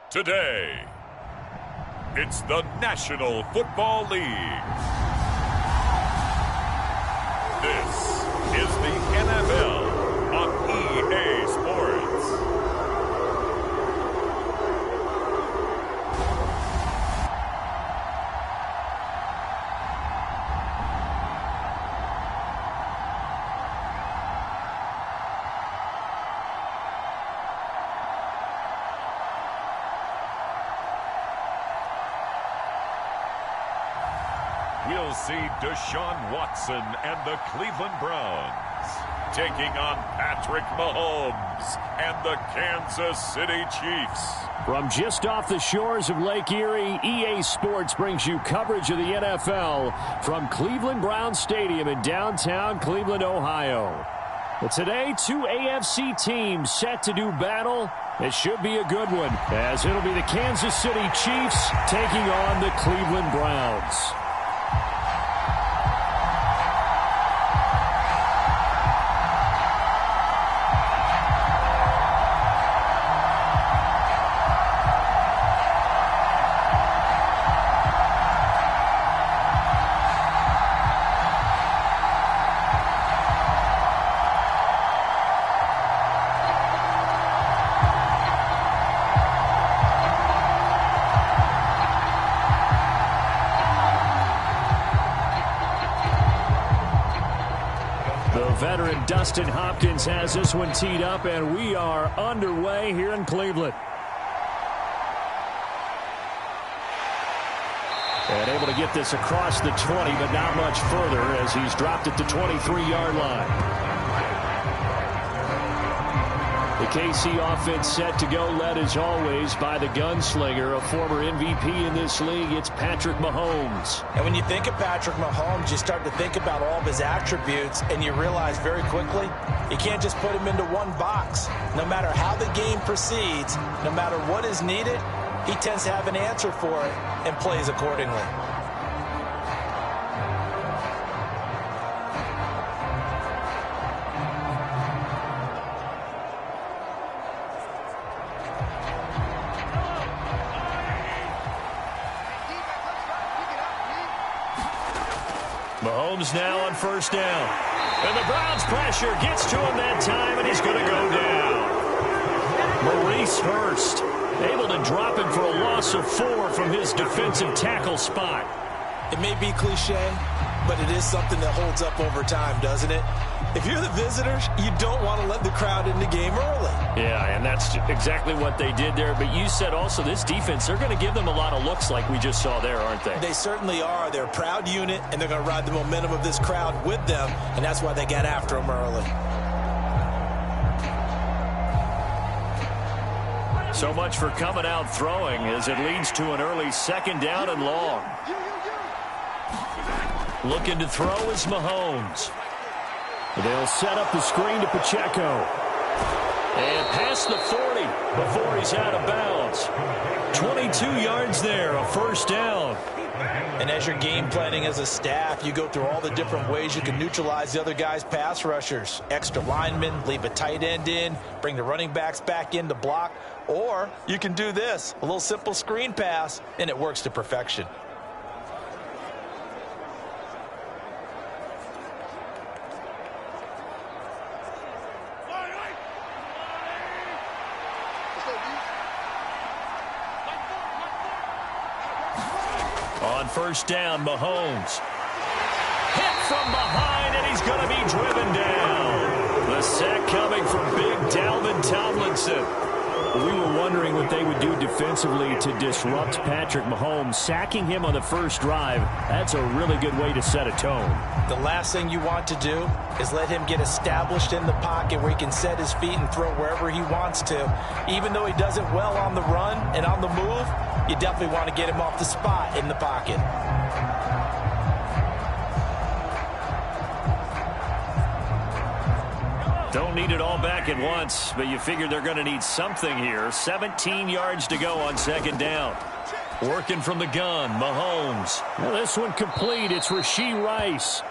Today, it's the National Football League. This is the NFL on EA Sports. We'll see Deshaun Watson and the Cleveland Browns taking on Patrick Mahomes and the Kansas City Chiefs. From just off the shores of Lake Erie, EA Sports brings you coverage of the NFL from Cleveland Browns Stadium in downtown Cleveland, Ohio. But today, two AFC teams set to do battle. It should be a good one, as it'll be the Kansas City Chiefs taking on the Cleveland Browns. Veteran Dustin Hopkins has this one teed up, and we are underway here in Cleveland. And able to get this across the 20, but not much further as he's dropped at the 23-yard line. The KC offense set to go, led as always by the gunslinger, a former MVP in this league. It's Patrick Mahomes. And when you think of Patrick Mahomes, you start to think about all of his attributes, and you realize very quickly you can't just put him into one box. No matter how the game proceeds, no matter what is needed, he tends to have an answer for it and plays accordingly. Mahomes now on first down. And the Browns pressure gets to him that time, and he's going to go down. Maurice Hurst able to drop him for a loss of 4 from his defensive tackle spot. It may be cliche, but it is something that holds up over time, doesn't it? If you're the visitors, you don't want to let the crowd in the game early. Yeah, and that's exactly what they did there. But you said also this defense, they're going to give them a lot of looks like we just saw there, aren't they? They certainly are. They're a proud unit, and they're going to ride the momentum of this crowd with them, and that's why they got after them early. So much for coming out throwing as it leads to an early second down and long. Looking to throw is Mahomes. They'll set up the screen to Pacheco. And past the 40 before he's out of bounds. 22 yards there, a first down. And as you're game planning as a staff, you go through all the different ways you can neutralize the other guy's pass rushers. Extra linemen, leave a tight end in, bring the running backs back in to block. Or you can do this, a little simple screen pass, and it works to perfection. On first down, Mahomes. Hit from behind, and he's going to be driven down. The sack coming from big Dalvin Tomlinson. We were wondering what they would do defensively to disrupt Patrick Mahomes. Sacking him on the first drive, that's a really good way to set a tone. The last thing you want to do is let him get established in the pocket where he can set his feet and throw wherever he wants to. Even though he does it well on the run and on the move, you definitely want to get him off the spot in the pocket. Don't need it all back at once, but you figure they're going to need something here. 17 yards to go on second down. Working from the gun, Mahomes. Now this one complete. It's Rashee Rice.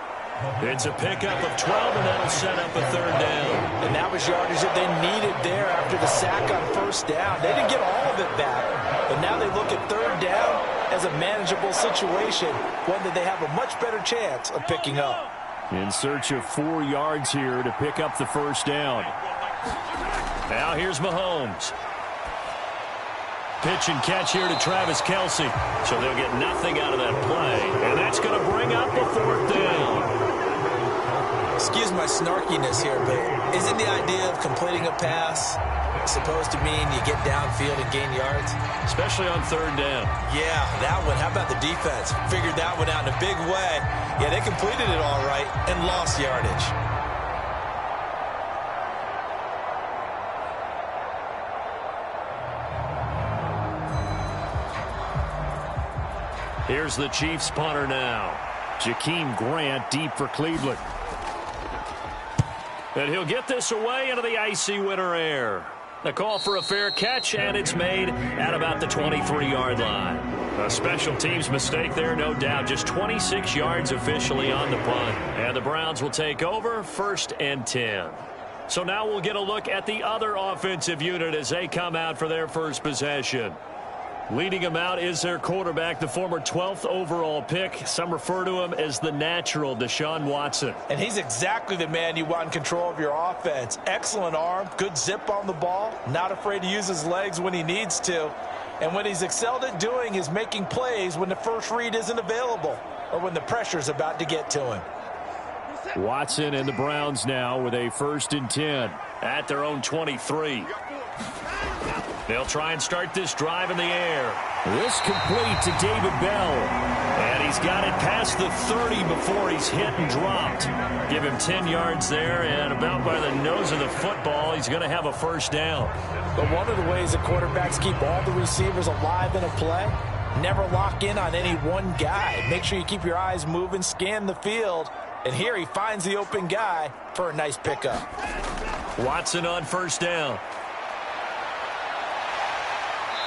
It's a pickup of 12, and that'll set up a third down. And that was yardage that they needed there after the sack on first down. They didn't get all of it back, but now they look at third down as a manageable situation, one that they have a much better chance of picking up. In search of 4 yards here to pick up the first down. Now here's Mahomes. Pitch and catch here to Travis Kelce. So they'll get nothing out of that play. And that's going to bring up a fourth down. Excuse my snarkiness here, but isn't the idea of completing a pass supposed to mean you get downfield and gain yards? Especially on third down. Yeah, that one. How about the defense? Figured that one out in a big way. Yeah, they completed it all right and lost yardage. Here's the Chiefs punter now. Jakeem Grant deep for Cleveland. And he'll get this away into the icy winter air. The call for a fair catch, and it's made at about the 23-yard line. A special teams mistake there, no doubt. Just 26 yards officially on the punt. And the Browns will take over 1st and 10. So now we'll get a look at the other offensive unit as they come out for their first possession. Leading them out is their quarterback, the former 12th overall pick. Some refer to him as the natural, Deshaun Watson. And he's exactly the man you want in control of your offense. Excellent arm, good zip on the ball, not afraid to use his legs when he needs to. And what he's excelled at doing is making plays when the first read isn't available or when the pressure's about to get to him. Watson and the Browns now with a 1st and 10 at their own 23. They'll try and start this drive in the air. This complete to David Bell. And he's got it past the 30 before he's hit and dropped. Give him 10 yards there, and about by the nose of the football, he's going to have a first down. But one of the ways that quarterbacks keep all the receivers alive in a play, never lock in on any one guy. Make sure you keep your eyes moving, scan the field. And here he finds the open guy for a nice pickup. Watson on first down.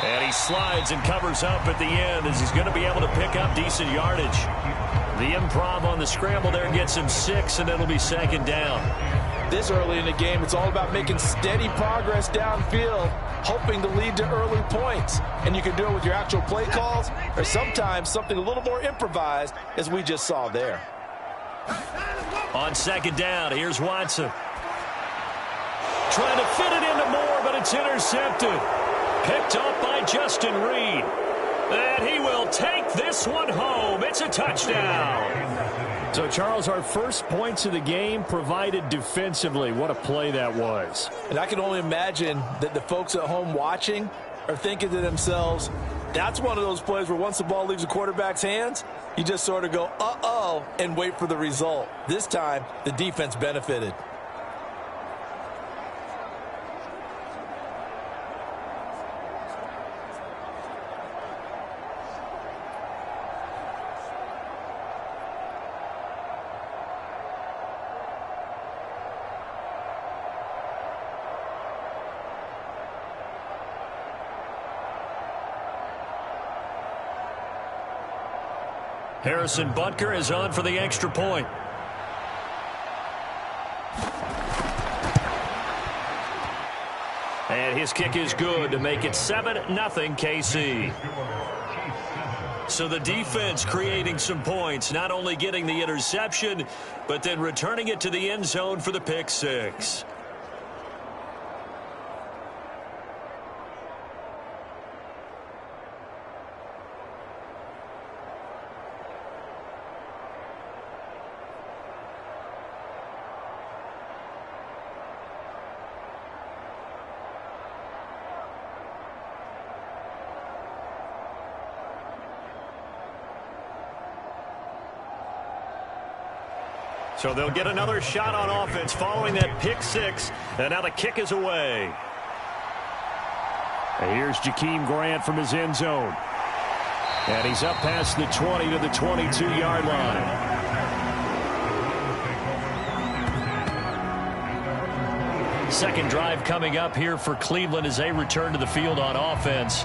And he slides and covers up at the end as he's going to be able to pick up decent yardage. The improv on the scramble there gets him 6, and it'll be 2nd down. This early in the game, it's all about making steady progress downfield, hoping to lead to early points. And you can do it with your actual play calls or sometimes something a little more improvised, as we just saw there. On 2nd down, here's Watson. Trying to fit it into Moore, but it's intercepted. Picked up by Justin Reed. And he will take this one home. It's a touchdown. So, Charles, our first points of the game provided defensively. What a play that was. And I can only imagine that the folks at home watching are thinking to themselves, that's one of those plays where once the ball leaves the quarterback's hands, you just sort of go, uh-oh, and wait for the result. This time, the defense benefited. Harrison Butker is on for the extra point. And his kick is good to make it 7-0 KC. So the defense creating some points, not only getting the interception, but then returning it to the end zone for the pick 6. So they'll get another shot on offense following that pick 6. And now the kick is away. And here's Jakeem Grant from his end zone. And he's up past the 20 to the 22-yard line. Second drive coming up here for Cleveland as they return to the field on offense.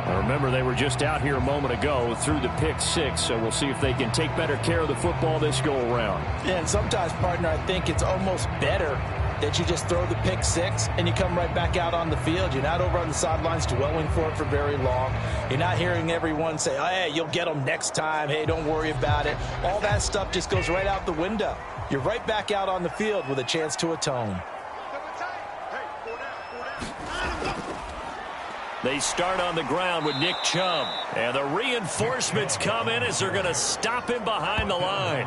Remember, they were just out here a moment ago through the pick six, so we'll see if they can take better care of the football this go-around. Yeah, and sometimes, partner, I think it's almost better that you just throw the pick six and you come right back out on the field. You're not over on the sidelines dwelling for it for very long. You're not hearing everyone say, hey, you'll get them next time. Hey, don't worry about it. All that stuff just goes right out the window. You're right back out on the field with a chance to atone. They start on the ground with Nick Chubb. And the reinforcements come in as they're going to stop him behind the line.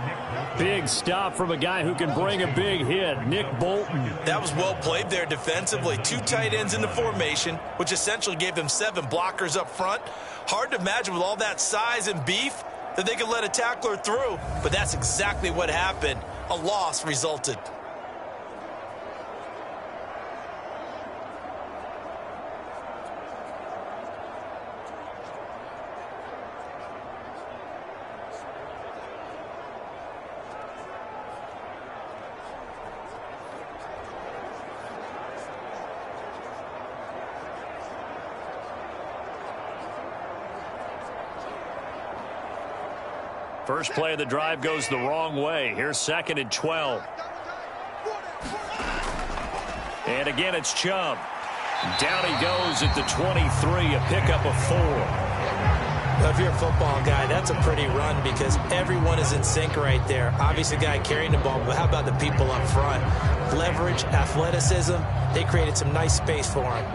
Big stop from a guy who can bring a big hit, Nick Bolton. That was well played there defensively. 2 tight ends in the formation, which essentially gave them 7 blockers up front. Hard to imagine with all that size and beef that they could let a tackler through. But that's exactly what happened. A loss resulted. First play of the drive goes the wrong way. Here's 2nd and 12. And again, it's Chubb. Down he goes at the 23, a pickup of 4. Well, if you're a football guy, that's a pretty run because everyone is in sync right there. Obviously, the guy carrying the ball, but how about the people up front? Leverage, athleticism, they created some nice space for him.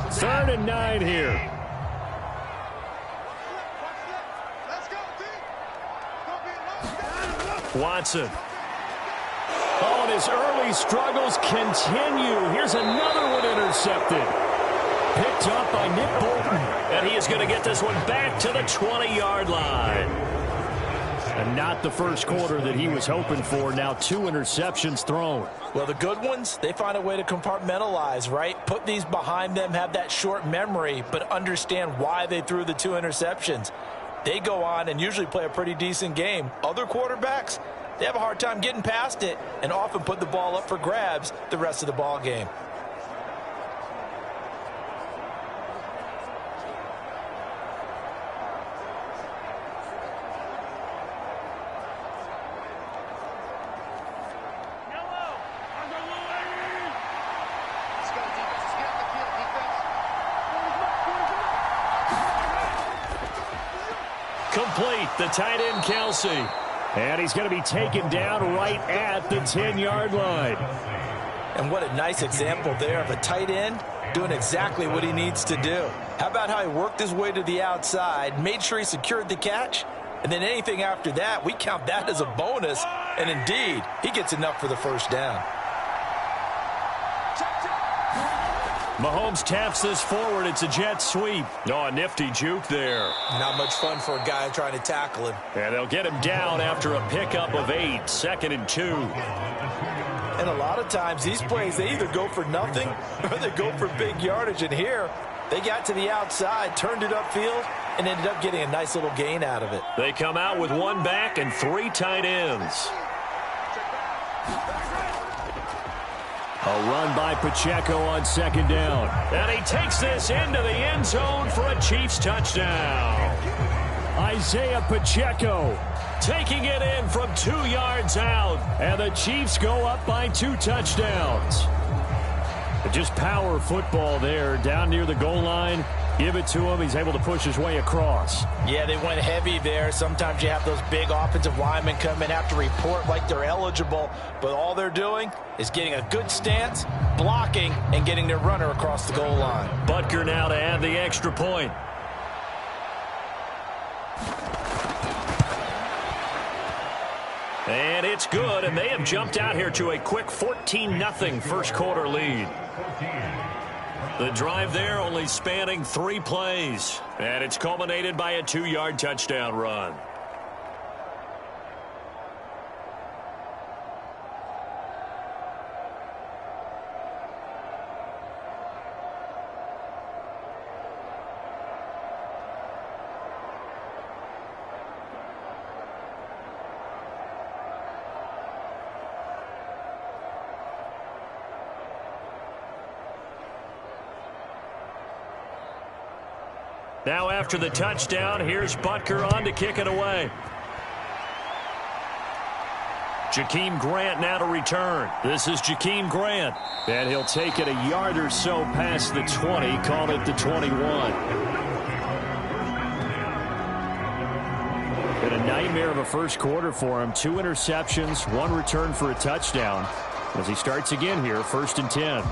3rd and 9 here. Watson. Oh, and his early struggles continue. Here's another one intercepted. Picked up by Nick Bolton. And he is going to get this one back to the 20-yard line. And not the first quarter that he was hoping for. Now 2 interceptions thrown. Well, the good ones, they find a way to compartmentalize, right? Put these behind them, have that short memory, but understand why they threw the 2 interceptions. They go on and usually play a pretty decent game. Other quarterbacks, they have a hard time getting past it and often put the ball up for grabs the rest of the ball game. Complete, the tight end Kelsey. And he's going to be taken down right at the 10-yard line. And what a nice example there of a tight end doing exactly what he needs to do. How about how he worked his way to the outside, made sure he secured the catch, and then anything after that, we count that as a bonus. And indeed, he gets enough for the first down. Mahomes taps this forward. It's a jet sweep. Oh, a nifty juke there. Not much fun for a guy trying to tackle him. And they'll get him down after a pickup of 8, 2nd and 2. And a lot of times these plays, they either go for nothing or they go for big yardage. And here, they got to the outside, turned it upfield, and ended up getting a nice little gain out of it. They come out with 1 back and 3 tight ends. A run by Pacheco on 2nd down. And he takes this into the end zone for a Chiefs touchdown. Isaiah Pacheco taking it in from 2 yards out. And the Chiefs go up by 2 touchdowns. But just power football there down near the goal line. Give it to him. He's able to push his way across. Yeah, they went heavy there. Sometimes you have those big offensive linemen come in, have to report like they're eligible. But all they're doing is getting a good stance, blocking, and getting their runner across the goal line. Butker now to add the extra point. And it's good, and they have jumped out here to a quick 14-0 first quarter lead. The drive there only spanning 3 plays, and it's culminated by a 2-yard touchdown run. Now after the touchdown, here's Butker on to kick it away. Jakeem Grant now to return. This is Jakeem Grant. And he'll take it a yard or so past the 20, call it the 21. Been a nightmare of a first quarter for him. 2 interceptions, 1 return for a touchdown. As he starts again here, 1st and 10.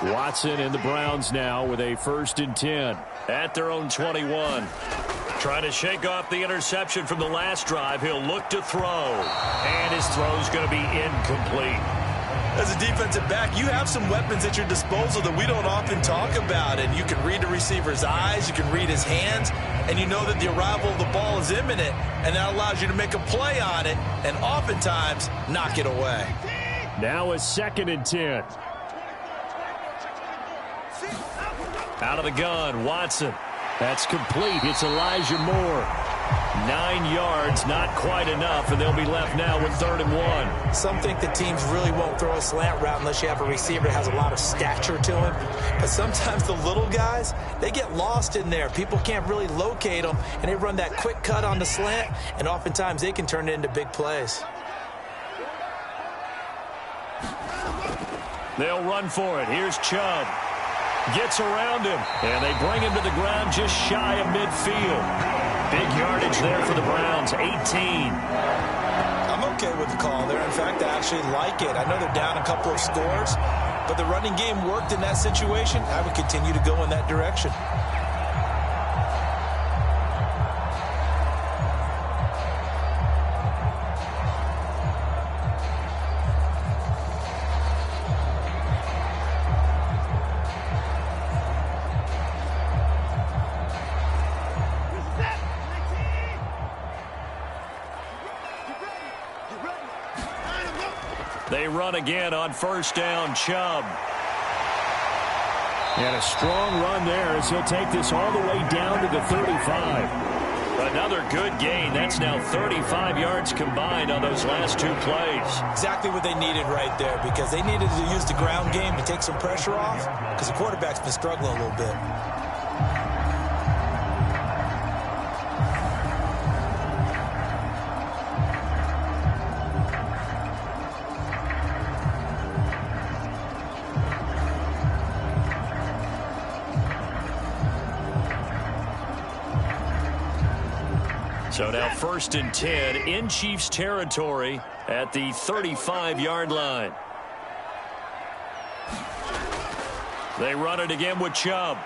Watson and the Browns now with a 1st and 10 at their own 21. Trying to shake off the interception from the last drive. He'll look to throw. And his throw's going to be incomplete. As a defensive back, you have some weapons at your disposal that we don't often talk about. And you can read the receiver's eyes. You can read his hands. And you know that the arrival of the ball is imminent. And that allows you to make a play on it. And oftentimes, knock it away. Now a 2nd and 10. Out of the gun, Watson. That's complete. It's Elijah Moore. 9 yards, not quite enough, and they'll be left now with 3rd and 1. Some think that teams really won't throw a slant route unless you have a receiver that has a lot of stature to him. But sometimes the little guys, they get lost in there. People can't really locate them, and they run that quick cut on the slant, and oftentimes they can turn it into big plays. They'll run for it. Here's Chubb. Gets around him, and they bring him to the ground just shy of midfield. Big yardage there for the Browns, 18. I'm okay with the call there. In fact, I actually like it. I know they're down a couple of scores, but the running game worked in that situation. I would continue to go in that direction. They run again on 1st down, Chubb. And a strong run there as he'll take this all the way down to the 35. Another good gain. That's now 35 yards combined on those last 2 plays. Exactly what they needed right there, because they needed to use the ground game to take some pressure off, because the quarterback's been struggling a little bit. So now 1st and 10 in Chiefs territory at the 35-yard line. They run it again with Chubb.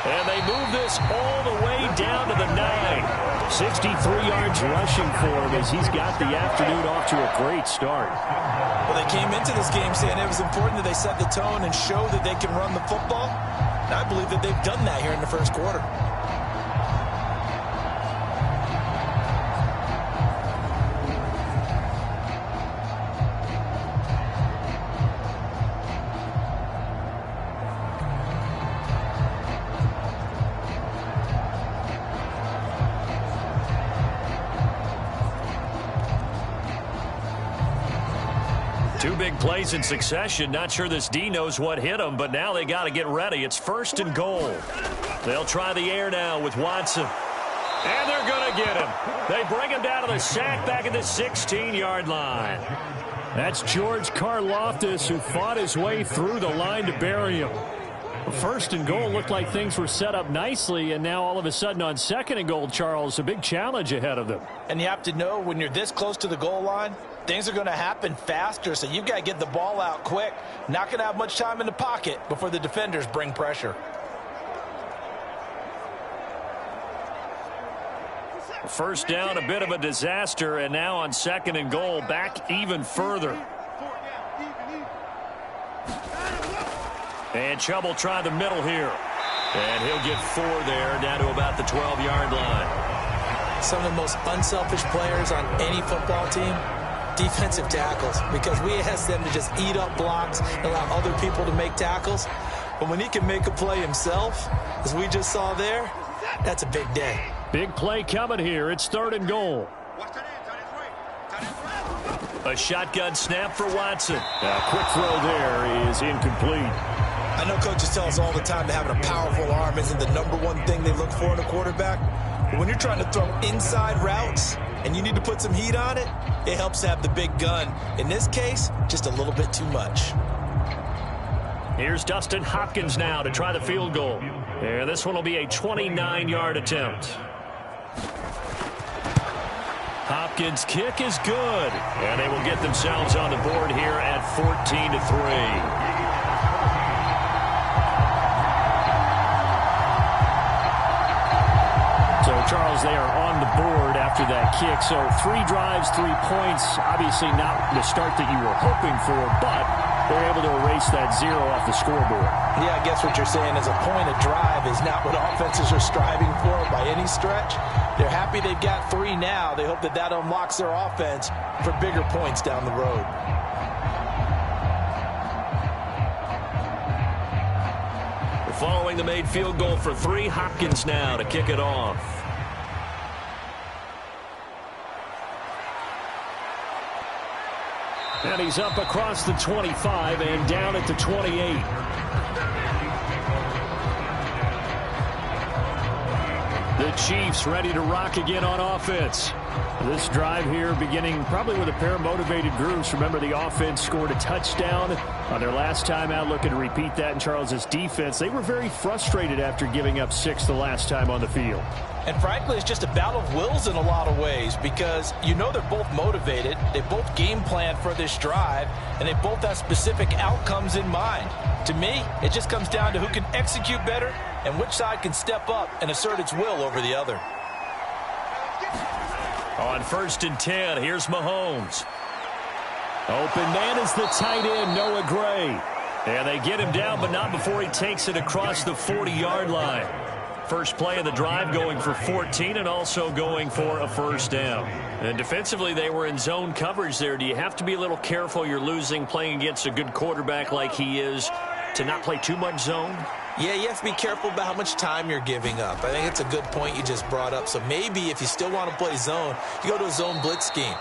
And they move this all the way down to the 9. 63 yards rushing for him as he's got the afternoon off to a great start. Well, they came into this game saying it was important that they set the tone and show that they can run the football. And I believe that they've done that here in the first quarter. Two big plays in succession. Not sure this D knows what hit him, but now they got to get ready. It's 1st and goal. They'll try the air now with Watson. And they're going to get him. They bring him down to the sack back at the 16-yard line. That's George Karlaftis, who fought his way through the line to bury him. 1st and goal looked like things were set up nicely, and now all of a sudden on 2nd and goal, Charles, a big challenge ahead of them. And you have to know when you're this close to the goal line, things are going to happen faster, so you've got to get the ball out quick. Not going to have much time in the pocket before the defenders bring pressure. 1st down, a bit of a disaster, and now on 2nd and goal, back even further. And Chubb will try the middle here. And he'll get 4 there, down to about the 12-yard line. Some of the most unselfish players on any football team, defensive tackles, because we ask them to just eat up blocks and allow other people to make tackles. But when he can make a play himself, as we just saw there, that's a big day. Big play coming here. It's 3rd and goal. A shotgun snap for Watson. A quick throw there is incomplete. I know coaches tell us all the time that having a powerful arm isn't the #1 thing they look for in a quarterback. But when you're trying to throw inside routes and you need to put some heat on it, it helps to have the big gun. In this case, just a little bit too much. Here's Dustin Hopkins now to try the field goal. And this one will be a 29-yard attempt. Hopkins' kick is good. And they will get themselves on the board here at 14-3. So, Charles, they are on the board after that kick. So 3 drives, 3 points. Obviously not the start that you were hoping for, but they're able to erase that 0 off the scoreboard. Yeah, I guess what you're saying is a point of drive is not what offenses are striving for by any stretch. They're happy they've got 3 now. They hope that that unlocks their offense for bigger points down the road. Following the made field goal for 3, Hopkins now to kick it off. And he's up across the 25 and down at the 28. The Chiefs ready to rock again on offense. This drive here beginning probably with a pair of motivated groups. Remember, the offense scored a touchdown on their last time out, looking to repeat that in Charles's defense. They were very frustrated after giving up 6 the last time on the field. And frankly, it's just a battle of wills in a lot of ways because you know they're both motivated. They both game plan for this drive, and they both have specific outcomes in mind. To me, it just comes down to who can execute better and which side can step up and assert its will over the other. On 1st and 10, here's Mahomes. Open man is the tight end, Noah Gray. And they get him down, but not before he takes it across the 40-yard line. First play of the drive going for 14 and also going for a first down. And defensively, they were in zone coverage there. Do you have to be a little careful? You're losing playing against a good quarterback like he is to not play too much zone? Yeah, you have to be careful about how much time you're giving up. I think it's a good point you just brought up. So maybe if you still want to play zone, you go to a zone blitz scheme.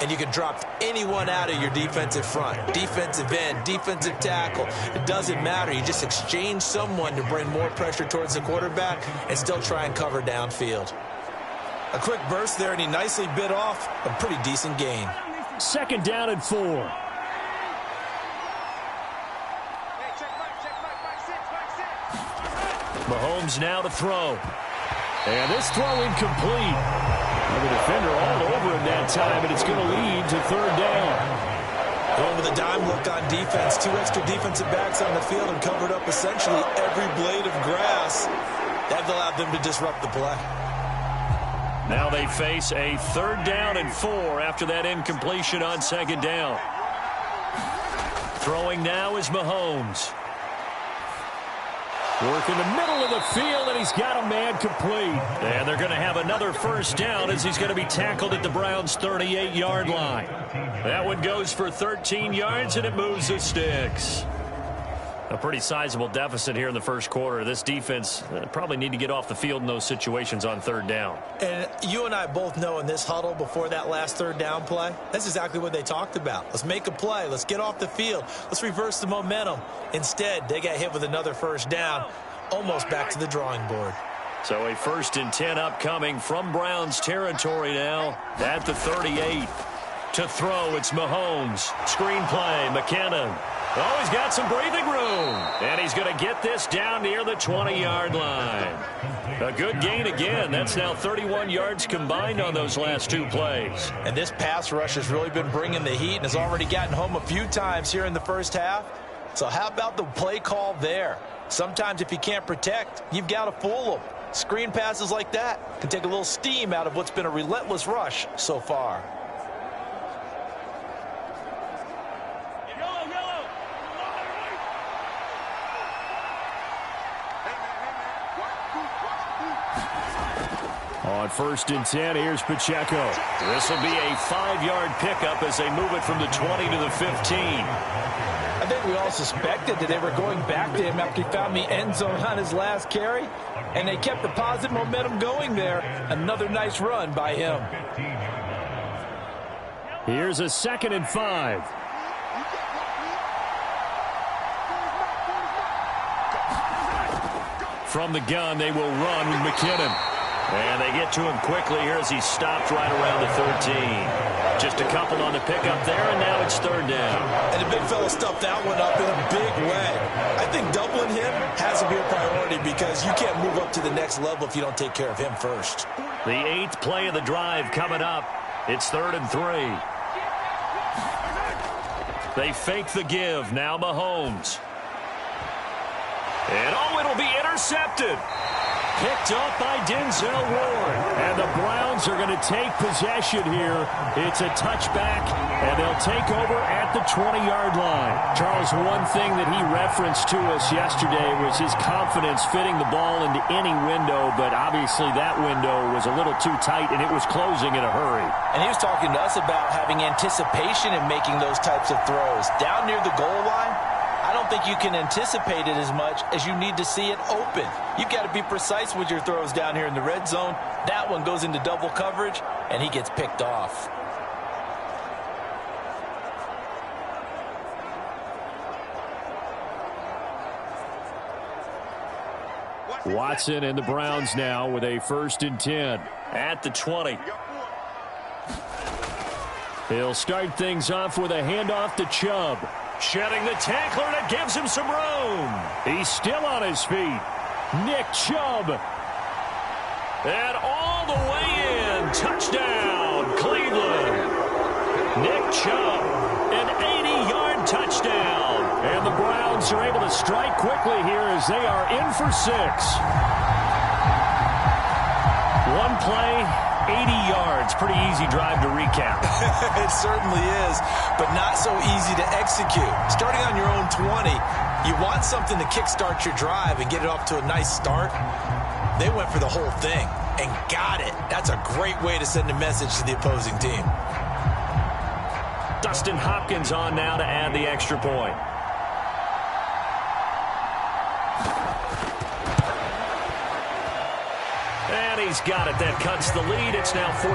And you can drop anyone out of your defensive front. Defensive end, defensive tackle. It doesn't matter. You just exchange someone to bring more pressure towards the quarterback and still try and cover downfield. A quick burst there, and he nicely bit off a pretty decent gain. 2nd down and 4. Mahomes now to throw. And this throw incomplete. The defender all over him that time, and it's going to lead to 3rd down. Going with a dime look on defense. 2 extra defensive backs on the field and covered up essentially every blade of grass. That allowed them to disrupt the play. Now they face a 3rd down and 4 after that incompletion on 2nd down. Throwing now is Mahomes. Work in the middle of the field, and he's got a man complete. And they're going to have another first down as he's going to be tackled at the Browns' 38-yard line. That one goes for 13 yards, and it moves the sticks. A pretty sizable deficit here in the first quarter. This defense probably need to get off the field in those situations on 3rd down. And you and I both know in this huddle before that last 3rd down play, that's exactly what they talked about. Let's make a play. Let's get off the field. Let's reverse the momentum. Instead, they got hit with another first down, almost back to the drawing board. So a 1st and 10 upcoming from Browns territory now at the 38. To throw, it's Mahomes. Screen play, McKinnon. Oh, he's got some breathing room. And he's going to get this down near the 20-yard line. A good gain again. That's now 31 yards combined on those last 2 plays. And this pass rush has really been bringing the heat and has already gotten home a few times here in the first half. So how about the play call there? Sometimes if you can't protect, you've got to fool them. Screen passes like that can take a little steam out of what's been a relentless rush so far. On 1st and 10, here's Pacheco. This will be a 5-yard pickup as they move it from the 20 to the 15. I think we all suspected that they were going back to him after he found the end zone on his last carry, and they kept the positive momentum going there. Another nice run by him. Here's a 2nd and 5. From the gun, they will run with McKinnon. And they get to him quickly here as he stopped right around the 13. Just a couple on the pickup there, and now it's 3rd down. And the big fella stuffed that one up in a big way. I think doubling him has to be a priority because you can't move up to the next level if you don't take care of him first. The 8th play of the drive coming up. It's 3rd and 3. They fake the give. Now Mahomes. And it'll be intercepted. Picked up by Denzel Ward. And the Browns are going to take possession here. It's a touchback, and they'll take over at the 20-yard line. Charles, one thing that he referenced to us yesterday was his confidence fitting the ball into any window, but obviously that window was a little too tight, and it was closing in a hurry. And he was talking to us about having anticipation in making those types of throws. Down near the goal line, I don't think you can anticipate it as much as you need to see it open. You've got to be precise with your throws down here in the red zone. That one goes into double coverage, and he gets picked off. Watson and the Browns now with a 1st and 10 at the 20. He'll start things off with a handoff to Chubb. Shedding the tackler, and it gives him some room. He's still on his feet. Nick Chubb. And all the way in. Touchdown, Cleveland. Nick Chubb, an 80-yard touchdown. And the Browns are able to strike quickly here as they are in for 6. One play, 80 yards. Pretty easy drive to recap. It certainly is, but not so easy to execute. Starting on your own 20, you want something to kickstart your drive and get it off to a nice start. They went for the whole thing and got it. That's a great way to send a message to the opposing team. Dustin Hopkins on now to add the extra point. And he's got it. That cuts the lead. It's now 14-10.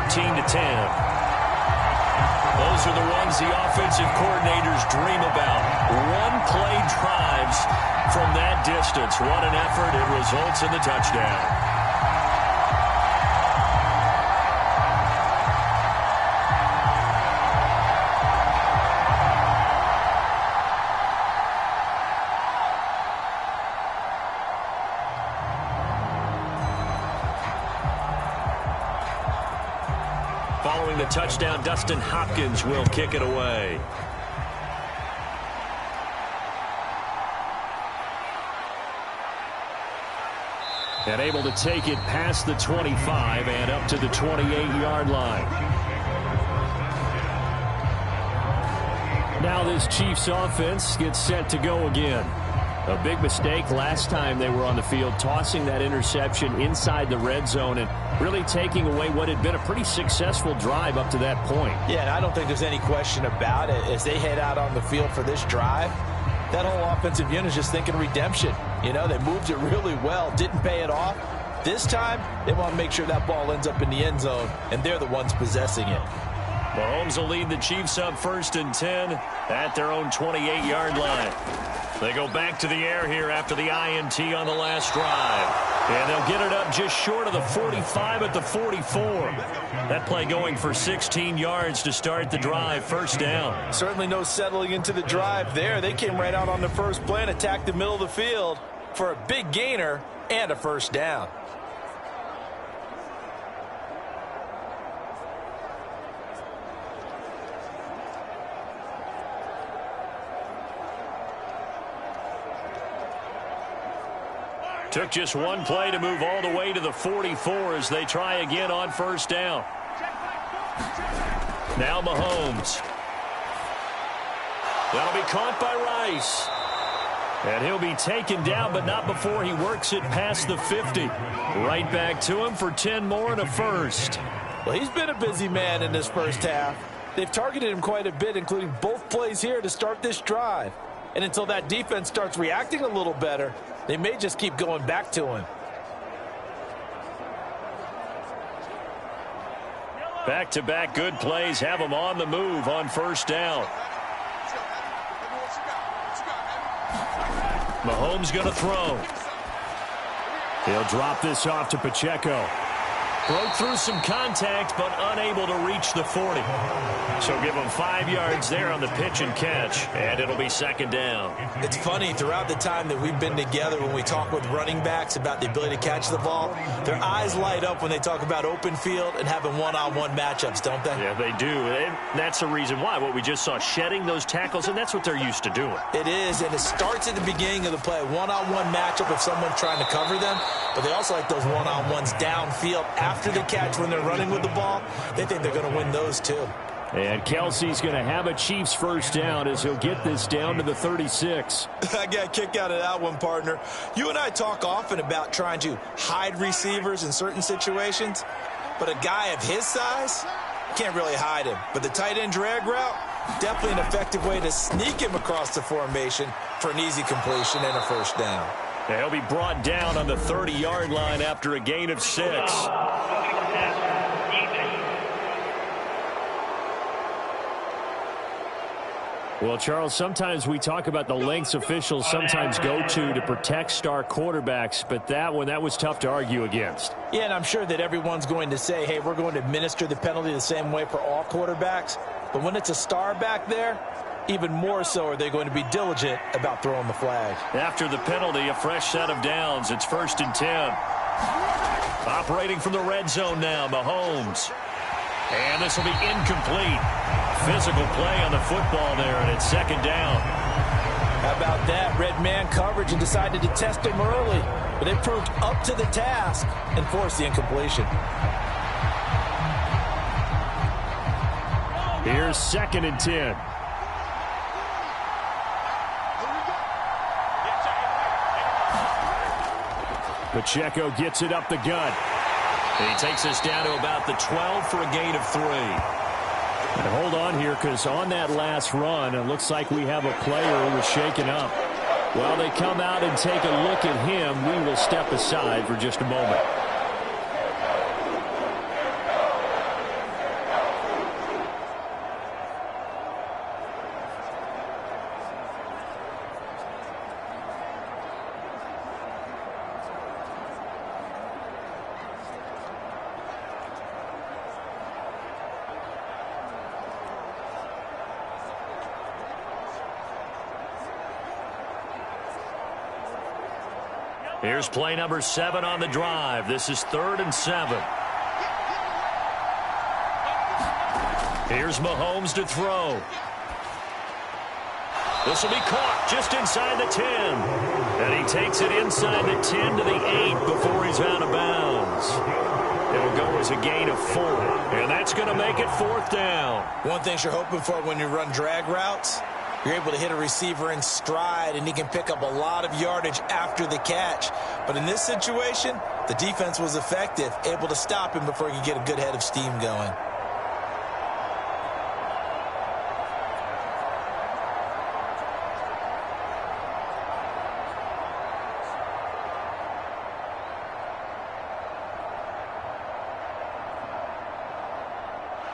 Those are the ones the offensive coordinators dream about. One-play drives from that distance. What an effort. It results in the touchdown. Following the touchdown, Dustin Hopkins will kick it away. And able to take it past the 25 and up to the 28-yard line. Now this Chiefs offense gets set to go again. A big mistake last time they were on the field, tossing that interception inside the red zone and really taking away what had been a pretty successful drive up to that point. Yeah, and I don't think there's any question about it. As they head out on the field for this drive, that whole offensive unit is just thinking redemption. You know, they moved it really well, didn't pay it off. This time, they want to make sure that ball ends up in the end zone, and they're the ones possessing it. Mahomes will lead the Chiefs up 1st and 10 at their own 28-yard line. They go back to the air here after the INT on the last drive. And they'll get it up just short of the 45 at the 44. That play going for 16 yards to start the drive. 1st down. Certainly no settling into the drive there. They came right out on the first play and attacked the middle of the field for a big gainer and a 1st down. Took just one play to move all the way to the 44 as they try again on 1st down. Now Mahomes. That'll be caught by Rice. And he'll be taken down, but not before he works it past the 50. Right back to him for 10 more and a 1st. Well, he's been a busy man in this first half. They've targeted him quite a bit, including both plays here to start this drive. And until that defense starts reacting a little better, they may just keep going back to him. Back-to-back good plays have them on the move on first down. Mahomes going to throw. He'll drop this off to Pacheco. Broke through some contact, but unable to reach the 40. So give him 5 yards there on the pitch and catch, and it'll be second down. It's funny, throughout the time that we've been together, when we talk with running backs about the ability to catch the ball, their eyes light up when they talk about open field and having one-on-one matchups, don't they? Yeah, they do. And that's the reason why. What we just saw, shedding those tackles, and that's what they're used to doing. It is, and it starts at the beginning of the play. One-on-one matchup if someone's trying to cover them, but they also like those one-on-ones downfield after the catch when they're running with the ball. They think they're going to win those too. And Kelsey's going to have a Chiefs first down as he'll get this down to the 36. I got a kick out of that one, partner. You and I talk often about trying to hide receivers in certain situations, but a guy of his size can't really hide him. But the tight end drag route, definitely an effective way to sneak him across the formation for an easy completion and a first down. He'll be brought down on the 30-yard line after a gain of 6. Well, Charles, sometimes we talk about the lengths officials sometimes go to protect star quarterbacks, but that was tough to argue against. Yeah, and I'm sure that everyone's going to say, hey, we're going to administer the penalty the same way for all quarterbacks. But when it's a star back there, even more so are they going to be diligent about throwing the flag. After the penalty, a fresh set of downs. It's 1st and 10. Operating from the red zone now, Mahomes. And this will be incomplete. Physical play on the football there, and it's second down. How about that? Red man coverage and decided to test him early. But they proved up to the task and forced the incompletion. Here's 2nd and 10. Pacheco gets it up the gut. He takes us down to about the 12 for a gain of 3. And hold on here, because on that last run, it looks like we have a player who was shaken up. While they come out and take a look at him, we will step aside for just a moment. Here's play number 7 on the drive. This is 3rd and 7. Here's Mahomes to throw. This will be caught just inside the 10. And he takes it inside the 10 to the 8 before he's out of bounds. It'll go as a gain of 4. And that's going to make it 4th down. One thing you're hoping for when you run drag routes, you're able to hit a receiver in stride, and he can pick up a lot of yardage after the catch. But in this situation, the defense was effective, able to stop him before he could get a good head of steam going.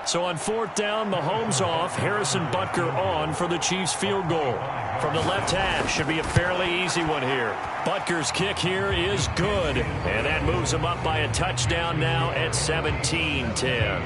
So on 4th down, Mahomes off, Harrison Butker on for the Chiefs field goal. From the left hash, should be a fairly easy one here. Butker's kick here is good, and that moves him up by a touchdown now at 17-10.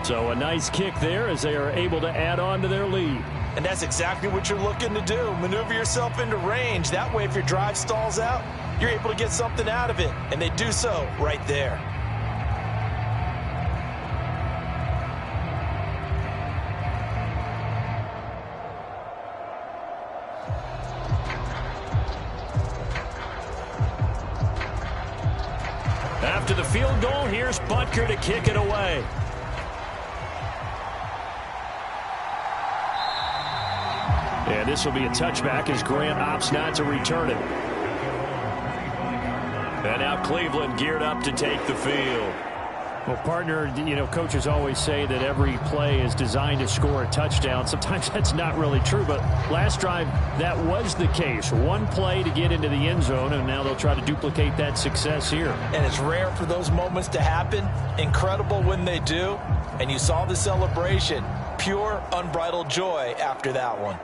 So a nice kick there as they are able to add on to their lead. And that's exactly what you're looking to do. Maneuver yourself into range. That way, if your drive stalls out, you're able to get something out of it. And they do so right there. After the field goal, here's Butker to kick it away. And this will be a touchback as Grant opts not to return it. And now Cleveland geared up to take the field. Well, partner, coaches always say that every play is designed to score a touchdown. Sometimes that's not really true, but last drive, that was the case. One play to get into the end zone, and now they'll try to duplicate that success here. And it's rare for those moments to happen. Incredible when they do. And you saw the celebration. Pure, unbridled joy after that one.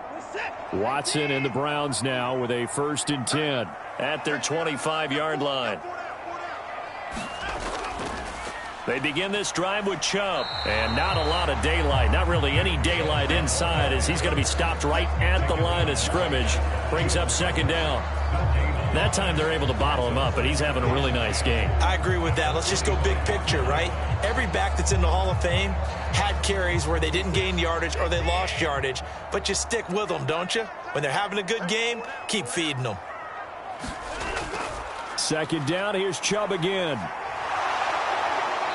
Watson and the Browns now with a 1st and 10 at their 25-yard line. They begin this drive with Chubb, and not a lot of daylight, not really any daylight inside, as he's going to be stopped right at the line of scrimmage. Brings up 2nd down. That time they're able to bottle him up, but he's having a really nice game. I agree with that. Let's just go big picture, right? Every back that's in the Hall of Fame had carries where they didn't gain yardage or they lost yardage, but you stick with them, don't you? When they're having a good game, keep feeding them. 2nd down, here's Chubb again.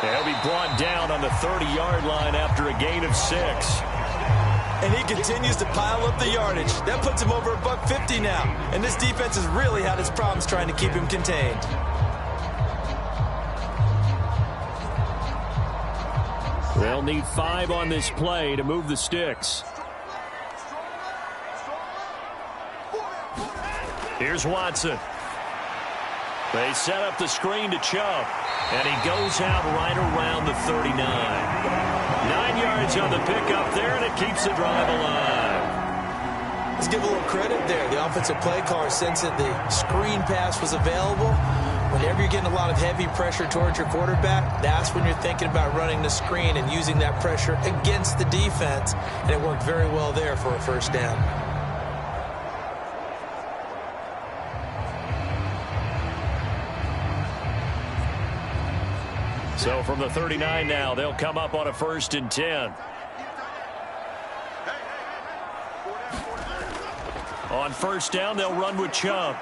He'll be brought down on the 30-yard line after a gain of 6. And he continues to pile up the yardage. That puts him over $150 now. And this defense has really had its problems trying to keep him contained. They'll need 5 on this play to move the sticks. Here's Watson. They set up the screen to Chubb, and he goes out right around the 39. 9 yards on the pickup there, and it keeps the drive alive. Let's give a little credit there. The offensive play caller sensed that the screen pass was available. Whenever you're getting a lot of heavy pressure towards your quarterback, that's when you're thinking about running the screen and using that pressure against the defense, and it worked very well there for a 1st down. So from the 39 now, they'll come up on a 1st and 10. On 1st down, they'll run with Chubb.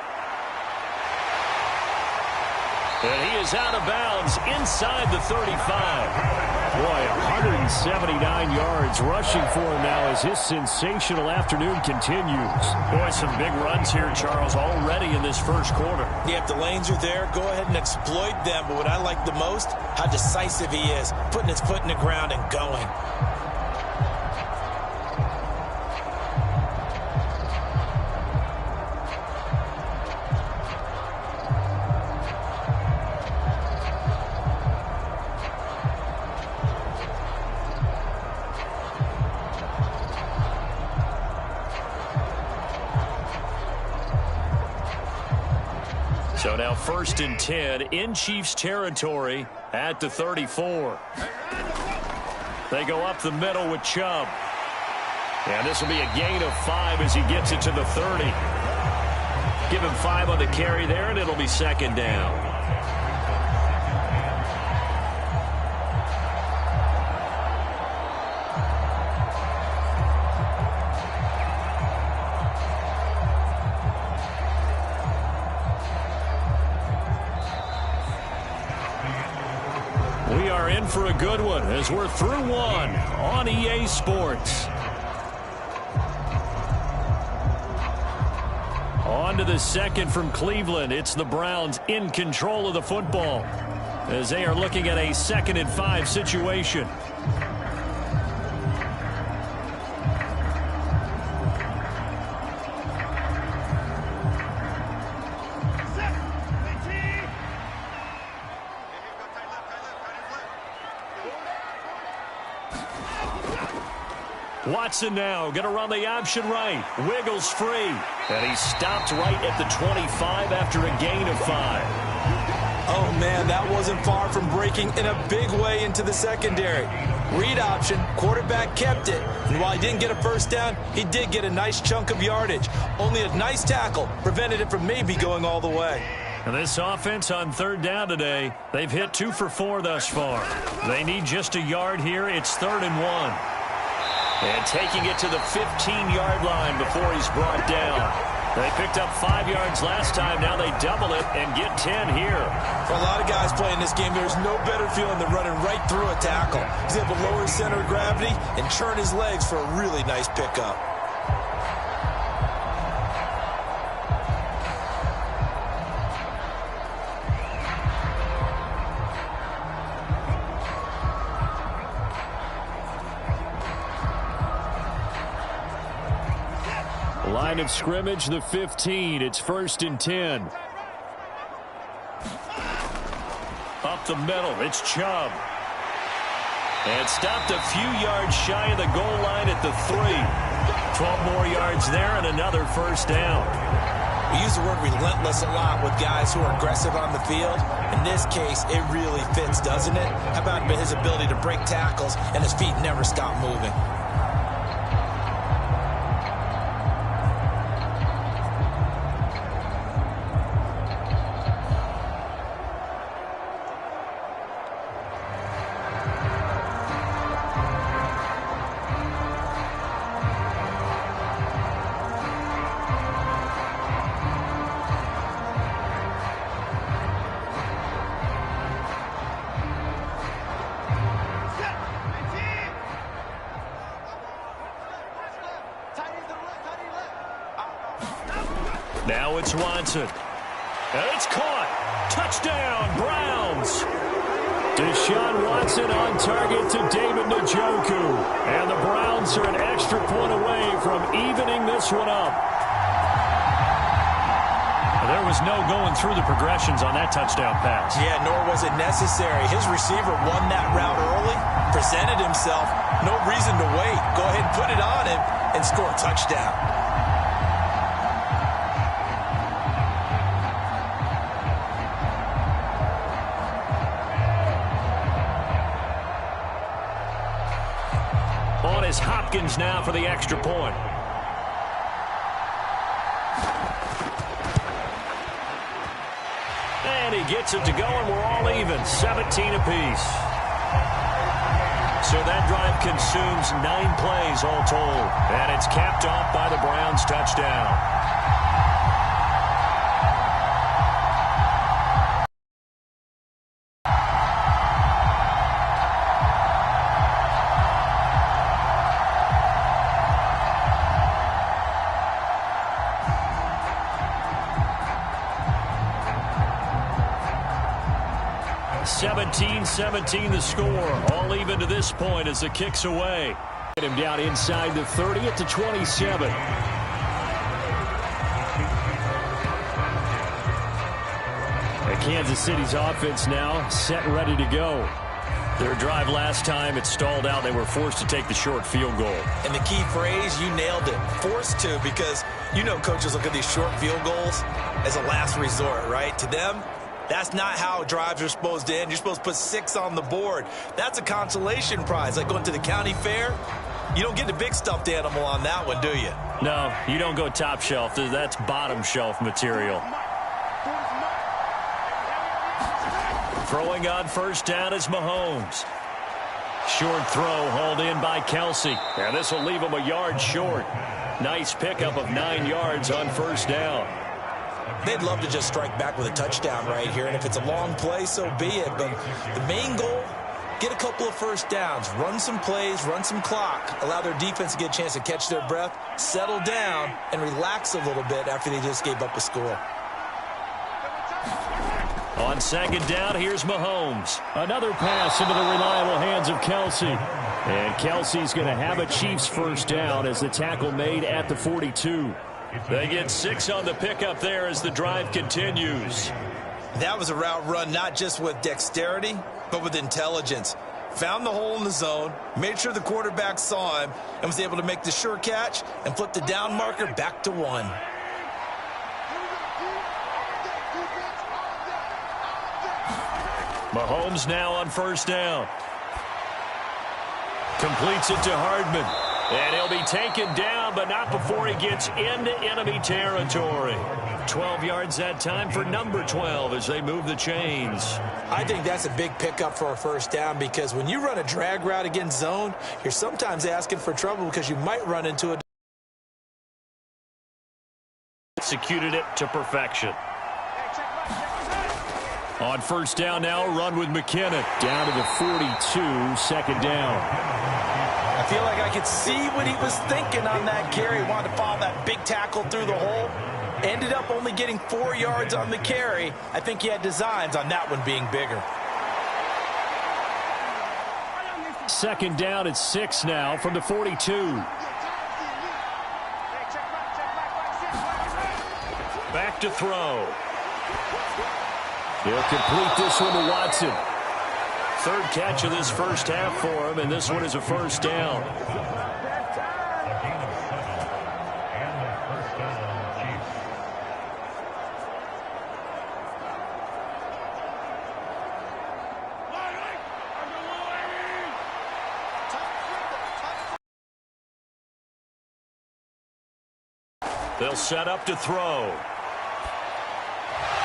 And he is out of bounds inside the 35. Boy, 179 yards rushing for him now as his sensational afternoon continues. Boy, some big runs here, Charles, already in this 1st quarter. Yeah, if the lanes are there, go ahead and exploit them. But what I like the most, how decisive he is, putting his foot in the ground and going. So now 1st and 10 in Chiefs territory at the 34. They go up the middle with Chubb. And this will be a gain of 5 as he gets it to the 30. Give him 5 on the carry there, and it'll be 2nd down. We are in for a good one as we're through one on EA Sports. On to the 2nd from Cleveland. It's the Browns in control of the football as they are looking at a 2nd and 5 situation. Watson now going to run the option right. Wiggles free. And he's stopped right at the 25 after a gain of 5. Oh, man, that wasn't far from breaking in a big way into the secondary. Read option, quarterback kept it. And while he didn't get a 1st down, he did get a nice chunk of yardage. Only a nice tackle prevented it from maybe going all the way. And this offense on 3rd down today, they've hit 2 for 4 thus far. They need just a yard here. It's 3rd and 1. And taking it to the 15-yard line before he's brought down. They picked up 5 yards last time. Now they double it and get 10 here. For a lot of guys playing this game, there's no better feeling than running right through a tackle. He's able to lower his center of gravity and churn his legs for a really nice pickup. Line of scrimmage, the 15. It's 1st and 10. Up the middle, it's Chubb. And stopped a few yards shy of the goal line at the 3. 12 more yards there and another 1st down. We use the word relentless a lot with guys who are aggressive on the field. In this case, it really fits, doesn't it? How about his ability to break tackles and his feet never stop moving? Now it's Watson. And it's caught. Touchdown, Browns. Deshaun Watson on target to David Njoku. And the Browns are an extra point away from evening this one up. There was no going through the progressions on that touchdown pass. Yeah, nor was it necessary. His receiver won that route early, presented himself. No reason to wait. Go ahead and put it on him and score a touchdown. On is Hopkins now for the extra point. And he gets it to go, and we're all even, 17 apiece. So that drive consumes 9 plays all told. And it's capped off by the Browns' touchdown. 17-17 the score. All even to this point as the kick's away. Get him down inside the 30 at the 27. And Kansas City's offense now set and ready to go. Their drive last time, it stalled out. They were forced to take the short field goal. And the key phrase, you nailed it. Forced to, because you know coaches look at these short field goals as a last resort, right? To them, that's not how drives are supposed to end. You're supposed to put 6 on the board. That's a consolation prize. Like going to the county fair, you don't get the big stuffed animal on that one, do you? No, you don't go top shelf. That's bottom shelf material. Throwing on first down is Mahomes. Short throw hauled in by Kelsey. And this will leave him a yard short. Nice pickup of 9 yards on first down. They'd love to just strike back with a touchdown right here. And if it's a long play, so be it. But the main goal, get a couple of first downs. Run some plays, run some clock. Allow their defense to get a chance to catch their breath, settle down, and relax a little bit after they just gave up a score. On second down, here's Mahomes. Another pass into the reliable hands of Kelsey. And Kelsey's going to have a Chiefs first down as the tackle made at the 42. They get 6 on the pickup there as the drive continues. That was a route run not just with dexterity, but with intelligence. Found the hole in the zone, made sure the quarterback saw him, and was able to make the sure catch and flip the down marker back to 1. Mahomes now on first down. Completes it to Hardman. And he'll be taken down, but not before he gets into enemy territory. 12 yards that time for number 12 as they move the chains. I think that's a big pickup for a first down, because when you run a drag route against zone, you're sometimes asking for trouble because you might run into a... Executed it to perfection. On first down now, run with McKinnon. Down to the 42, second down. I feel like I could see what he was thinking on that carry. He wanted to follow that big tackle through the hole. Ended up only getting 4 yards on the carry. I think he had designs on that one being bigger. Second down at 6 now from the 42. up to throw. He'll complete this one to Watson. Third catch of this first half for him, and this one is a first down. They'll set up to throw.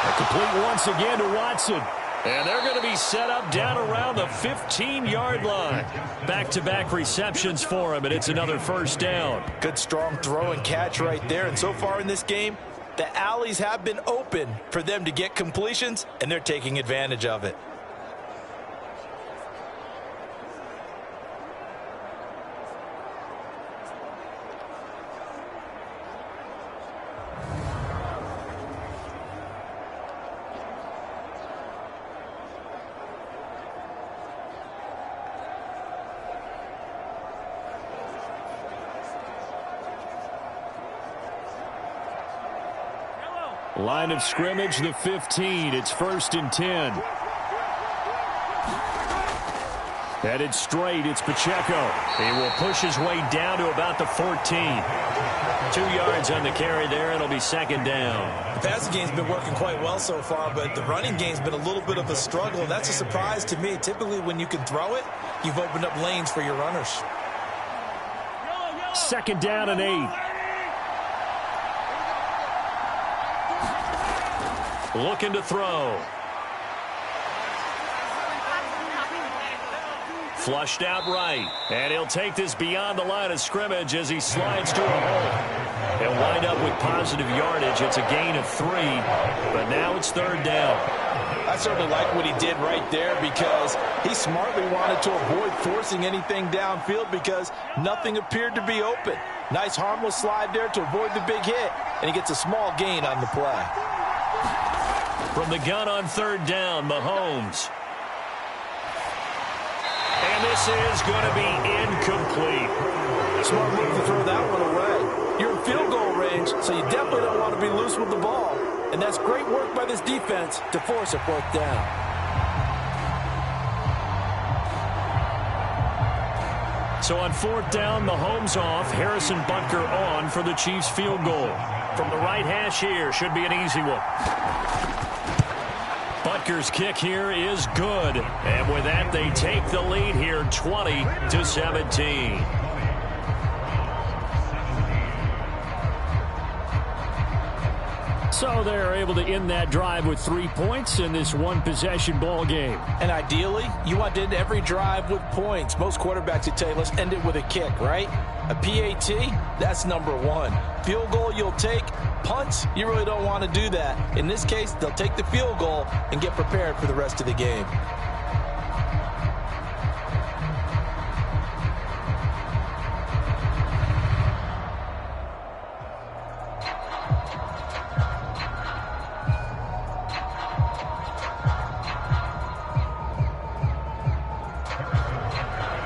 A complete once again to Watson. And they're going to be set up down around the 15-yard line. Back-to-back receptions for him, and it's another first down. Good, strong throw and catch right there. And so far in this game, the alleys have been open for them to get completions, and they're taking advantage of it. Line of scrimmage, the 15. It's 1st and 10. Headed straight, it's Pacheco. He will push his way down to about the 14. 2 yards on the carry there. It'll be second down. The passing game's been working quite well so far, but the running game's been a little bit of a struggle. That's a surprise to me. Typically, when you can throw it, you've opened up lanes for your runners. Second down and 8. Looking to throw. Flushed out right. And he'll take this beyond the line of scrimmage as he slides to a hole. He'll wind up with positive yardage. It's a gain of 3. But now it's third down. I certainly like what he did right there because he smartly wanted to avoid forcing anything downfield because nothing appeared to be open. Nice harmless slide there to avoid the big hit. And he gets a small gain on the play. From the gun on third down, Mahomes. And this is going to be incomplete. Smart move to throw that one away. You're in field goal range, so you definitely don't want to be loose with the ball. And that's great work by this defense to force a 4th down. So on 4th down, Mahomes off, Harrison Butker on for the Chiefs field goal. From the right hash here, should be an easy one. Butker's kick here is good. And with that, they take the lead here 20-17. So they're able to end that drive with 3 points in this one-possession ball game. And ideally, you want to end every drive with points. Most quarterbacks would tell you, let's end it with a kick, right? A PAT, that's number 1. Field goal you'll take. Punts, you really don't want to do that. In this case, they'll take the field goal and get prepared for the rest of the game.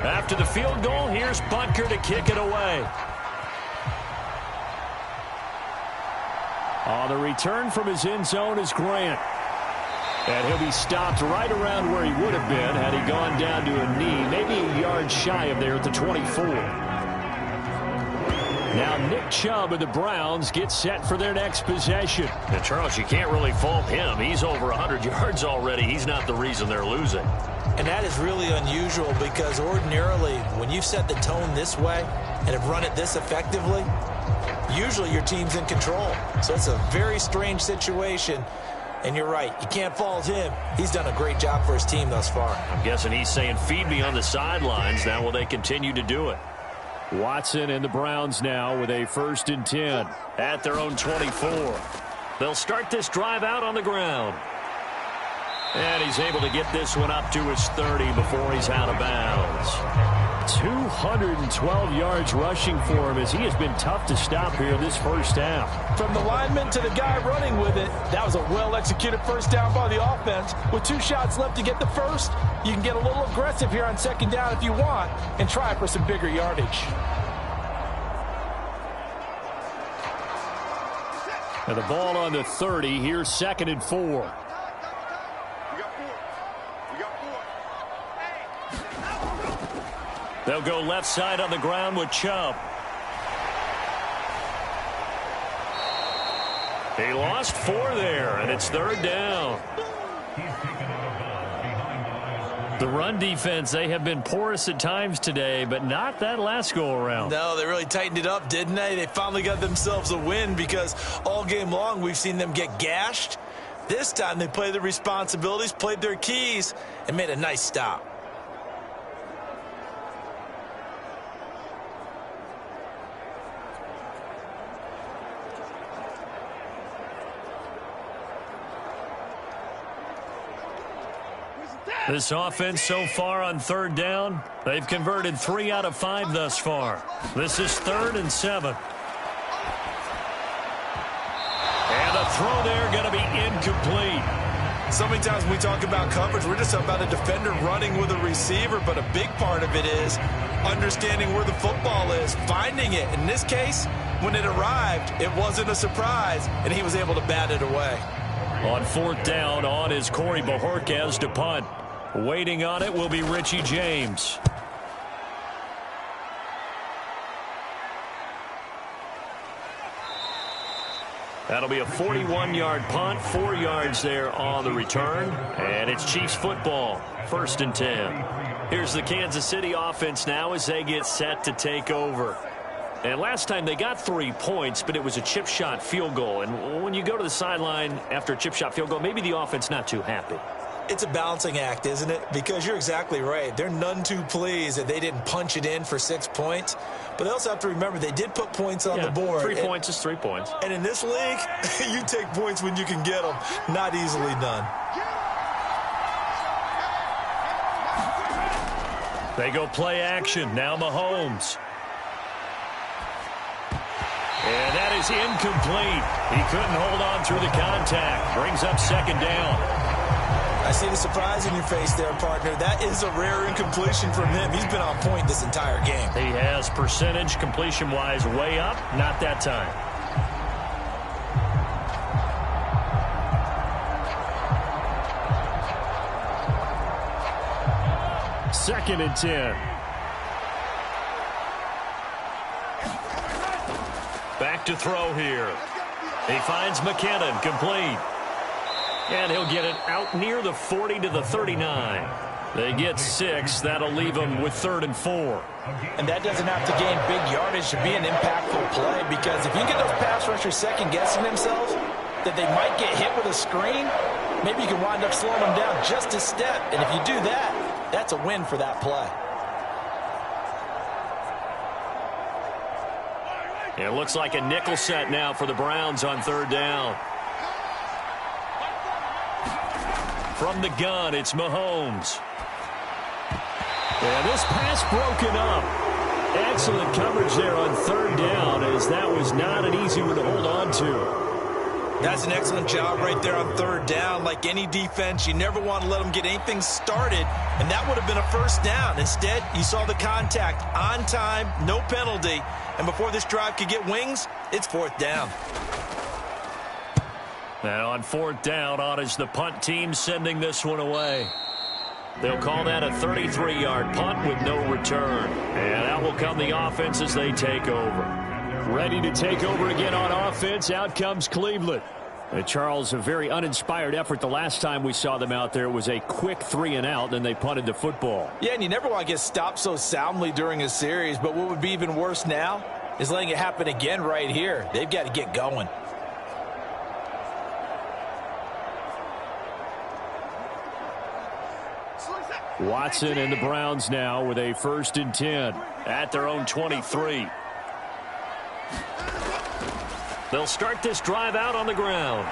After the field goal, here's Butker to kick it away. On the return from his end zone is Grant. And he'll be stopped right around where he would have been had he gone down to a knee, maybe a yard shy of there at the 24. Now Nick Chubb of the Browns gets set for their next possession. And Charles, you can't really fault him. He's over 100 yards already. He's not the reason they're losing. And that is really unusual because ordinarily when you set the tone this way and have run it this effectively, usually your team's in control. So it's a very strange situation. And you're right, you can't fault him. He's done a great job for his team thus far. I'm guessing he's saying, feed me on the sidelines. Now will they continue to do it? Watson and the Browns now with a 1st and 10 at their own 24. They'll start this drive out on the ground. And he's able to get this one up to his 30 before he's out of bounds. 212 yards rushing for him as he has been tough to stop here this first half. From the lineman to the guy running with it, that was a well-executed first down by the offense. With 2 shots left to get the first, you can get a little aggressive here on second down if you want and try for some bigger yardage. And the ball on the 30. Here's 2nd and 4. They'll go left side on the ground with Chubb. He lost 4 there, and it's 3rd down. The run defense, they have been porous at times today, but not that last go-around. No, they really tightened it up, didn't they? They finally got themselves a win because all game long we've seen them get gashed. This time they played their responsibilities, played their keys, and made a nice stop. This offense so far on 3rd down, they've converted 3 out of 5 thus far. This is 3rd and 7. And the throw there going to be incomplete. So many times when we talk about coverage, we're just talking about a defender running with a receiver, but a big part of it is understanding where the football is, finding it. In this case, when it arrived, it wasn't a surprise, and he was able to bat it away. On 4th down, on is Corey Bojorquez to punt. Waiting on it will be Richie James. That'll be a 41-yard punt, 4 yards there on the return, and it's Chiefs football, 1st and 10. Here's the Kansas City offense now as they get set to take over. And last time they got 3 points, but it was a chip shot field goal. And when you go to the sideline after a chip shot field goal, maybe the offense not too happy. It's a balancing act, isn't it? Because you're exactly right. They're none too pleased that they didn't punch it in for 6 points. But they also have to remember they did put points on the board. 3 points is 3 points. And in this league, you take points when you can get them. Not easily done. They go play action. Now Mahomes. And that is incomplete. He couldn't hold on through the contact. Brings up 2nd down. I see the surprise in your face there, partner. That is a rare incompletion from him. He's been on point this entire game. He has percentage completion-wise way up. Not that time. Second and 10. Back to throw here. He finds McKinnon, complete. And he'll get it out near the 40 to the 39. They get 6. That'll leave them with 3rd and 4. And that doesn't have to gain big yardage to be an impactful play, because if you get those pass rushers second-guessing themselves that they might get hit with a screen, maybe you can wind up slowing them down just a step. And if you do that, that's a win for that play. It looks like a nickel set now for the Browns on 3rd down. From the gun, it's Mahomes. And this pass broken up. Excellent coverage there on 3rd down, as that was not an easy one to hold on to. That's an excellent job right there on 3rd down. Like any defense, you never want to let them get anything started, and that would have been a 1st down. Instead, you saw the contact on time, no penalty, and before this drive could get wings, it's 4th down. And on 4th down, on is the punt team sending this one away. They'll call that a 33-yard punt with no return. And out will come the offense as they take over. Ready to take over again on offense. Out comes Cleveland. Charles, a very uninspired effort the last time we saw them out there. It was a quick 3 and out, then they punted the football. Yeah, and you never want to get stopped so soundly during a series. But what would be even worse now is letting it happen again right here. They've got to get going. Watson and the Browns now with a 1st and 10 at their own 23. They'll start this drive out on the ground.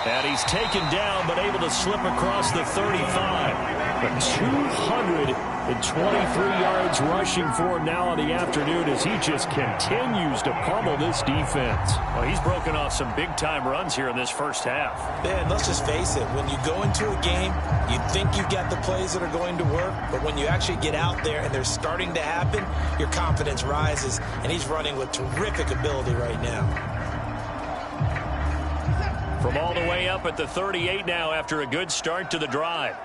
And he's taken down, but able to slip across the 35. But 223 yards rushing for him now on the afternoon as he just continues to pummel this defense. Well, he's broken off some big-time runs here in this first half. Yeah, and let's just face it. When you go into a game, you think you've got the plays that are going to work, but when you actually get out there and they're starting to happen, your confidence rises, and he's running with terrific ability right now. From all the way up at the 38 now after a good start to the drive.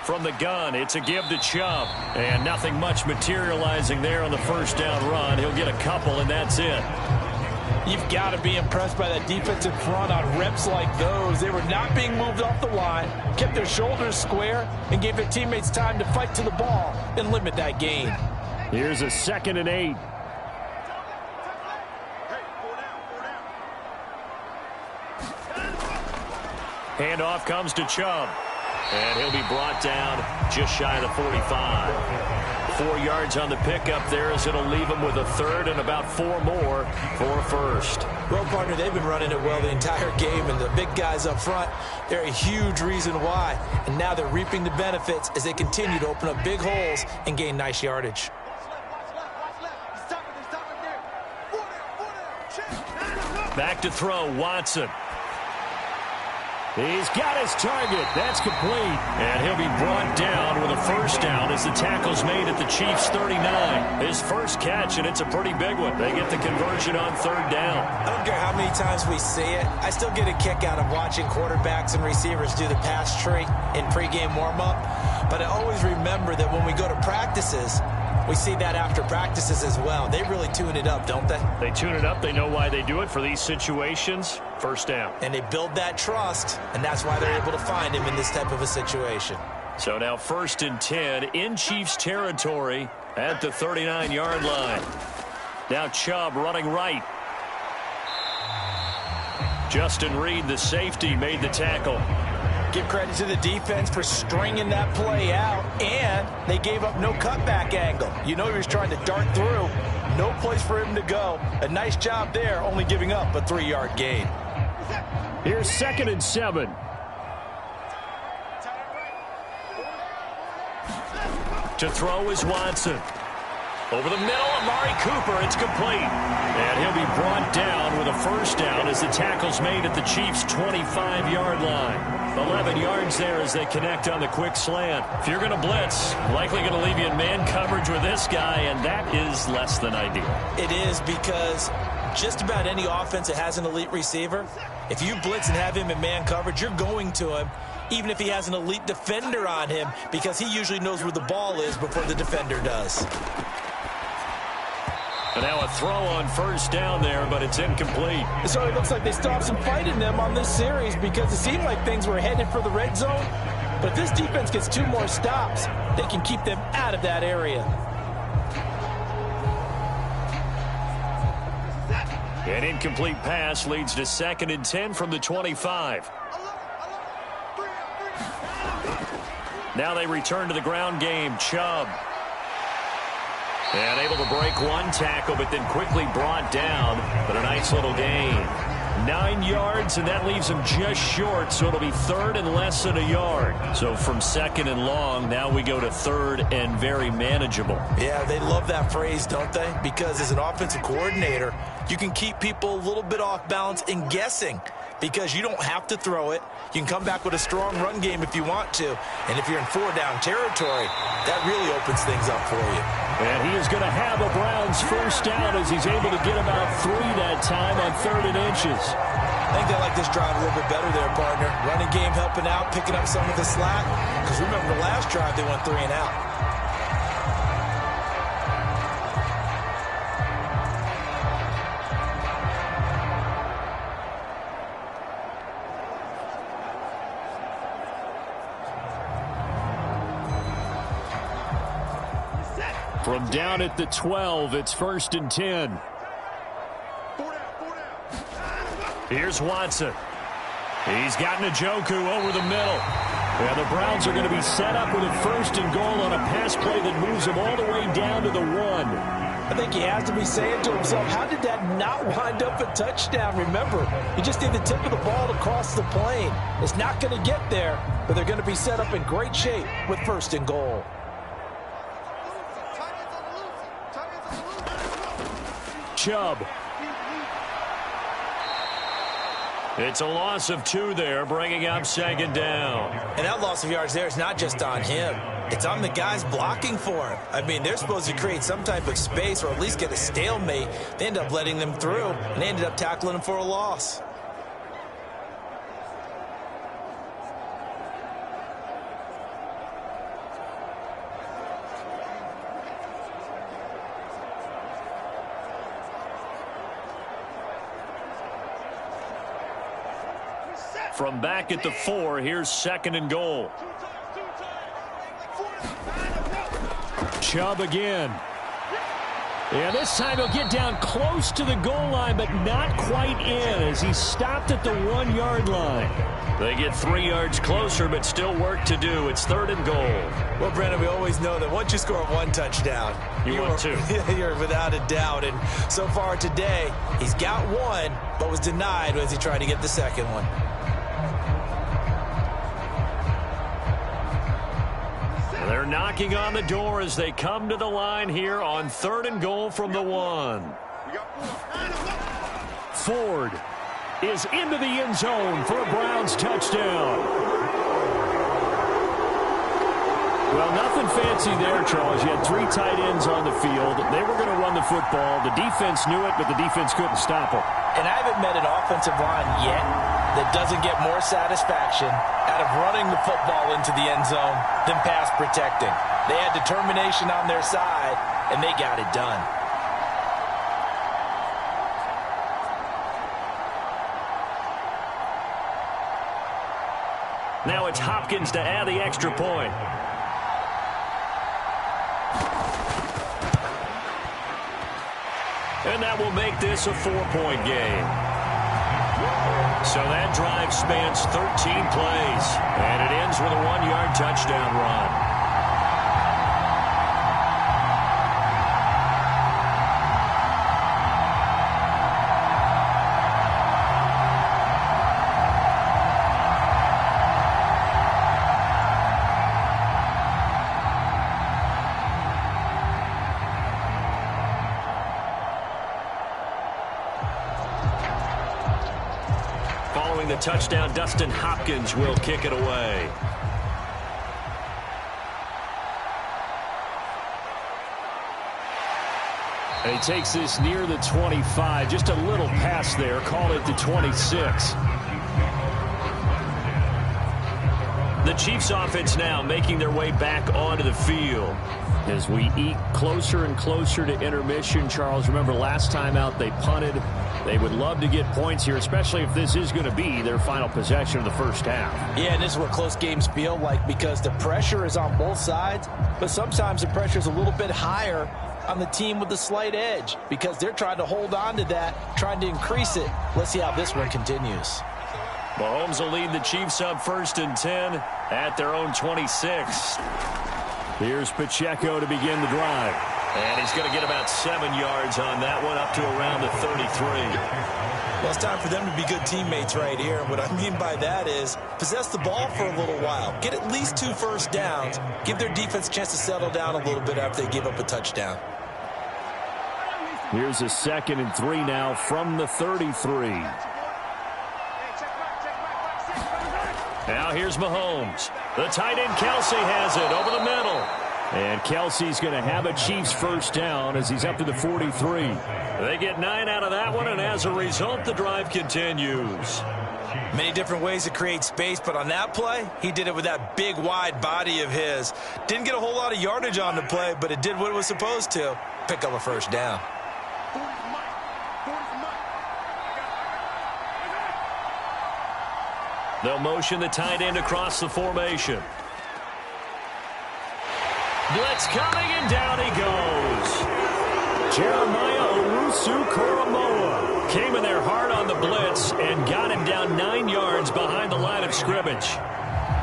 From the gun, it's a give to Chubb. And nothing much materializing there on the first down run. He'll get a couple, and that's it. You've got to be impressed by that defensive front on reps like those. They were not being moved off the line, kept their shoulders square, and gave their teammates time to fight to the ball and limit that gain. Here's a 2nd and 8. Handoff comes to Chubb. And he'll be brought down just shy of the 45. 4 yards on the pickup there as it'll leave him with a third and about 4 more for a first. Well, partner, they've been running it well the entire game, and the big guys up front, they're a huge reason why. And now they're reaping the benefits as they continue to open up big holes and gain nice yardage. Back to throw, Watson. He's got his target. That's complete. And he'll be brought down with a first down as the tackle's made at the Chiefs' 39. His first catch, and it's a pretty big one. They get the conversion on 3rd down. I don't care how many times we see it. I still get a kick out of watching quarterbacks and receivers do the pass tree in pregame warm-up. But I always remember that when we go to practices, we see that after practices as well. They really tune it up, don't they? They tune it up. They know why they do it for these situations. First down. And they build that trust, and that's why they're able to find him in this type of a situation. So now 1st and 10 in Chiefs territory at the 39-yard line. Now Chubb running right. Justin Reed, the safety, made the tackle. Give credit to the defense for stringing that play out, and they gave up no cutback angle. You know he was trying to dart through. No place for him to go. A nice job there, only giving up a 3-yard gain. Here's 2nd and 7. To throw is Watson. Over the middle, Amari Cooper, it's complete. And he'll be brought down with a first down as the tackle's made at the Chiefs' 25-yard line. 11 yards there as they connect on the quick slant. If you're going to blitz, likely going to leave you in man coverage with this guy, and that is less than ideal. It is, because just about any offense that has an elite receiver, if you blitz and have him in man coverage, you're going to him, even if he has an elite defender on him, because he usually knows where the ball is before the defender does. And now a throw on first down there, but it's incomplete. So it looks like they still have some fight in them on this series, because it seemed like things were headed for the red zone. But if this defense gets 2 more stops, they can keep them out of that area. An incomplete pass leads to 2nd and 10 from the 25. Now they return to the ground game. Chubb. And able to break one tackle, but then quickly brought down. But a nice little gain. 9 yards, and that leaves him just short, so it'll be 3rd and less than a yard. So from 2nd and long, now we go to 3rd and very manageable. Yeah, they love that phrase, don't they? Because as an offensive coordinator, you can keep people a little bit off balance and guessing, because you don't have to throw it. You can come back with a strong run game if you want to. And if you're in 4-down territory, that really opens things up for you. And he is going to have a Browns first down as he's able to get about 3 that time on 3rd and inches. I think they like this drive a little bit better there, partner. Running game helping out, picking up some of the slack. Because remember, the last drive they went 3 and out. From down at the 12, it's 1st and 10. Here's Watson. He's got Njoku over the middle. And the Browns are going to be set up with a 1st and goal on a pass play that moves them all the way down to the 1. I think he has to be saying to himself, how did that not wind up a touchdown? Remember, you just need the tip of the ball to cross the plane. It's not going to get there, but they're going to be set up in great shape with 1st and goal. Chubb. It's a loss of 2 there, bringing up 2nd down. And that loss of yards there is not just on him. It's on the guys blocking for him. I mean, they're supposed to create some type of space or at least get a stalemate. They end up letting them through, and they ended up tackling him for a loss. From back at the 4, here's 2nd and goal. Chubb again. And this time he'll get down close to the goal line, but not quite in as he stopped at the 1-yard line. They get 3 yards closer, but still work to do. It's 3rd and goal. Well, Brandon, we always know that once you score 1 touchdown, want 2. You're without a doubt. And so far today, he's got 1, but was denied as he tried to get the 2nd one. They're knocking on the door as they come to the line here on 3rd and goal from the 1. Ford is into the end zone for a Browns touchdown. Well, nothing fancy there, Charles. You had 3 tight ends on the field. They were going to run the football. The defense knew it, but the defense couldn't stop them. And I haven't met an offensive line yet that doesn't get more satisfaction out of running the football into the end zone than pass protecting. They had determination on their side, and they got it done. Now it's Hopkins to add the extra point. And that will make this a 4-point game. So that drive spans 13 plays, and it ends with a 1-yard touchdown run. Following the touchdown, Dustin Hopkins will kick it away. And he takes this near the 25. Just a little pass there. Call it the 26. The Chiefs offense now making their way back onto the field. As we eat closer and closer to intermission, Charles, remember last time out they punted. They would love to get points here, especially if this is going to be their final possession of the first half. Yeah, and this is what close games feel like because the pressure is on both sides, but sometimes the pressure is a little bit higher on the team with the slight edge because they're trying to hold on to that, trying to increase it. Let's see how this one continues. Mahomes will lead the Chiefs up 1st and 10 at their own 26. Here's Pacheco to begin the drive. And he's going to get about 7 yards on that one, up to around the 33. Well, it's time for them to be good teammates right here. And what I mean by that is possess the ball for a little while. Get at least 2 first downs. Give their defense a chance to settle down a little bit after they give up a touchdown. Here's a 2nd and 3 now from the 33. Now here's Mahomes. The tight end Kelsey has it over the middle. And Kelsey's going to have a Chiefs first down as he's up to the 43. They get 9 out of that one, and as a result, the drive continues. Many different ways to create space, but on that play, he did it with that big, wide body of his. Didn't get a whole lot of yardage on the play, but it did what it was supposed to. Pick up a first down. They'll motion the tight end across the formation. Blitz coming, and down he goes. Jeremiah Owusu-Koramoah came in there hard on the blitz and got him down 9 yards behind the line of scrimmage.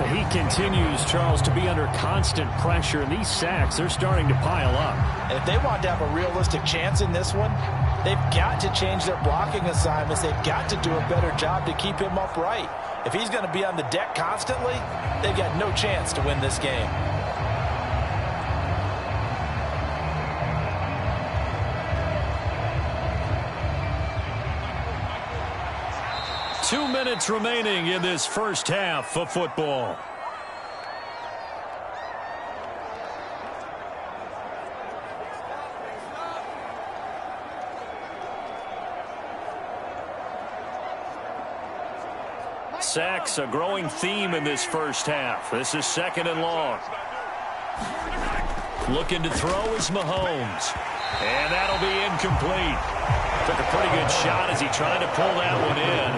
He continues, Charles, to be under constant pressure, and these sacks, they're starting to pile up. And if they want to have a realistic chance in this one, they've got to change their blocking assignments. They've got to do a better job to keep him upright. If he's going to be on the deck constantly, they've got no chance to win this game. Two minutes remaining in this first half of football. Sacks, a growing theme in this first half. This is 2nd and long. Looking to throw is Mahomes. And that'll be incomplete. Took a pretty good shot as he tried to pull that one in.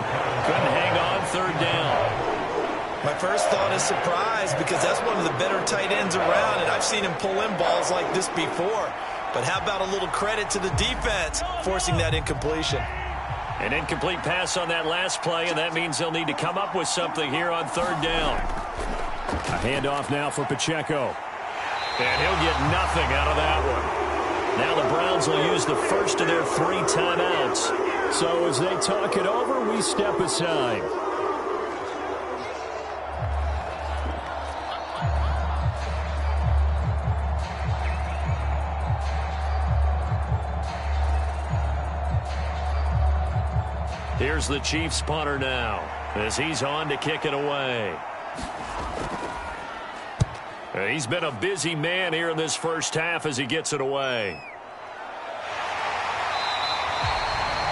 Couldn't hang on 3rd down. My first thought is surprise, because that's one of the better tight ends around, and I've seen him pull in balls like this before. But how about a little credit to the defense forcing that incompletion? An incomplete pass on that last play, and that means they'll need to come up with something here on 3rd down. A handoff now for Pacheco. And he'll get nothing out of that one. Now the Browns will use the first of their 3 timeouts. So as they talk it over, we step aside. Here's the Chiefs punter now as he's on to kick it away. He's been a busy man here in this first half as he gets it away.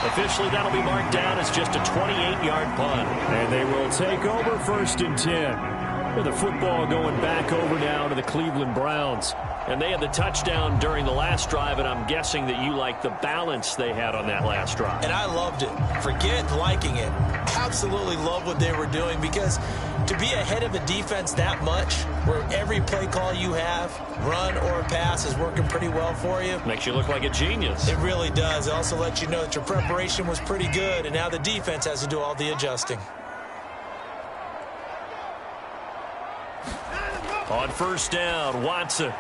Officially, that'll be marked down as just a 28-yard punt. And they will take over 1st and 10. With the football going back over now to the Cleveland Browns. And they had the touchdown during the last drive, and I'm guessing that you like the balance they had on that last drive. And I loved it. Forget liking it. Absolutely love what they were doing, because to be ahead of a defense that much, where every play call you have, run or pass, is working pretty well for you. Makes you look like a genius. It really does. It also lets you know that your preparation was pretty good, and now the defense has to do all the adjusting. On 1st down, Watson.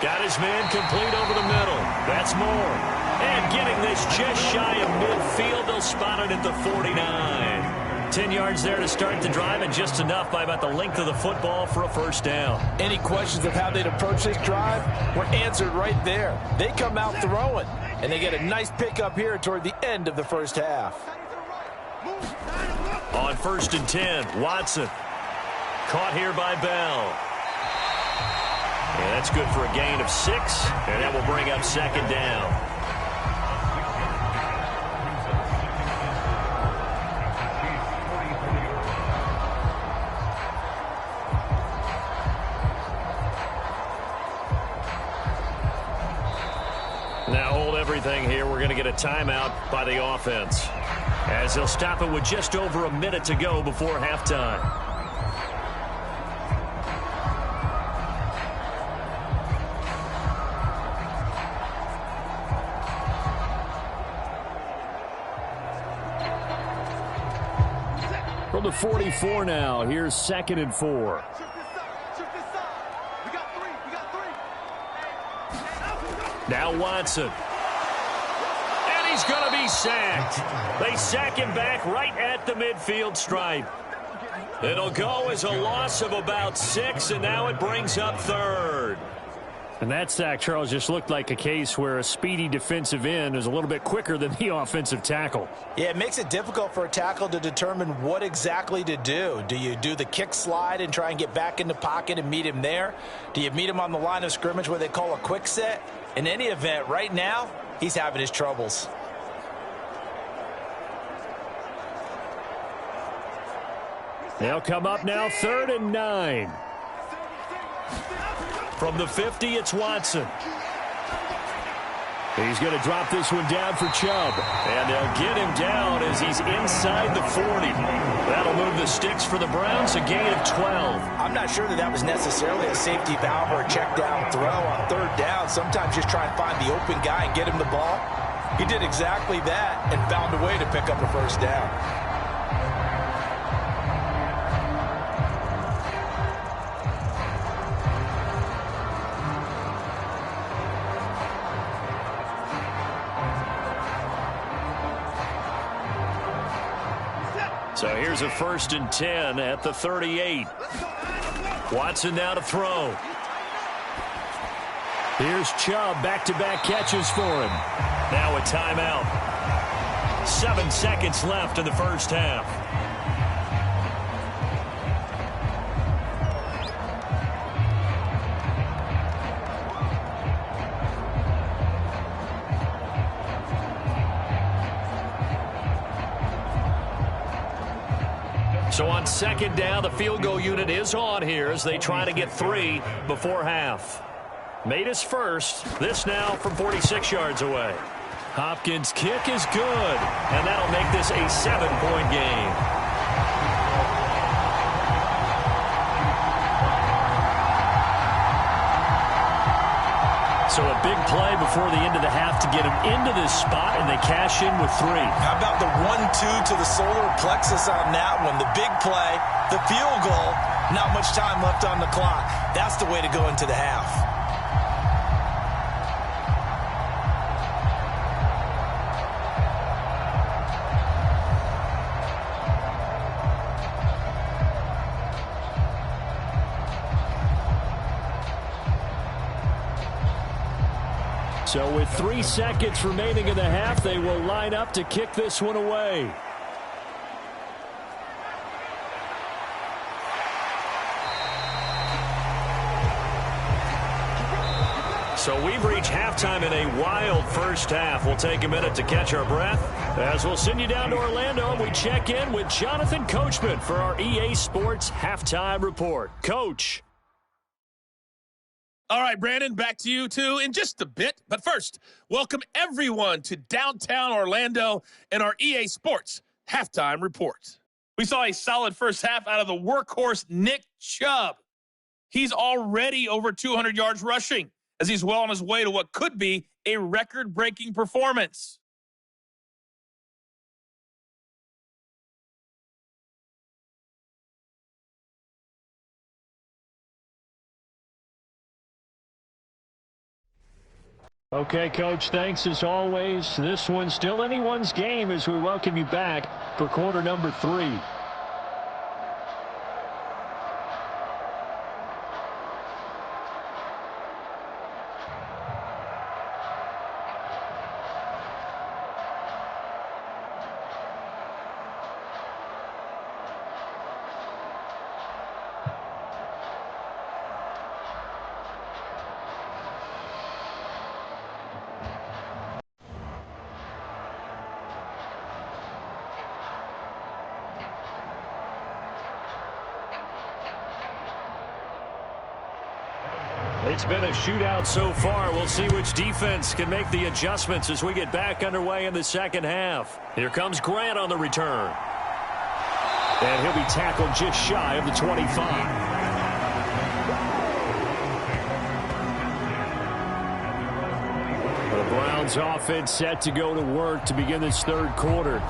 Got his man complete over the middle. That's more. And getting this just shy of midfield. They'll spot it at the 49. 10 yards there to start the drive, and just enough by about the length of the football for a 1st down. Any questions of how they'd approach this drive were answered right there. They come out throwing, and they get a nice pickup here toward the end of the first half. On 1st and 10, Watson. Caught here by Bell. And that's good for a gain of 6, and that will bring up 2nd down. Now hold everything here. We're going to get a timeout by the offense, as they'll stop it with just over a minute to go before halftime. From the 44 now, here's 2nd and 4. Now Watson. And he's going to be sacked. They sack him back right at the midfield stripe. It'll go as a loss of about 6, and now it brings up 3rd. And that sack, Charles, just looked like a case where a speedy defensive end is a little bit quicker than the offensive tackle. Yeah, it makes it difficult for a tackle to determine what exactly to do. Do you do the kick slide and try and get back in the pocket and meet him there? Do you meet him on the line of scrimmage where they call a quick set? In any event, right now, he's having his troubles. They'll come up now, 3rd and 9. From the 50, it's Watson. He's going to drop this one down for Chubb. And they'll get him down as he's inside the 40. That'll move the sticks for the Browns, a gain of 12. I'm not sure that was necessarily a safety valve or a check down throw on 3rd down. Sometimes just try and find the open guy and get him the ball. He did exactly that and found a way to pick up a 1st down. So here's a 1st and 10 at the 38. Watson now to throw. Here's Chubb, back-to-back catches for him. Now a timeout. 7 seconds left in the first half. So on 2nd down, the field goal unit is on here as they try to get 3 before half. Made his first. This now from 46 yards away. Hopkins' kick is good, and that'll make this a 7-point game. So a big play before the end of the half to get him into this spot, and they cash in with 3. How about the 1-2 to the solar plexus on that one? The big play, the field goal, not much time left on the clock. That's the way to go into the half. So with 3 seconds remaining in the half, they will line up to kick this one away. So we've reached halftime in a wild first half. We'll take a minute to catch our breath as we'll send you down to Orlando and we check in with Jonathan Coachman for our EA Sports Halftime Report. Coach. All right, Brandon, back to you, too, in just a bit. But first, welcome everyone to downtown Orlando and our EA Sports Halftime Report. We saw a solid first half out of the workhorse Nick Chubb. He's already over 200 yards rushing as he's well on his way to what could be a record-breaking performance. Okay, Coach, thanks as always. This one's still anyone's game as we welcome you back for quarter number 3. It's been a shootout so far. We'll see which defense can make the adjustments as we get back underway in the second half. Here comes Grant on the return. And he'll be tackled just shy of the 25. The Browns offense set to go to work to begin this third quarter.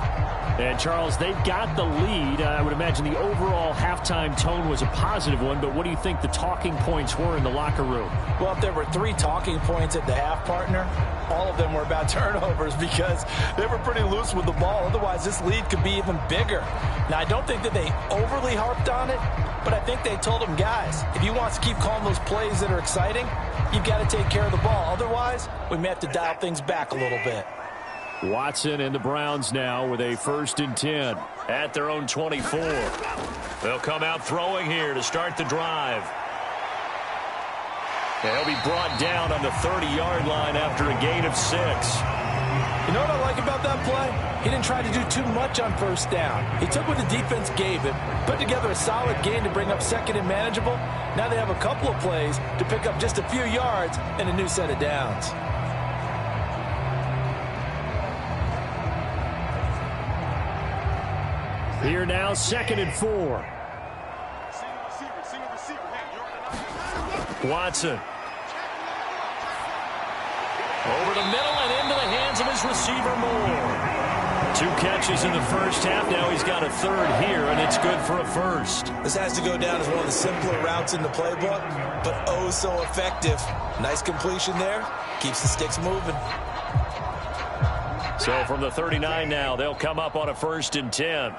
And, Charles, they've got the lead. I would imagine the overall halftime tone was a positive one, but what do you think the talking points were in the locker room? Well, if there were 3 talking points at the half, partner, all of them were about turnovers because they were pretty loose with the ball. Otherwise, this lead could be even bigger. Now, I don't think that they overly harped on it, but I think they told them, guys, if you want to keep calling those plays that are exciting, you've got to take care of the ball. Otherwise, we may have to dial things back a little bit. Watson and the Browns now with a 1st and 10 at their own 24. They'll come out throwing here to start the drive. And he'll be brought down on the 30-yard line after a gain of 6. You know what I like about that play? He didn't try to do too much on first down. He took what the defense gave him, put together a solid gain to bring up second and manageable. Now they have a couple of plays to pick up just a few yards and a new set of downs. Here now, 2nd and 4. Watson. Over the middle and into the hands of his receiver Moore. 2 catches in the first half. Now he's got a 3rd here, and it's good for a 1st. This has to go down as one of the simpler routes in the playbook, but oh so effective. Nice completion there. Keeps the sticks moving. So from the 39 now, they'll come up on a 1st and 10.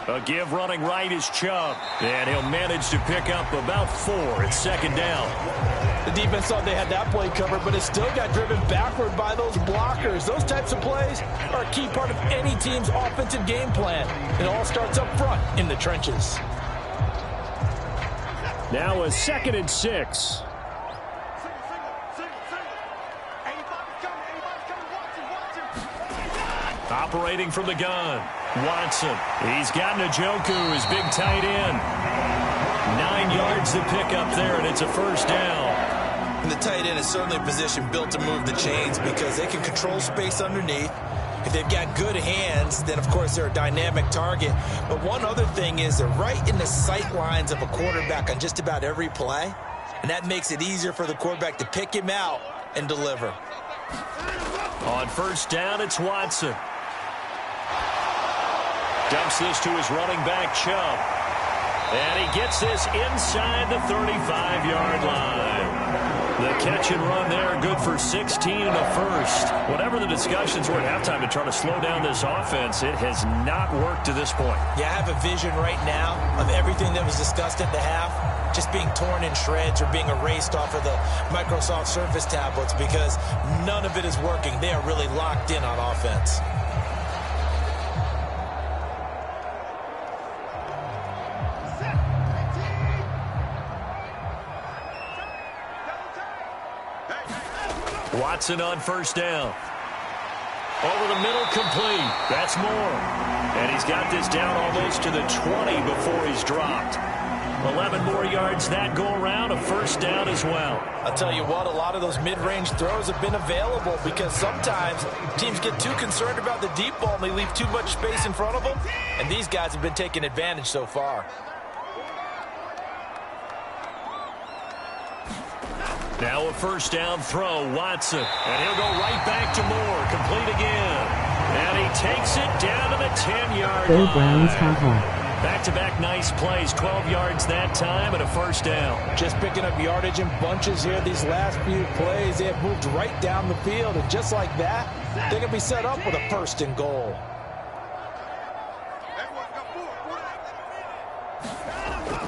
A give running right is Chubb. And he'll manage to pick up about 4 at second down. The defense thought they had that play covered, but it still got driven backward by those blockers. Those types of plays are a key part of any team's offensive game plan. It all starts up front in the trenches. Now a 2nd and 6. Operating from the gun, Watson. He's got Njoku, his big tight end. 9 yards to pick up there, and it's a first down. And the tight end is certainly a position built to move the chains because they can control space underneath. If they've got good hands, then, of course, they're a dynamic target. But one other thing is they're right in the sight lines of a quarterback on just about every play, and that makes it easier for the quarterback to pick him out and deliver. On first down, it's Watson. Dumps this to his running back, Chubb. And he gets this inside the 35-yard line. The catch and run there, good for 16 and a first. Whatever the discussions were at halftime to try to slow down this offense, it has not worked to this point. Yeah, I have a vision right now of everything that was discussed at the half just being torn in shreds or being erased off of the Microsoft Surface tablets because none of it is working. They are really locked in on offense. Watson on first down. Over the middle, complete. That's Moore. And he's got this down almost to the 20 before he's dropped. 11 more yards that go around, a first down as well. I'll tell you what, a lot of those mid-range throws have been available because sometimes teams get too concerned about the deep ball and they leave too much space in front of them. And these guys have been taking advantage so far. Now a first down throw, Watson. And he'll go right back to Moore, complete again. And he takes it down to the 10-yard line. Go Browns, haha. Back-to-back nice plays, 12 yards that time and a first down. Just picking up yardage in bunches here these last few plays. They have moved right down the field, and just like that, they're going to be set up with a first and goal.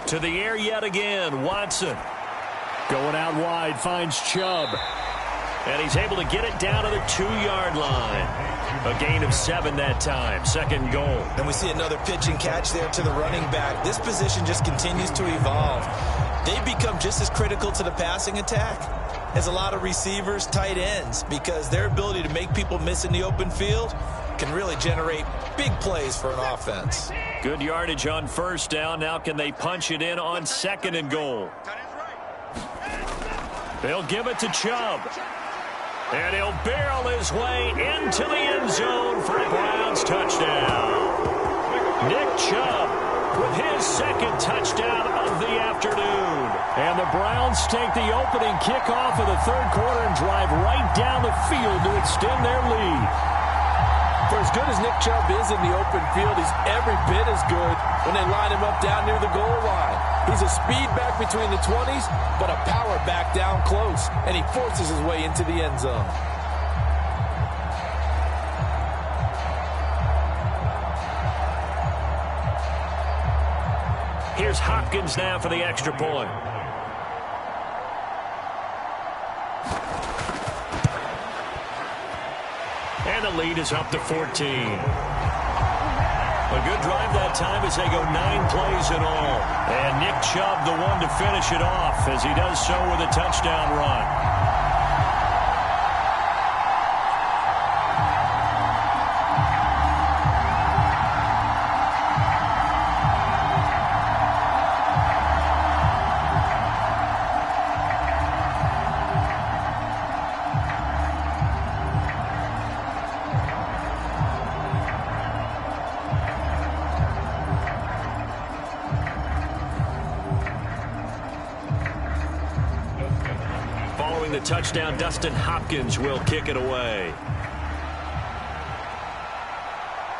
To the air yet again, Watson. Going out wide, finds Chubb. And he's able to get it down to the 2-yard line. A gain of 7 that time, second goal. And we see another pitch and catch there to the running back. This position just continues to evolve. They become just as critical to the passing attack as a lot of receivers, tight ends, because their ability to make people miss in the open field can really generate big plays for an offense. Good yardage on first down. Now can they punch it in on second and goal? They'll give it to Chubb. And he'll barrel his way into the end zone for a Browns touchdown. Nick Chubb with his second touchdown of the afternoon. And the Browns take the opening kickoff of the third quarter and drive right down the field to extend their lead. For as good as Nick Chubb is in the open field, he's every bit as good when they line him up down near the goal line. He's a speed back between the 20s, but a power back down close, and he forces his way into the end zone. Here's Hopkins now for the extra point. And the lead is up to 14. A good drive that time as they go 9 plays in all. And Nick Chubb the one to finish it off as he does so with a touchdown run. The touchdown, Dustin Hopkins will kick it away.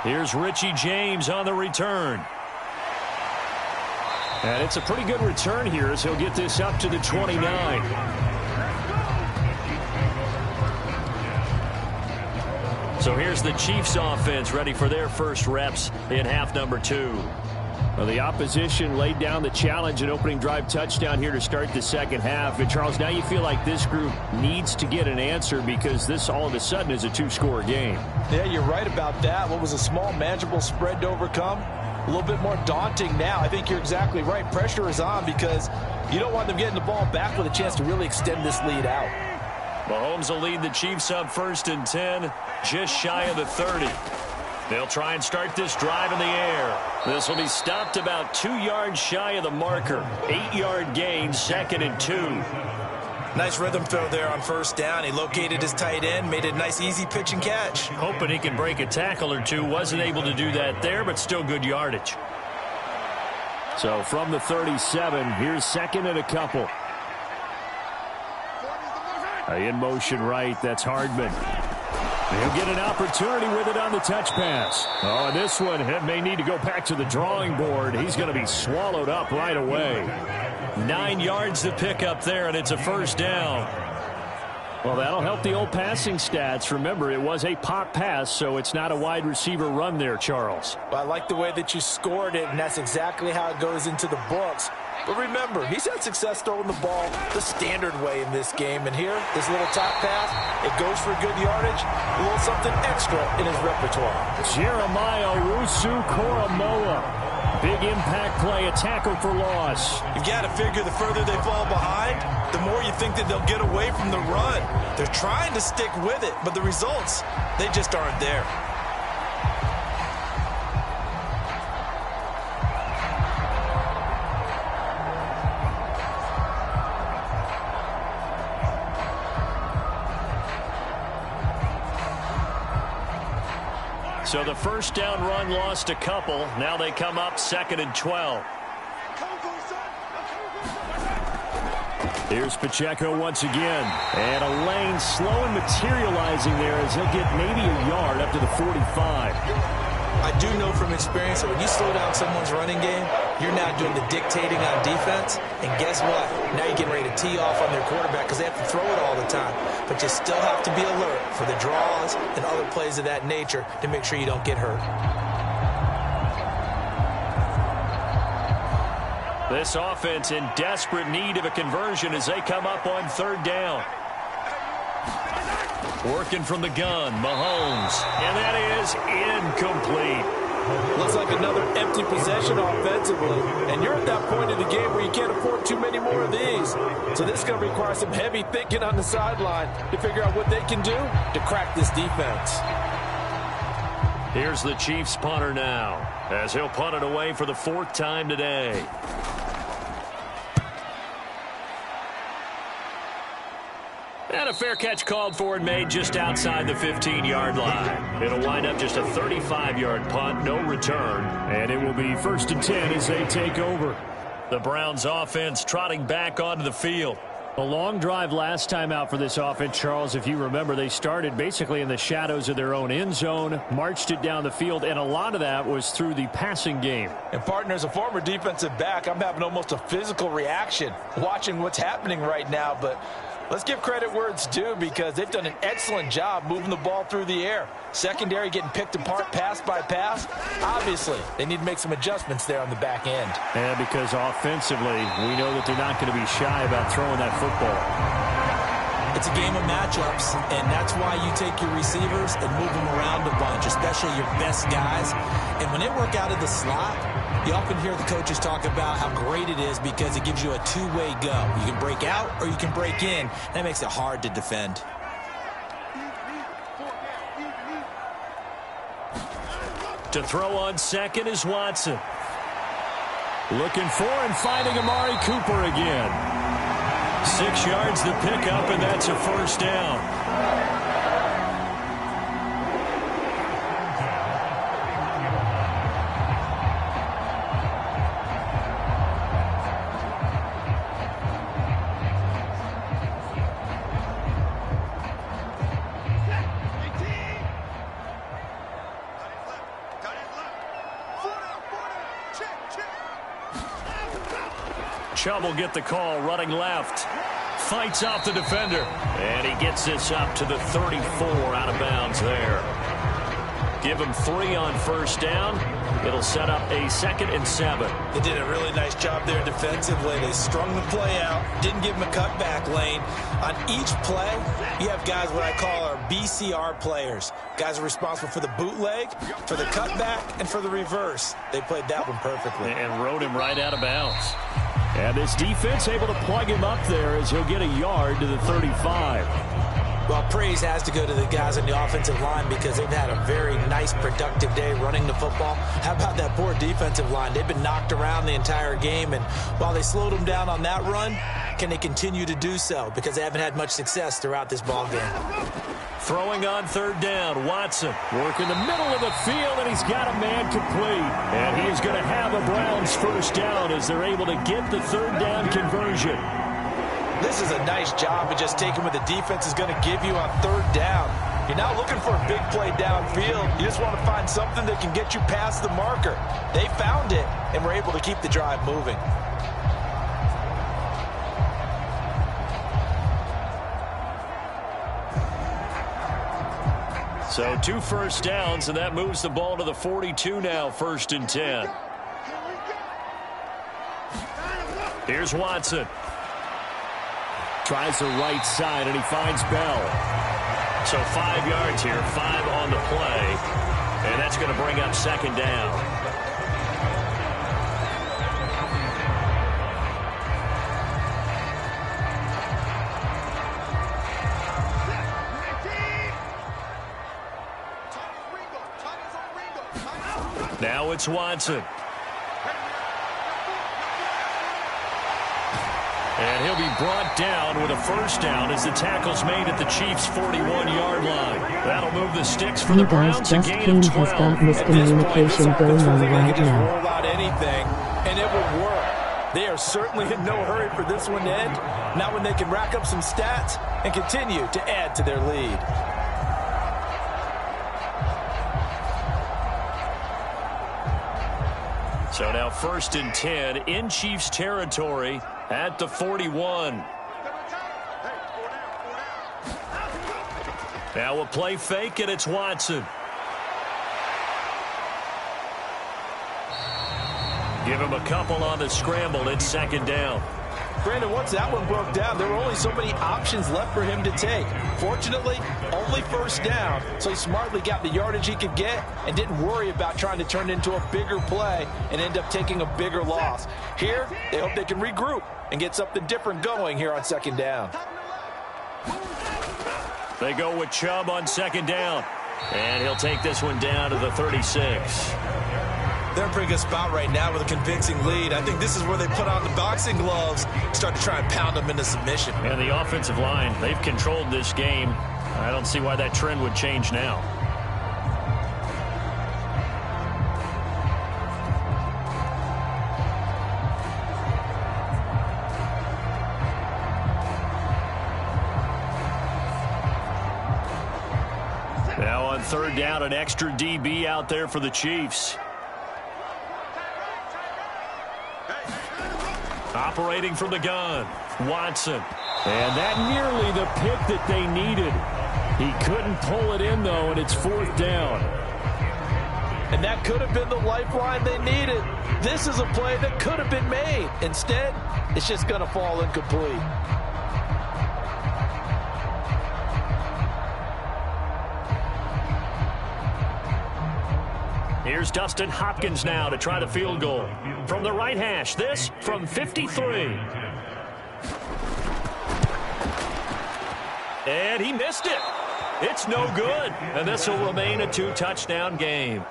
Here's Richie James on the return. And it's a pretty good return here as he'll get this up to the 29. So here's the Chiefs offense ready for their first reps in half number 2. Well, the opposition laid down the challenge and opening drive touchdown here to start the second half. And, Charles, now you feel like this group needs to get an answer because this all of a sudden is a 2-score game. Yeah, you're right about that. What was a small, manageable spread to overcome? A little bit more daunting now. I think you're exactly right. Pressure is on because you don't want them getting the ball back with a chance to really extend this lead out. Mahomes will lead the Chiefs up 1st and 10, just shy of the 30. They'll try and start this drive in the air. This will be stopped about 2 yards shy of the marker. 8-yard gain, 2nd and 2. Nice rhythm throw there on 1st down. He located his tight end, made a nice easy pitch and catch. Hoping he can break a tackle or two. Wasn't able to do that there, but still good yardage. So from the 37, here's 2nd and a couple. In motion right, that's Hardman. He'll get an opportunity with it on the touch pass. Oh, and this one may need to go back to the drawing board. He's going to be swallowed up right away. 9 yards to pick up there, and it's a 1st down. Well, that'll help the old passing stats. Remember, it was a pop pass, so it's not a wide receiver run there, Charles. Well, I like the way that you scored it, and that's exactly how it goes into the books. But remember, he's had success throwing the ball the standard way in this game. And here, this little top pass, it goes for good yardage, a little something extra in his repertoire. Jeremiah Owusu-Koramoah. Big impact play, a tackle for loss. You've got to figure the further they fall behind, the more you think that they'll get away from the run. They're trying to stick with it, but the results, they just aren't there. So the 1st down run lost a couple. Now they come up 2nd and 12. Here's Pacheco once again. And a lane slow and materializing there as he'll get maybe a yard up to the 45. I do know from experience that when you slow down someone's running game, you're now doing the dictating on defense. And guess what? Now you're getting ready to tee off on their quarterback because they have to throw it all the time. But you still have to be alert for the draws and other plays of that nature to make sure you don't get hurt. This offense in desperate need of a conversion as they come up on 3rd down. Working from the gun, Mahomes. And that is incomplete. Looks like another empty possession offensively. And you're at that point in the game where you can't afford too many more of these. So this is going to require some heavy thinking on the sideline to figure out what they can do to crack this defense. Here's the Chiefs punter now as he'll punt it away for the 4th time today. And a fair catch called for and made just outside the 15-yard line. It'll wind up just a 35-yard punt, no return. And it will be 1st and 10 as they take over. The Browns offense trotting back onto the field. A long drive last time out for this offense, Charles. If you remember, they started basically in the shadows of their own end zone, marched it down the field, and a lot of that was through the passing game. And, partner, as a former defensive back, I'm having almost a physical reaction watching what's happening right now. But let's give credit where it's due because they've done an excellent job moving the ball through the air. Secondary getting picked apart pass by pass. Obviously, they need to make some adjustments there on the back end. And because offensively, we know that they're not going to be shy about throwing that football. It's a game of matchups, and that's why you take your receivers and move them around a bunch, especially your best guys. And when they work out of the slot, you often hear the coaches talk about how great it is because it gives you a two-way go. You can break out or you can break in. That makes it hard to defend. To throw on 2nd is Watson. Looking for and finding Amari Cooper again. 6 yards to pick up, and that's a 1st down. Chubb will get the call, running left. Fights off the defender. And he gets this up to the 34 out of bounds there. Give them 3 on first down. It'll set up a 2nd and 7. They did a really nice job there defensively. They strung the play out, didn't give them a cutback lane. On each play, you have guys what I call our BCR players. Guys are responsible for the bootleg, for the cutback, and for the reverse. They played that one perfectly. And rode him right out of bounds. And this defense able to plug him up there as he'll get a yard to the 35. Well, praise has to go to the guys on the offensive line because they've had a very nice, productive day running the football. How about that poor defensive line? They've been knocked around the entire game, and while they slowed them down on that run, can they continue to do so? Because they haven't had much success throughout this ball game. Throwing on 3rd down, Watson working the middle of the field, and he's got a man complete. And he is going to have a Browns first down as they're able to get the 3rd down conversion. This is a nice job of just taking what the defense is going to give you on 3rd down. You're not looking for a big play downfield. You just want to find something that can get you past the marker. They found it, and were able to keep the drive moving. So 2 first downs, and that moves the ball to the 42 now, 1st and 10. Here's Watson. Tries the right side, and he finds Bell. So 5 yards here, 5 on the play. And that's going to bring up 2nd down. Now it's Watson. And he'll be brought down with a first down as the tackle's made at the Chiefs' 41-yard line. That'll move the sticks for the Browns. Just King has got miscommunication going on right now. Roll out anything, and it will work. They are certainly in no hurry for this one to end. Now when they can rack up some stats and continue to add to their lead. So now 1st and 10 in Chiefs territory at the 41. Now a play fake, and it's Watson. Give him a couple on the scramble. It's 2nd down. Brandon, once that one broke down, there were only so many options left for him to take. Fortunately, only first down, so he smartly got the yardage he could get and didn't worry about trying to turn it into a bigger play and end up taking a bigger loss. Here, they hope they can regroup and get something different going here on 2nd down. They go with Chubb on 2nd down, and he'll take this one down to the 36. They're in a pretty good spot right now with a convincing lead. I think this is where they put on the boxing gloves, start to try and pound them into submission. And the offensive line, they've controlled this game. I don't see why that trend would change now. Now on 3rd down, an extra DB out there for the Chiefs. Operating from the gun, Watson. And that nearly the pick that they needed. He couldn't pull it in, though, and it's 4th down. And that could have been the lifeline they needed. This is a play that could have been made. Instead, it's just going to fall incomplete. Here's Dustin Hopkins now to try the field goal. From the right hash, this from 53. And he missed it. It's no good. And this will remain a 2-touchdown game.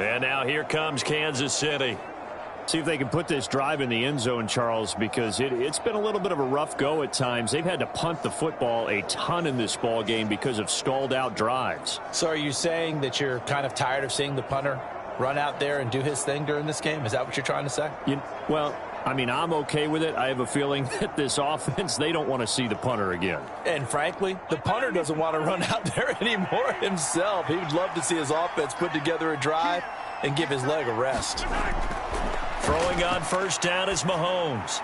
And now here comes Kansas City. See if they can put this drive in the end zone, Charles, because it's been a little bit of a rough go at times. They've had to punt the football a ton in this ball game because of stalled out drives. So are you saying that you're kind of tired of seeing the punter run out there and do his thing during this game? Is that what you're trying to say? Well, I mean, I'm okay with it. I have a feeling that this offense, they don't want to see the punter again. And frankly, the punter doesn't want to run out there anymore himself. He would love to see his offense put together a drive and give his leg a rest. Throwing on first down is Mahomes.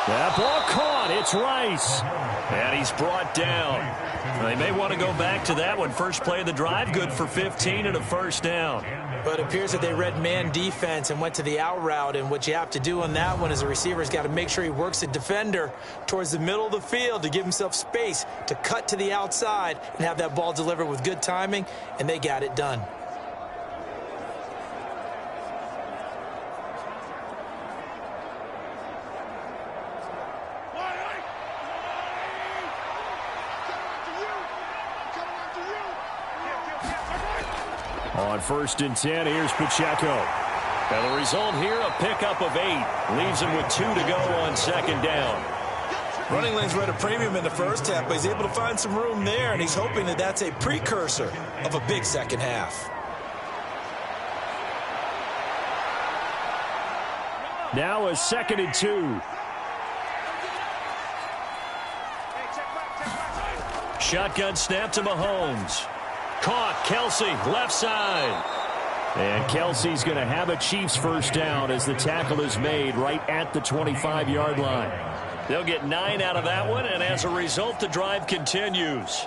That ball caught. It's Rice. And he's brought down. They may want to go back to that one. First play of the drive, good for 15 and a first down. But it appears that they read man defense and went to the out route. And what you have to do on that one is a receiver's got to make sure he works the defender towards the middle of the field to give himself space to cut to the outside and have that ball delivered with good timing. And they got it done. On 1st and 10, here's Pacheco. And the result here, a pickup of 8. Leaves him with 2 to go on 2nd down. Running lanes were at a premium in the first half, but he's able to find some room there, and he's hoping that that's a precursor of a big second half. Now a 2nd and 2. Shotgun snap to Mahomes. Caught. Kelsey, left side. And Kelsey's going to have a Chiefs first down as the tackle is made right at the 25-yard line. They'll get 9 out of that one, and as a result, the drive continues.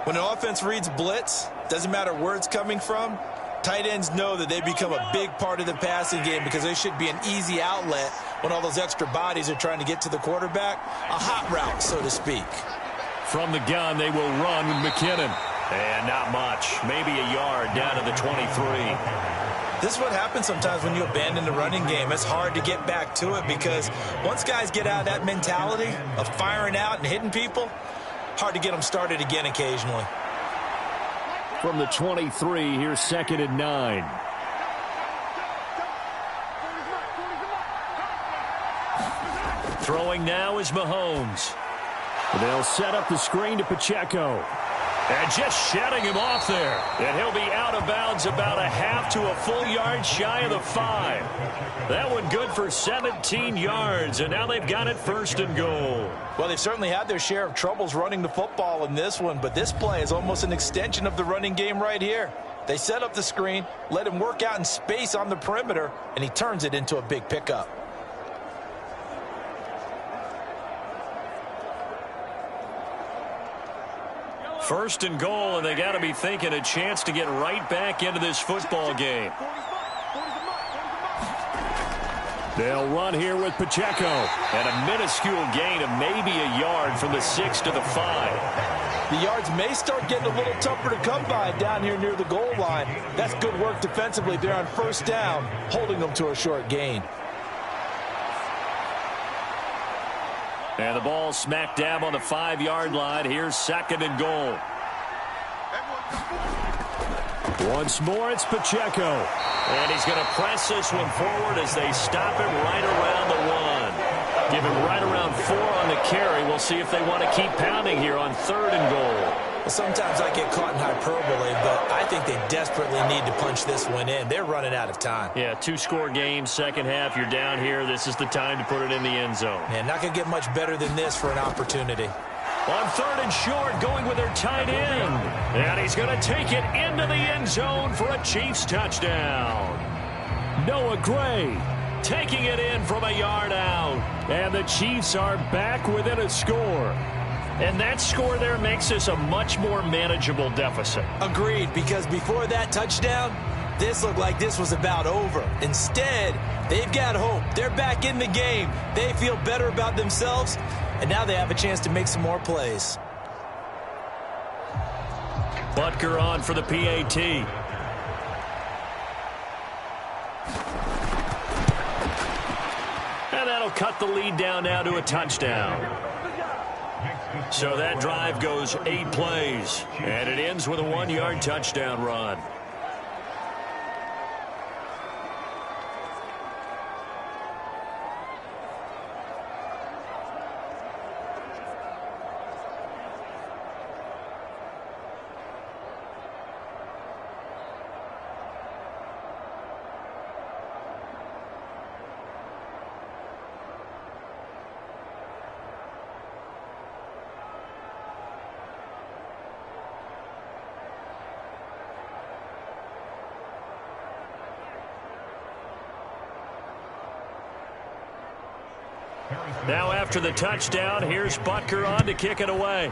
When an offense reads blitz, doesn't matter where it's coming from, tight ends know that they become a big part of the passing game because they should be an easy outlet when all those extra bodies are trying to get to the quarterback. A hot route, so to speak. From the gun, they will run with McKinnon. And not much. Maybe a yard down to the 23. This is what happens sometimes when you abandon the running game. It's hard to get back to it because once guys get out of that mentality of firing out and hitting people, hard to get them started again occasionally. From the 23, here's 2nd and 9. Throwing now is Mahomes. They'll set up the screen to Pacheco. And just shutting him off there. And he'll be out of bounds about a half to a full yard shy of the 5. That one good for 17 yards, and now they've got it 1st and goal. Well, they've certainly had their share of troubles running the football in this one, but this play is almost an extension of the running game right here. They set up the screen, let him work out in space on the perimeter, and he turns it into a big pickup. First and goal, and they got to be thinking a chance to get right back into this football game. They'll run here with Pacheco. And a minuscule gain of maybe a yard from the 6 to the 5. The yards may start getting a little tougher to come by down here near the goal line. That's good work defensively there on 1st down, holding them to a short gain. And the ball smack dab on the 5-yard line. Here's 2nd and goal. Once more, it's Pacheco. And he's going to press this one forward as they stop him right around the 1. Give him right around 4 on the carry. We'll see if they want to keep pounding here on 3rd and goal. Well, sometimes I get caught in hyperbole, but I think they desperately need to punch this one in. They're running out of time. Yeah, 2-score game, second half. You're down here. This is the time to put it in the end zone. Man, not going to get much better than this for an opportunity. On 3rd and short, going with their tight end. And he's going to take it into the end zone for a Chiefs touchdown. Noah Gray taking it in from a yard out. And the Chiefs are back within a score. And that score there makes this a much more manageable deficit. Agreed, because before that touchdown, this looked like this was about over. Instead, they've got hope. They're back in the game. They feel better about themselves, and now they have a chance to make some more plays. Butker on for the PAT. And that'll cut the lead down now to a touchdown. So that drive goes 8 plays, and it ends with a 1-yard touchdown run. Now after the touchdown, here's Butker on to kick it away.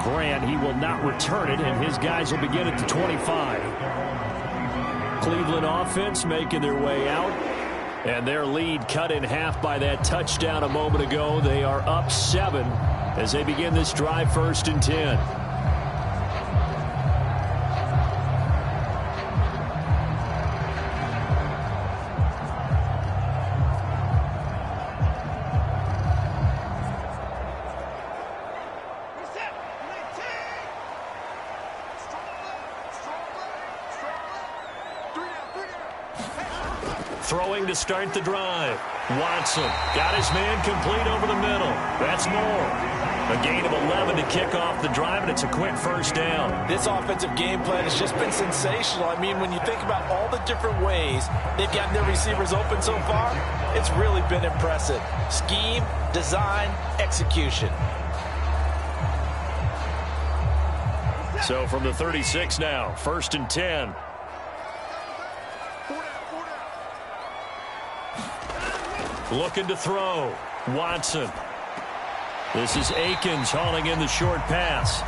Grant, he will not return it, and his guys will begin at the 25. Cleveland offense making their way out, and their lead cut in half by that touchdown a moment ago. They are up 7 as they begin this drive, 1st and 10. Throwing to start the drive. Watson got his man complete over the middle. That's more. A gain of 11 to kick off the drive, and it's a quick 1st down. This offensive game plan has just been sensational. I mean, when you think about all the different ways they've gotten their receivers open so far, it's really been impressive. Scheme, design, execution. So from the 36 now, 1st and 10. Looking to throw. Watson. This is Akins hauling in the short pass.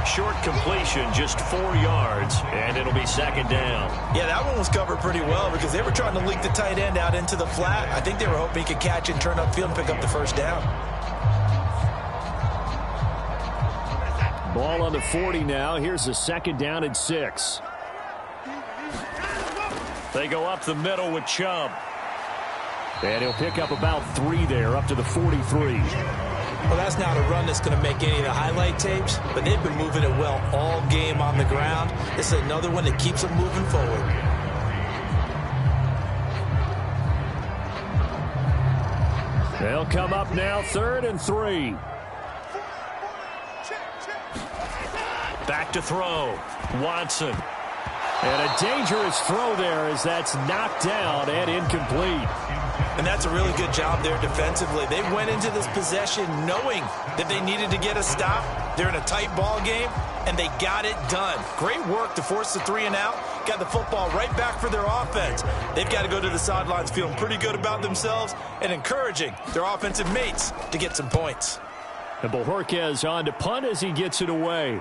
Short completion, just 4 yards, and it'll be 2nd down. Yeah, that one was covered pretty well because they were trying to leak the tight end out into the flat. I think they were hoping he could catch and turn upfield and pick up the 1st down. Ball on the 40 now. Here's a 2nd down and 6. They go up the middle with Chubb. And he'll pick up about 3 there, up to the 43. Well, that's not a run that's going to make any of the highlight tapes, but they've been moving it well all game on the ground. This is another one that keeps them moving forward. They'll come up now, 3rd and 3. Back to throw. Watson. And a dangerous throw there as that's knocked down and incomplete. And that's a really good job there defensively. They went into this possession knowing that they needed to get a stop. They're in a tight ball game, and they got it done. Great work to force the 3 and out. Got the football right back for their offense. They've got to go to the sidelines feeling pretty good about themselves and encouraging their offensive mates to get some points. And Bojorquez on to punt as he gets it away.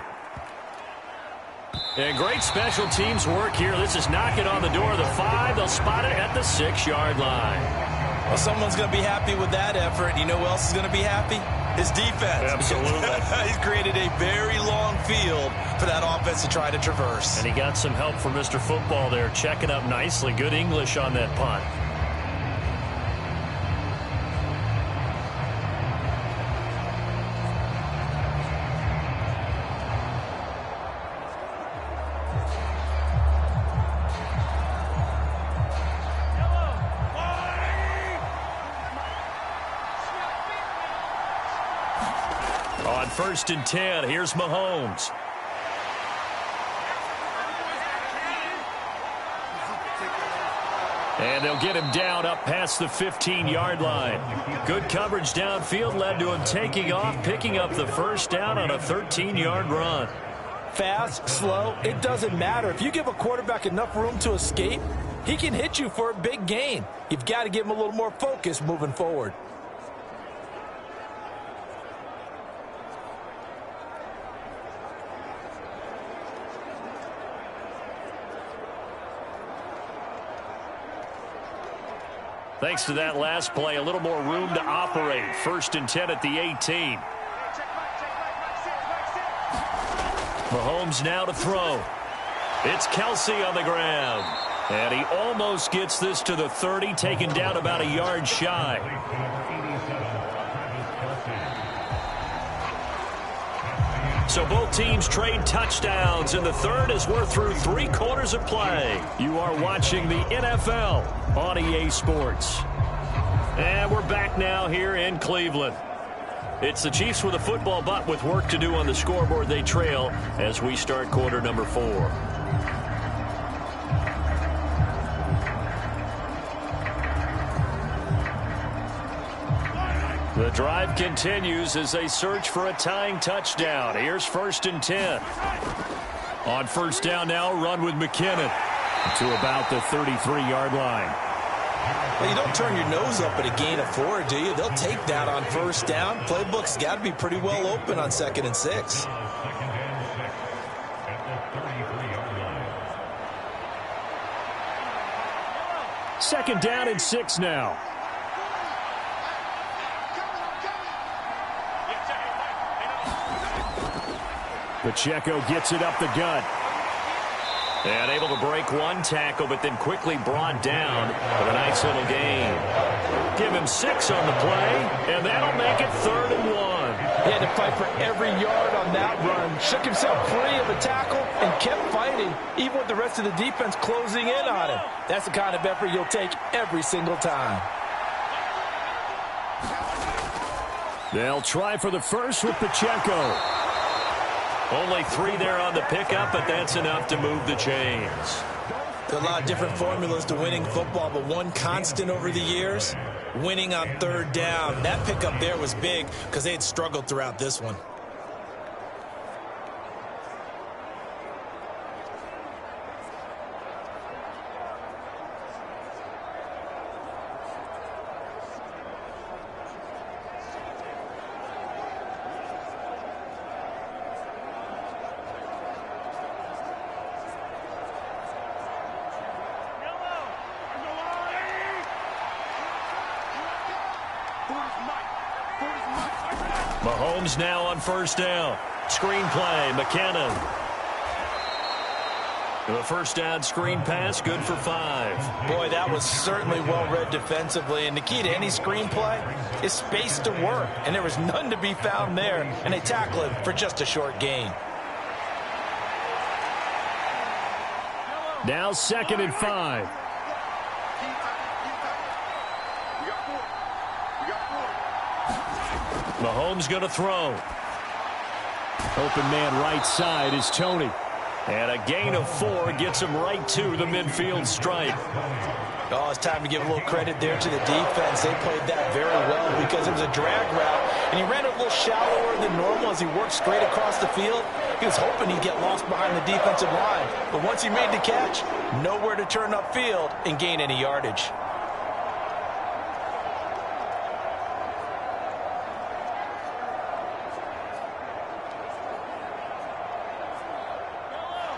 And great special teams work here. This is knocking on the door of the 5. They'll spot it at the 6-yard line. Well, someone's going to be happy with that effort. You know who else is going to be happy? His defense. Absolutely. He's created a very long field for that offense to try to traverse. And he got some help from Mr. Football there, checking up nicely. Good English on that punt. On 1st and 10, here's Mahomes. And they'll get him down up past the 15-yard line. Good coverage downfield led to him taking off, picking up the 1st down on a 13-yard run. Fast, slow, it doesn't matter. If you give a quarterback enough room to escape, he can hit you for a big gain. You've got to give him a little more focus moving forward. Thanks to that last play, a little more room to operate. 1st and 10 at the 18. Mahomes now to throw. It's Kelsey on the ground. And he almost gets this to the 30, taken down about a yard shy. So both teams trade touchdowns in the 3rd as we're through 3/4 of play. You are watching the NFL on EA Sports. And we're back now here in Cleveland. It's the Chiefs with a football, but with work to do on the scoreboard. They trail as we start quarter number 4. The drive continues as they search for a tying touchdown. Here's 1st and 10. On 1st down now, run with McKinnon. to about the 33-yard line. Well, you don't turn your nose up at a gain of 4, do you? They'll take that on first down. Playbook's got to be pretty well open on 2nd and 6. Second down and 6 now. Pacheco gets it up the gut. And able to break one tackle, but then quickly brought down with a nice little gain. Give him 6 on the play, and that'll make it 3rd and 1. He had to fight for every yard on that run. Shook himself free of a tackle and kept fighting, even with the rest of the defense closing in on him. That's the kind of effort you'll take every single time. They'll try for the first with Pacheco. Only 3 there on the pickup, but that's enough to move the chains. There are a lot of different formulas to winning football, but one constant over the years, winning on 3rd down. That pickup there was big because they had struggled throughout this one. Mahomes now on first down. Screen play, McKinnon. The first down screen pass, good for 5. Boy, that was certainly well read defensively. And the key to any screen play is space to work. And there was none to be found there. And they tackle him for just a short gain. Now 2nd and 5. Mahomes going to throw. Open man right side is Tony. And a gain of 4 gets him right to the midfield stripe. Oh, it's time to give a little credit there to the defense. They played that very well because it was a drag route. And he ran it a little shallower than normal as he worked straight across the field. He was hoping he'd get lost behind the defensive line. But once he made the catch, nowhere to turn upfield and gain any yardage.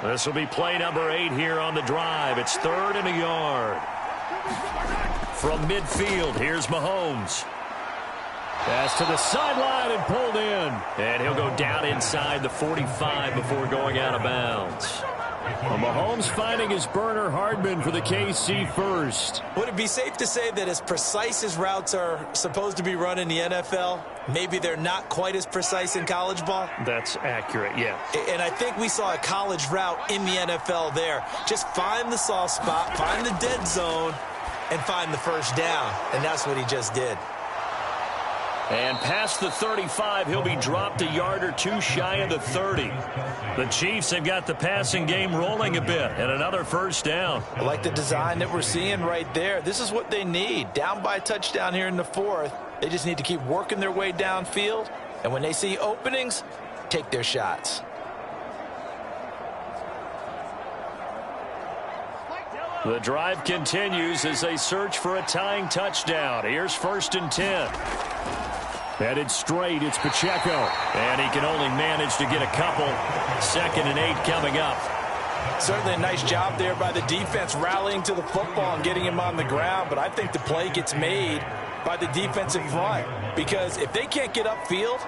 This will be play number 8 here on the drive. It's 3rd and a yard. From midfield, here's Mahomes. Pass to the sideline and pulled in. And he'll go down inside the 45 before going out of bounds. Well, Mahomes finding his burner Hardman for the KC first. Would it be safe to say that as precise as routes are supposed to be run in the NFL, maybe they're not quite as precise in college ball? That's accurate, yeah. And I think we saw a college route in the NFL there. Just find the soft spot, find the dead zone, and find the first down. And that's what he just did. And past the 35, he'll be dropped a yard or 2 shy of the 30. The Chiefs have got the passing game rolling a bit, and another first down. I like the design that we're seeing right there. This is what they need. Down by a touchdown here in the 4th. They just need to keep working their way downfield. And when they see openings, take their shots. The drive continues as they search for a tying touchdown. Here's 1st and 10. Headed straight, it's Pacheco. And he can only manage to get a couple. 2nd and 8 coming up. Certainly a nice job there by the defense rallying to the football and getting him on the ground. But I think the play gets made by the defensive front. Because if they can't get upfield,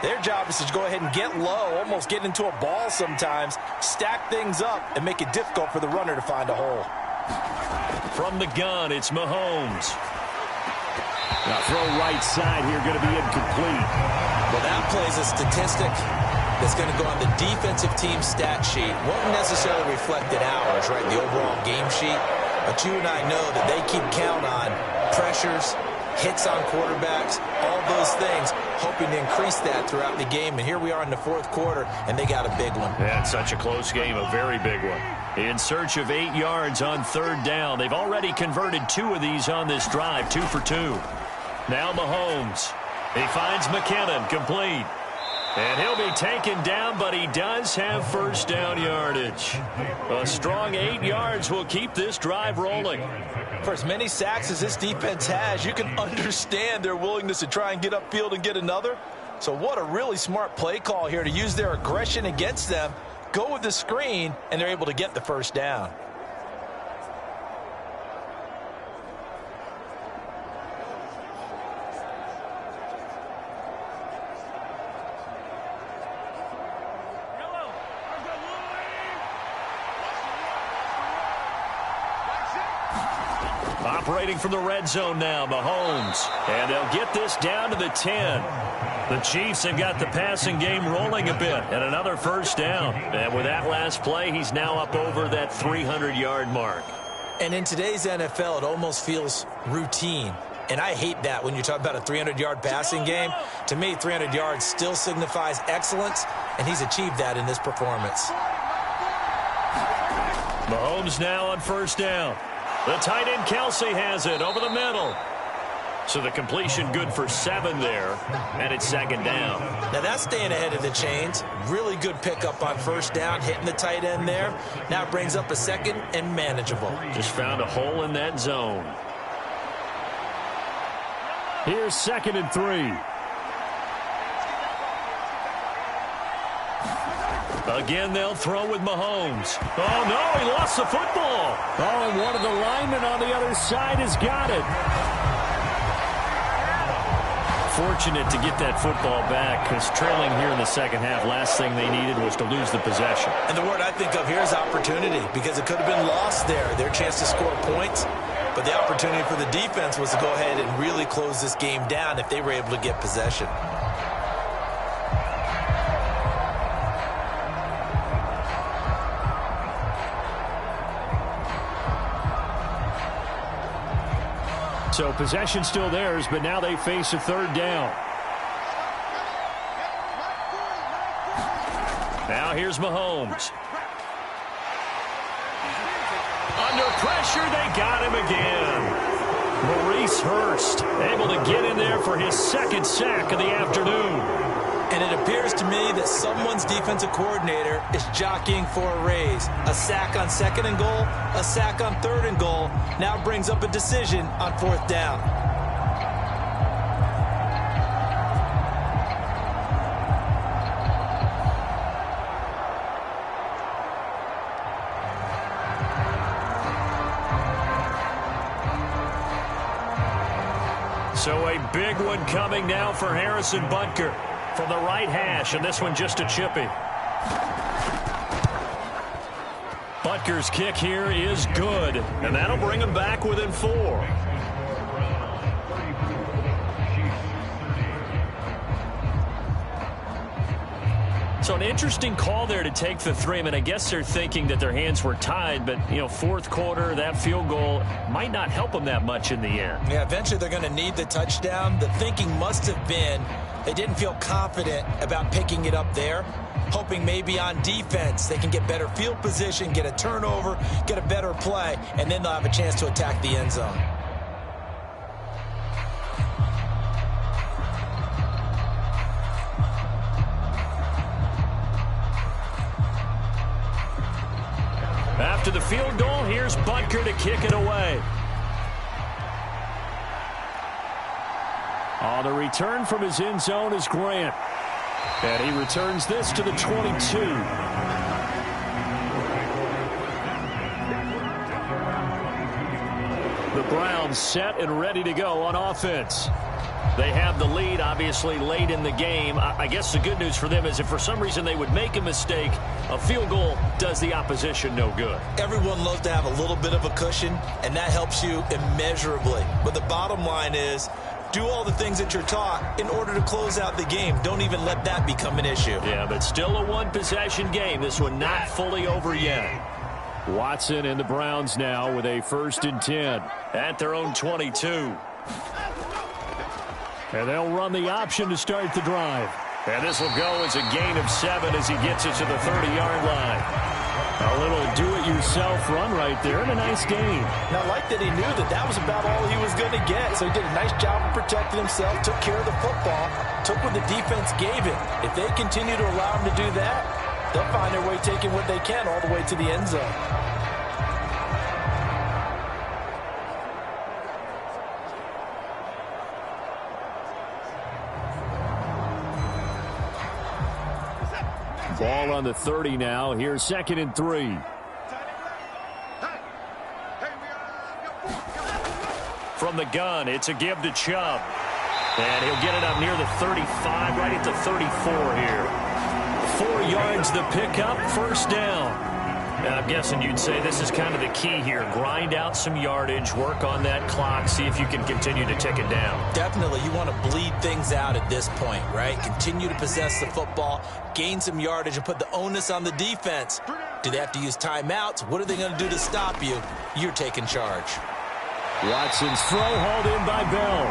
their job is to go ahead and get low, almost get into a ball sometimes, stack things up, and make it difficult for the runner to find a hole. From the gun, it's Mahomes. Now throw right side here, going to be incomplete. Well, that plays a statistic that's going to go on the defensive team stat sheet. Won't necessarily reflect in ours, right, the overall game sheet. But you and I know that they keep count on pressures, hits on quarterbacks, all those things, hoping to increase that throughout the game. And here we are in the 4th quarter, and they got a big one. Yeah, it's such a close game, a very big one. In search of 8 yards on 3rd down. They've already converted 2 of these on this drive, 2 for 2. Now Mahomes. He finds McKinnon complete. And he'll be taken down, but he does have first down yardage. A strong 8 yards will keep this drive rolling. For as many sacks as this defense has, you can understand their willingness to try and get upfield and get another. So what a really smart play call here to use their aggression against them, go with the screen, and they're able to get the first down. Operating from the red zone now, Mahomes. And they'll get this down to the 10. The Chiefs have got the passing game rolling a bit. And another first down. And with that last play, he's now up over that 300-yard mark. And in today's NFL, it almost feels routine. And I hate that when you talk about a 300-yard passing game. To me, 300 yards still signifies excellence, and he's achieved that in this performance. Mahomes now on first down. The tight end Kelsey has it over the middle. So the completion good for 7 there, and it's second down. Now that's staying ahead of the chains. Really good pickup on first down, hitting the tight end there. Now it brings up a second and manageable. Just found a hole in that zone. Here's 2nd and 3. Again, they'll throw with Mahomes. Oh, no, he lost the football. Oh, and one of the linemen on the other side has got it. Fortunate to get that football back, because trailing here in the second half, last thing they needed was to lose the possession. And the word I think of here is opportunity, because it could have been lost there. Their chance to score points, but the opportunity for the defense was to go ahead and really close this game down if they were able to get possession. So possession still theirs, but now they face a third down. Now here's Mahomes. Under pressure, they got him again. Maurice Hurst able to get in there for his second sack of the afternoon. And it appears to me that someone's defensive coordinator is jockeying for a raise. A sack on 2nd and goal, a sack on 3rd and goal. Now brings up a decision on 4th down. So a big one coming now for Harrison Butker. From the right hash, and this one just a chippy. Butker's kick here is good, and that'll bring him back within 4. So an interesting call there to take the 3. I mean, I guess they're thinking that their hands were tied, but, you know, 4th quarter, that field goal might not help them that much in the end. Yeah, eventually they're going to need the touchdown. The thinking must have been they didn't feel confident about picking it up there, hoping maybe on defense they can get better field position, get a turnover, get a better play, and then they'll have a chance to attack the end zone. After the field goal, here's Butker to kick it away. On the return from his end zone is Grant. And he returns this to the 22. The Browns set and ready to go on offense. They have the lead, obviously, late in the game. I guess the good news for them is if for some reason they would make a mistake, a field goal does the opposition no good. Everyone loves to have a little bit of a cushion, and that helps you immeasurably. But the bottom line is, do all the things that you're taught in order to close out the game. Don't even let that become an issue. Yeah, but still a one-possession game. This one not fully over yet. Watson and the Browns now with a 1st and 10 at their own 22. And they'll run the option to start the drive. And this will go as a gain of 7 as he gets it to the 30-yard line. A little a do-it-yourself run right there and a nice gain. Now, I like that he knew that that was about all he was going to get, so he did a nice job of protecting himself, took care of the football, took what the defense gave him. If they continue to allow him to do that, they'll find their way taking what they can all the way to the end zone. Ball on the 30 now. Here's 2nd and 3. From the gun, it's a give to Chubb. And he'll get it up near the 35, right at the 34 here. 4 yards the pickup, first down. And I'm guessing you'd say this is kind of the key here. Grind out some yardage, work on that clock, see if you can continue to tick it down. Definitely, you want to bleed things out at this point, right? Continue to possess the football, gain some yardage, and put the onus on the defense. Do they have to use timeouts? What are they going to do to stop you? You're taking charge. Watson's throw hauled in by Bell.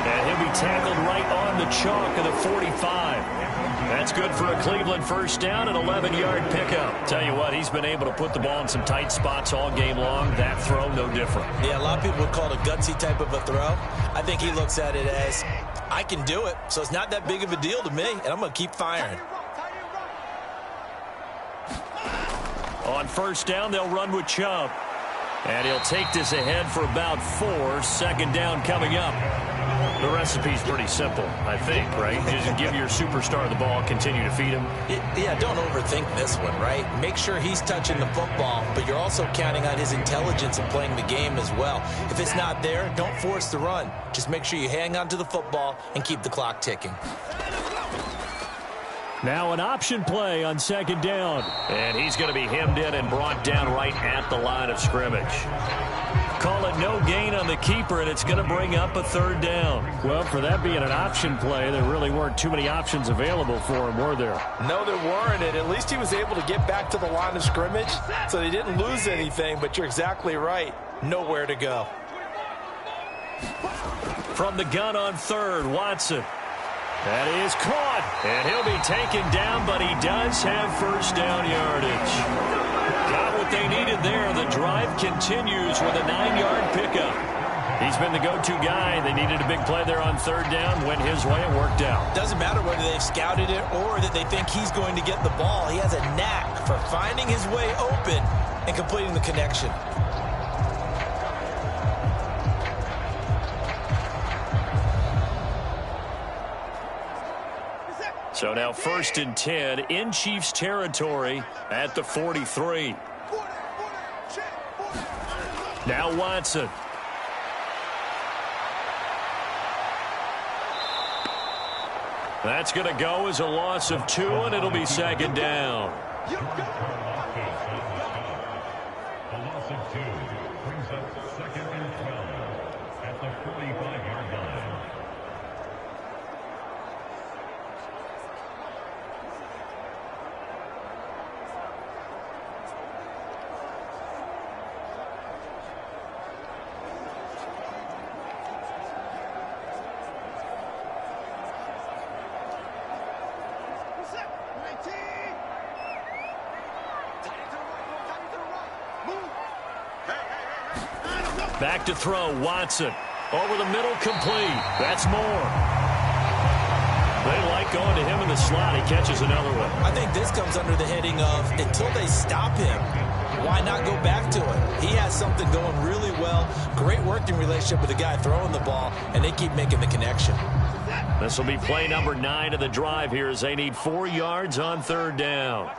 And he'll be tackled right on the chalk of the 45. That's good for a Cleveland first down, an 11-yard pickup. Tell you what, he's been able to put the ball in some tight spots all game long. That throw, no different. Yeah, a lot of people would call it a gutsy type of a throw. I think he looks at it as, I can do it, so it's not that big of a deal to me, and I'm going to keep firing. On first down, they'll run with Chubb. And he'll take this ahead for about 4. 2nd down coming up. The recipe's pretty simple, I think, right? Just give your superstar the ball, continue to feed him. Yeah, don't overthink this one, right? Make sure he's touching the football, but you're also counting on his intelligence in playing the game as well. If it's not there, don't force the run. Just make sure you hang on to the football and keep the clock ticking. Now an option play on 2nd down. And he's going to be hemmed in and brought down right at the line of scrimmage. Call it no gain on the keeper, and it's going to bring up a 3rd down. Well, for that being an option play, there really weren't too many options available for him, were there? No, there weren't, and at least he was able to get back to the line of scrimmage, so they didn't lose anything, but you're exactly right. Nowhere to go. From the gun on 3rd, Watson. That is caught, and he'll be taken down, but he does have first down yardage. Got what they needed there. The drive continues with a 9-yard pickup. He's been the go-to guy. They needed a big play there on 3rd down. Went his way. It worked out. Doesn't matter whether they've scouted it or that they think he's going to get the ball. He has a knack for finding his way open and completing the connection. So now 1st and 10 in Chiefs territory at the 43. Now Watson. That's going to go as a loss of 2, and it'll be 2nd down. A loss of 2 brings up 2nd and 12 at the 45-yard line. Back to throw, Watson. Over the middle, complete. That's more. They like going to him in the slot. He catches another one. I think this comes under the heading of, until they stop him, why not go back to it? He has something going really well. Great working relationship with the guy throwing the ball, and they keep making the connection. This will be play number 9 of the drive here as they need 4 yards on 3rd down.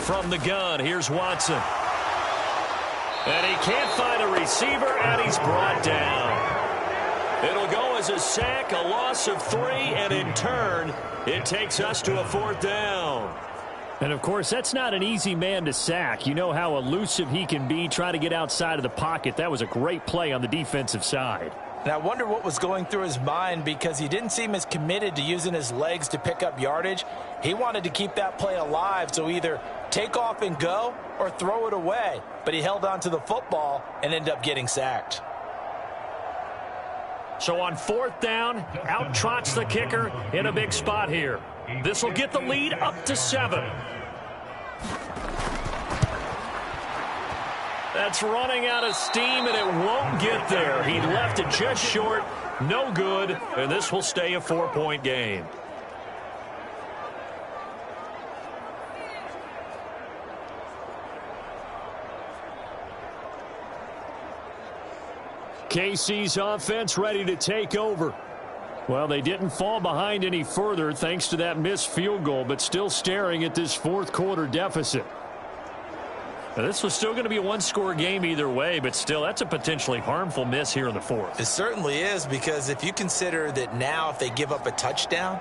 From the gun, here's Watson. And he can't find a receiver, and he's brought down. It'll go as a sack, a loss of 3, and in turn, it takes us to a 4th down. And, of course, that's not an easy man to sack. You know how elusive he can be, try to get outside of the pocket. That was a great play on the defensive side. And I wonder what was going through his mind, because he didn't seem as committed to using his legs to pick up yardage. He wanted to keep that play alive, so either take off and go or throw it away. But he held on to the football and ended up getting sacked. So on 4th down, out trots the kicker in a big spot here. This will get the lead up to 7. That's running out of steam, and it won't get there. He left it just short. No good, and this will stay a 4-point game. KC's offense ready to take over. Well, they didn't fall behind any further thanks to that missed field goal, but still staring at this fourth quarter deficit. Now, this was still going to be a one-score game either way, but still, that's a potentially harmful miss here in the fourth. It certainly is, because if you consider that now if they give up a touchdown,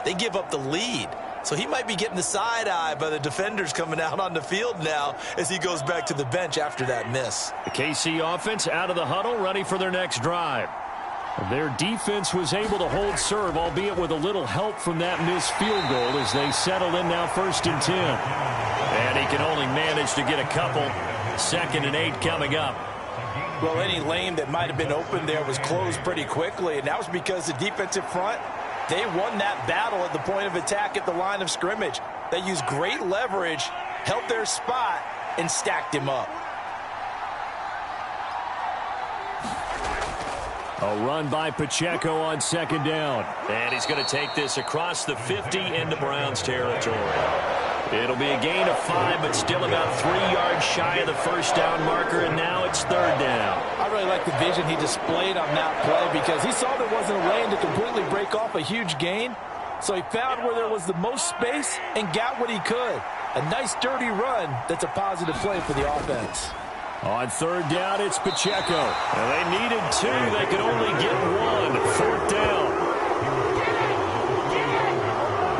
they give up the lead. So he might be getting the side eye by the defenders coming out on the field now as he goes back to the bench after that miss. The KC offense out of the huddle, ready for their next drive. Their defense was able to hold serve, albeit with a little help from that missed field goal as they settled in now 1st and 10. And he can only manage to get a couple. 2nd and 8 coming up. Well, any lane that might have been open there was closed pretty quickly, and that was because the defensive front, they won that battle at the point of attack at the line of scrimmage. They used great leverage, held their spot, and stacked him up. A run by Pacheco on 2nd down. And he's going to take this across the 50 into Browns territory. It'll be a gain of 5, but still about 3 yards shy of the 1st down marker, and now it's 3rd down. I really like the vision he displayed on that play because he saw there wasn't a lane to completely break off a huge gain. So he found where there was the most space and got what he could. A nice, dirty run that's a positive play for the offense. On 3rd down, it's Pacheco. Well, they needed 2. They could only get 1. 4th down.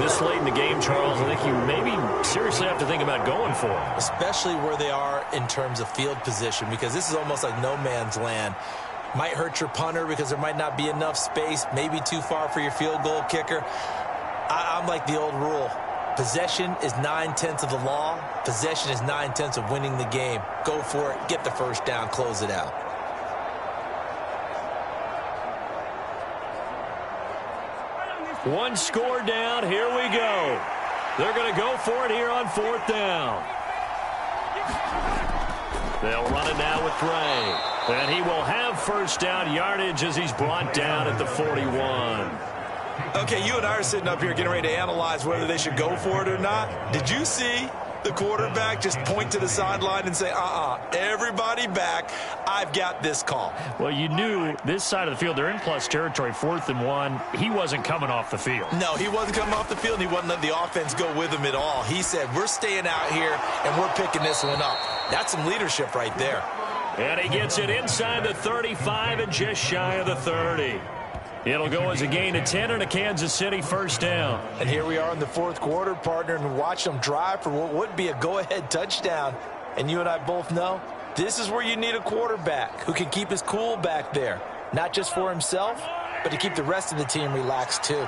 This late in the game, Charles, I think you maybe seriously have to think about going for it. Especially where they are in terms of field position, because this is almost like no man's land. Might hurt your punter because there might not be enough space, maybe too far for your field goal kicker. I'm like the old rule. Possession is 9/10 of the law. Possession is 9/10 of winning the game. Go for it. Get the 1st down. Close it out. One score down. Here we go. They're going to go for it here on 4th down. They'll run it now with Gray. And he will have 1st down yardage as he's brought down at the 41. Okay, you and I are sitting up here getting ready to analyze whether they should go for it or not. Did you see the quarterback just point to the sideline and say, everybody back, I've got this call? Well, you knew this side of the field, they're in plus territory, 4th and 1. He wasn't coming off the field. No, he wasn't coming off the field, and he wasn't letting the offense go with him at all. He said, we're staying out here, and we're picking this one up. That's some leadership right there. And he gets it inside the 35 and just shy of the 30. It'll go as a gain of 10 and a Kansas City 1st down. And here we are in the 4th quarter, partner, and watch them drive for what would be a go-ahead touchdown. And you and I both know this is where you need a quarterback who can keep his cool back there, not just for himself, but to keep the rest of the team relaxed too.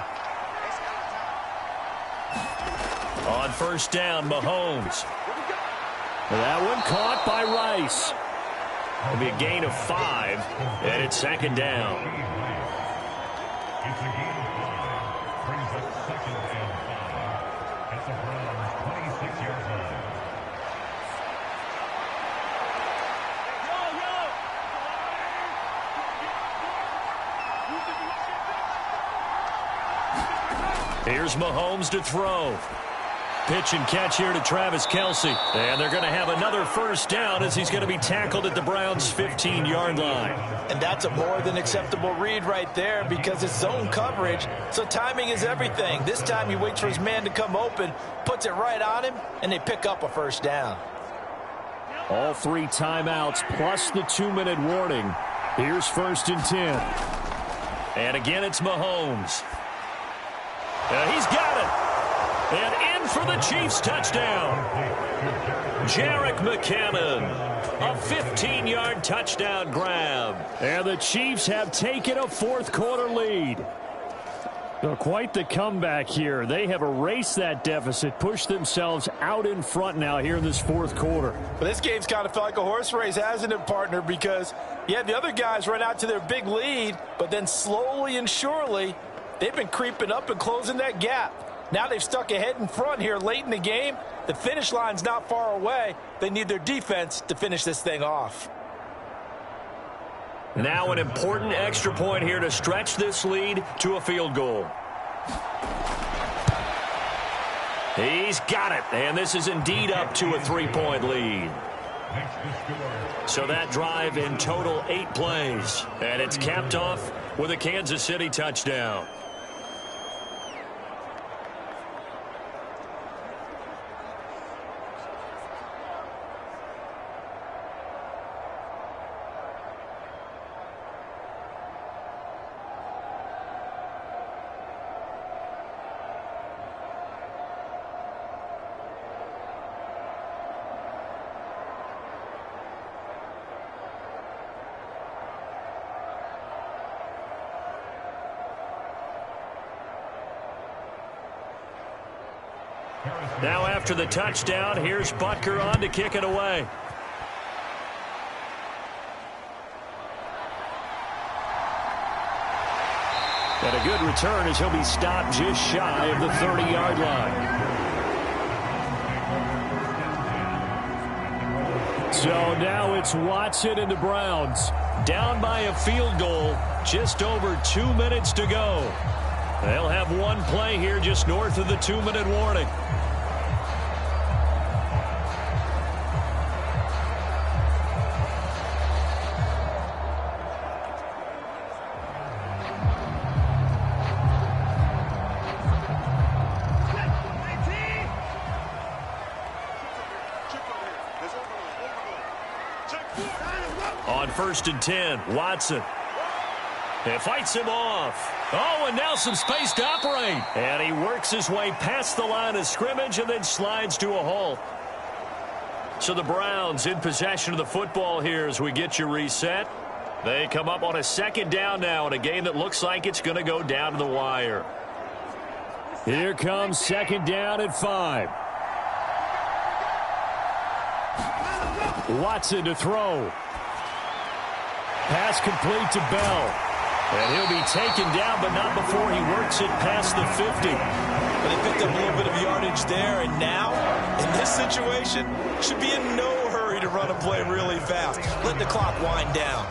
On 1st down, Mahomes. That one caught by Rice. It'll be a gain of 5, and it's 2nd down. It's a gain of 5. Brings up 2nd and 5 at the Browns' 26-yard line. Here's Mahomes to throw. Pitch and catch here to Travis Kelce. And they're going to have another 1st down as he's going to be tackled at the Browns' 15-yard line. And that's a more than acceptable read right there because it's zone coverage, so timing is everything. This time he waits for his man to come open, puts it right on him, and they pick up a 1st down. All 3 timeouts plus the 2-minute warning. Here's 1st and 10. And again, it's Mahomes. He's got it. And in for the Chiefs touchdown. Jerick McKinnon. A 15-yard touchdown grab. And the Chiefs have taken a 4th quarter lead. Well, quite the comeback here. They have erased that deficit, pushed themselves out in front now here in this 4th quarter. But this game's kind of felt like a horse race, hasn't it, partner? Because you had the other guys run out to their big lead, but then slowly and surely, they've been creeping up and closing that gap. Now they've stuck ahead in front here late in the game. The finish line's not far away. They need their defense to finish this thing off. Now an important extra point here to stretch this lead to a field goal. He's got it, and this is indeed up to a 3-point lead. So that drive in total 8 plays, and it's capped off with a Kansas City touchdown. Now after the touchdown, here's Butker on to kick it away. And a good return as he'll be stopped just shy of the 30-yard line. So now it's Watson and the Browns down by a field goal, just over 2 minutes to go. They'll have one play here just north of the 2-minute warning. On 1st and 10, Watson. It fights him off. Oh, and now some space to operate. And he works his way past the line of scrimmage and then slides to a halt. So the Browns in possession of the football here as we get you reset. They come up on a 2nd down now in a game that looks like it's going to go down to the wire. Here comes 2nd down at 5. Watson to throw. Pass complete to Bell. And he'll be taken down, but not before he works it past the 50. But they picked up a little bit of yardage there, and now, in this situation, should be in no hurry to run a play really fast. Let the clock wind down.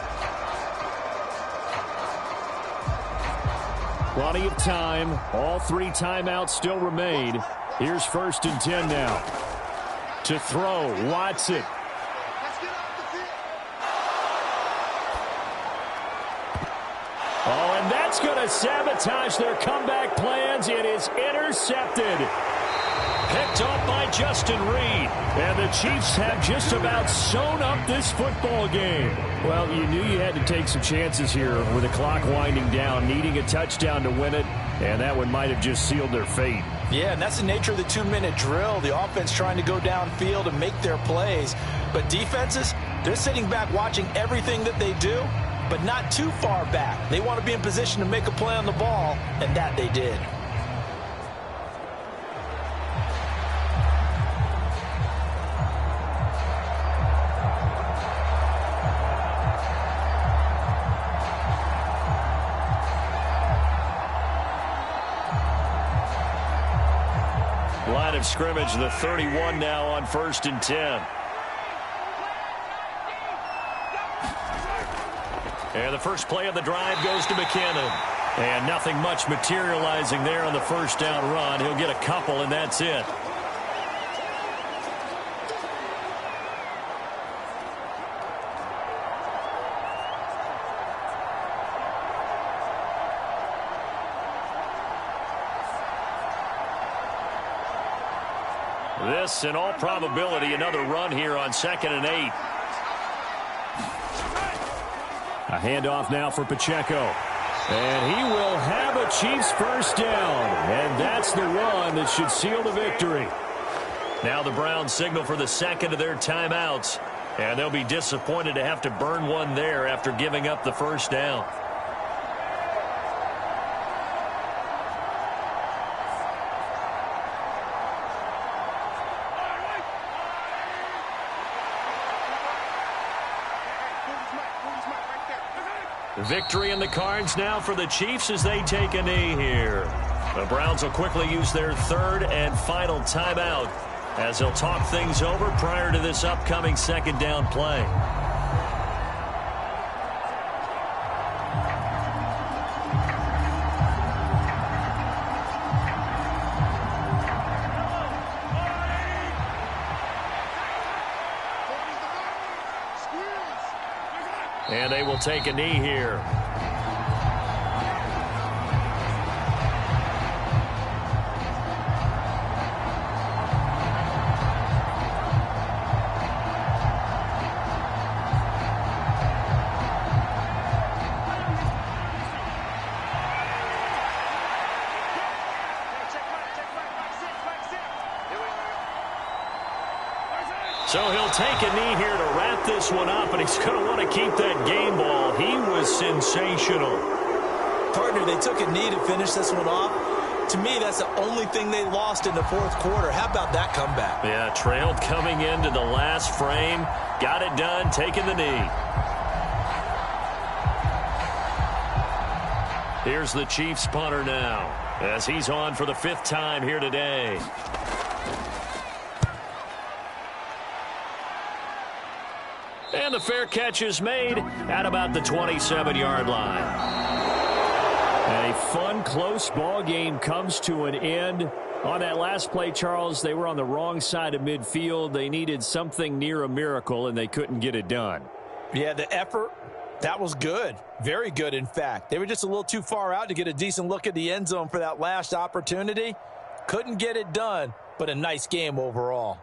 Plenty of time. All 3 timeouts still remain. Here's 1st and 10 now. To throw, Watson. Oh, and that's going to sabotage their comeback plans. It is intercepted. Picked up by Justin Reed. And the Chiefs have just about sewn up this football game. Well, you knew you had to take some chances here with the clock winding down, needing a touchdown to win it, and that one might have just sealed their fate. Yeah, and that's the nature of the 2-minute drill. The offense trying to go downfield and make their plays. But defenses, they're sitting back watching everything that they do, but not too far back. They want to be in position to make a play on the ball, and that they did. Line of scrimmage, the 31 now on 1st and 10. And the first play of the drive goes to McKinnon. And nothing much materializing there on the 1st down run. He'll get a couple, and that's it. This, in all probability, another run here on 2nd and 8. A handoff now for Pacheco. And he will have a Chiefs 1st down. And that's the one that should seal the victory. Now the Browns signal for the 2nd of their timeouts. And they'll be disappointed to have to burn one there after giving up the 1st down. Victory in the cards now for the Chiefs as they take a knee here. The Browns will quickly use their third and final timeout as they'll talk things over prior to this upcoming second down play. And they will take a knee here. So he'll take a knee here to wrap this one up, and he's going to want to keep that game ball. He was sensational. Partner, they took a knee to finish this one off. To me, that's the only thing they lost in the fourth quarter. How about that comeback? Yeah, trailed coming into the last frame. Got it done, taking the knee. Here's the Chiefs punter now, as he's on for the 5th time here today. And the fair catch is made at about the 27-yard line. And a fun, close ball game comes to an end. On that last play, Charles, they were on the wrong side of midfield. They needed something near a miracle, and they couldn't get it done. Yeah, the effort, that was good. Very good, in fact. They were just a little too far out to get a decent look at the end zone for that last opportunity. Couldn't get it done, but a nice game overall.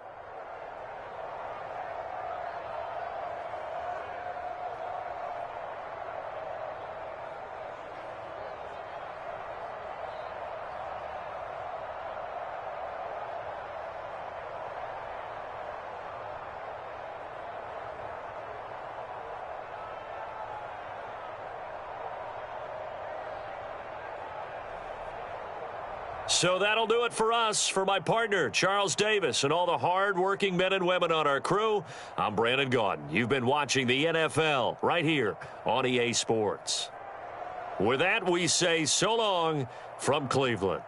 So that'll do it for us. For my partner, Charles Davis, and all the hard-working men and women on our crew, I'm Brandon Gaudin. You've been watching the NFL right here on EA Sports. With that, we say so long from Cleveland.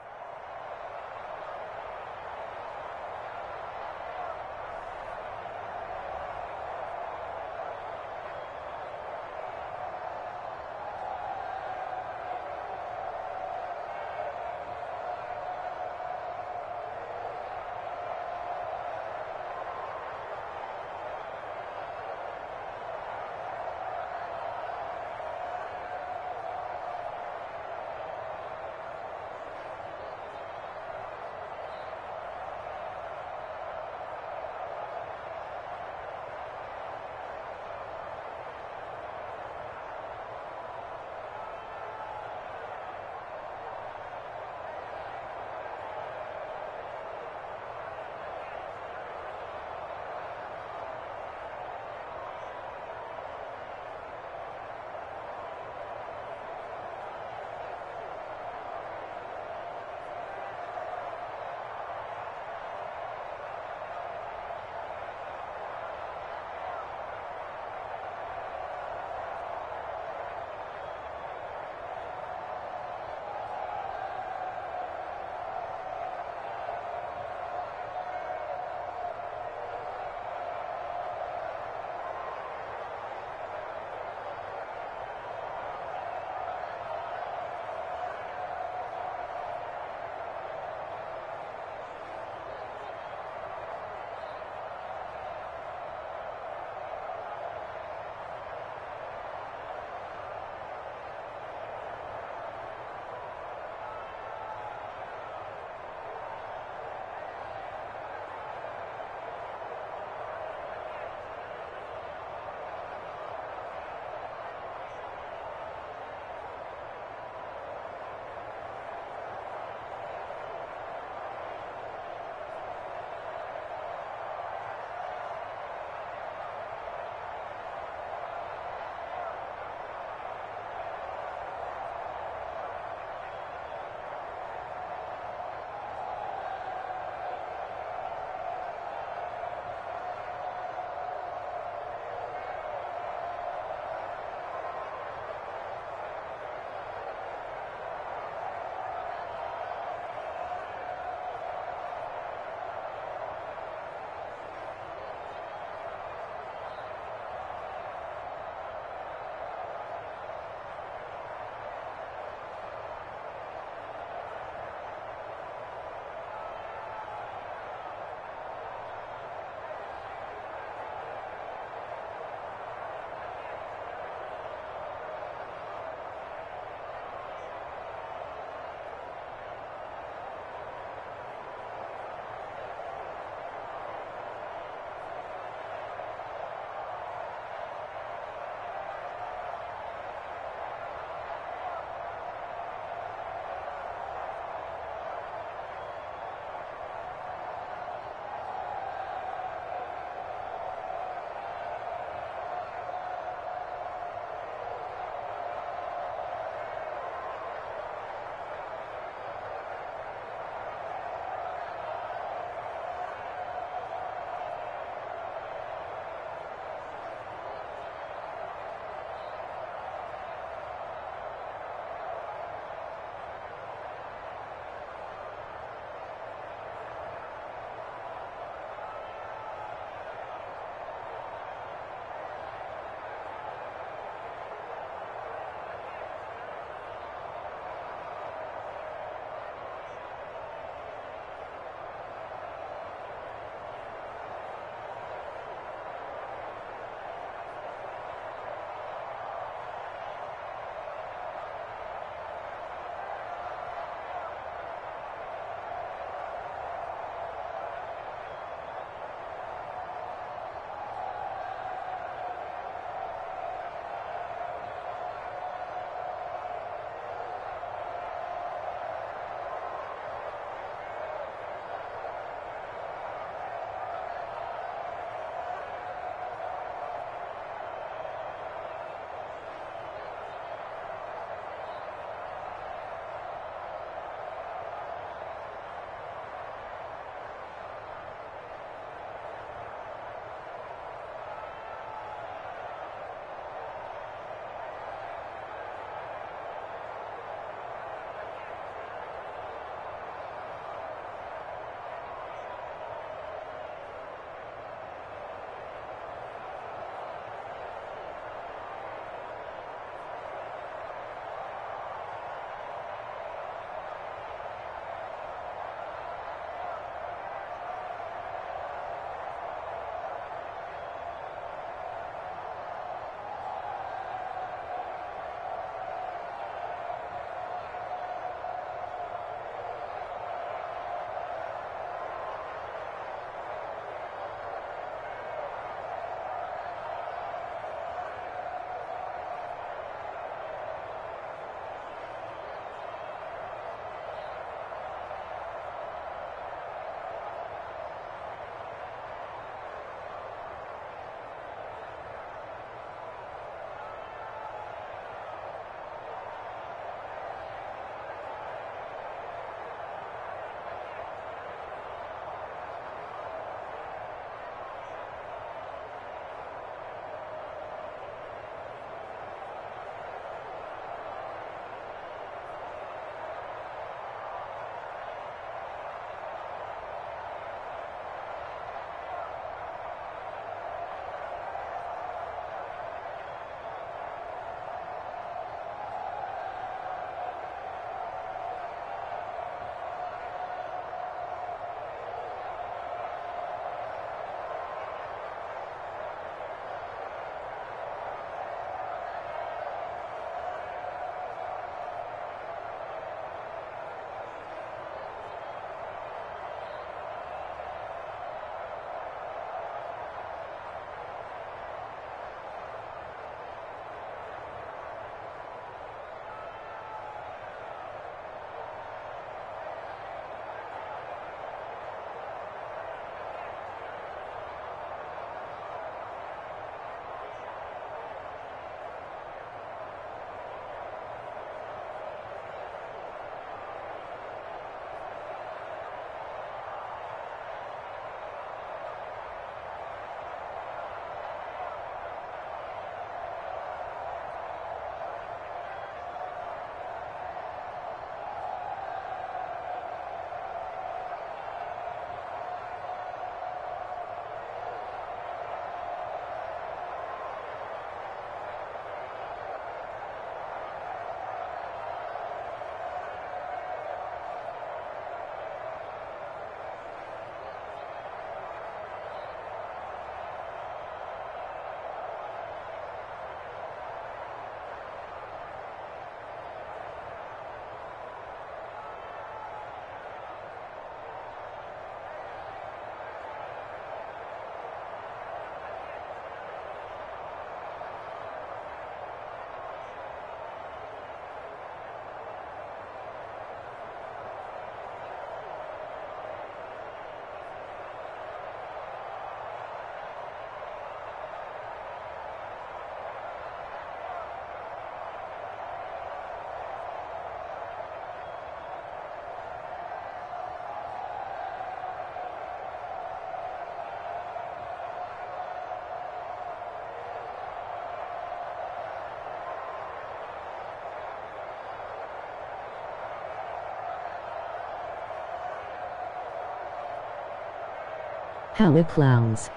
Hello clowns.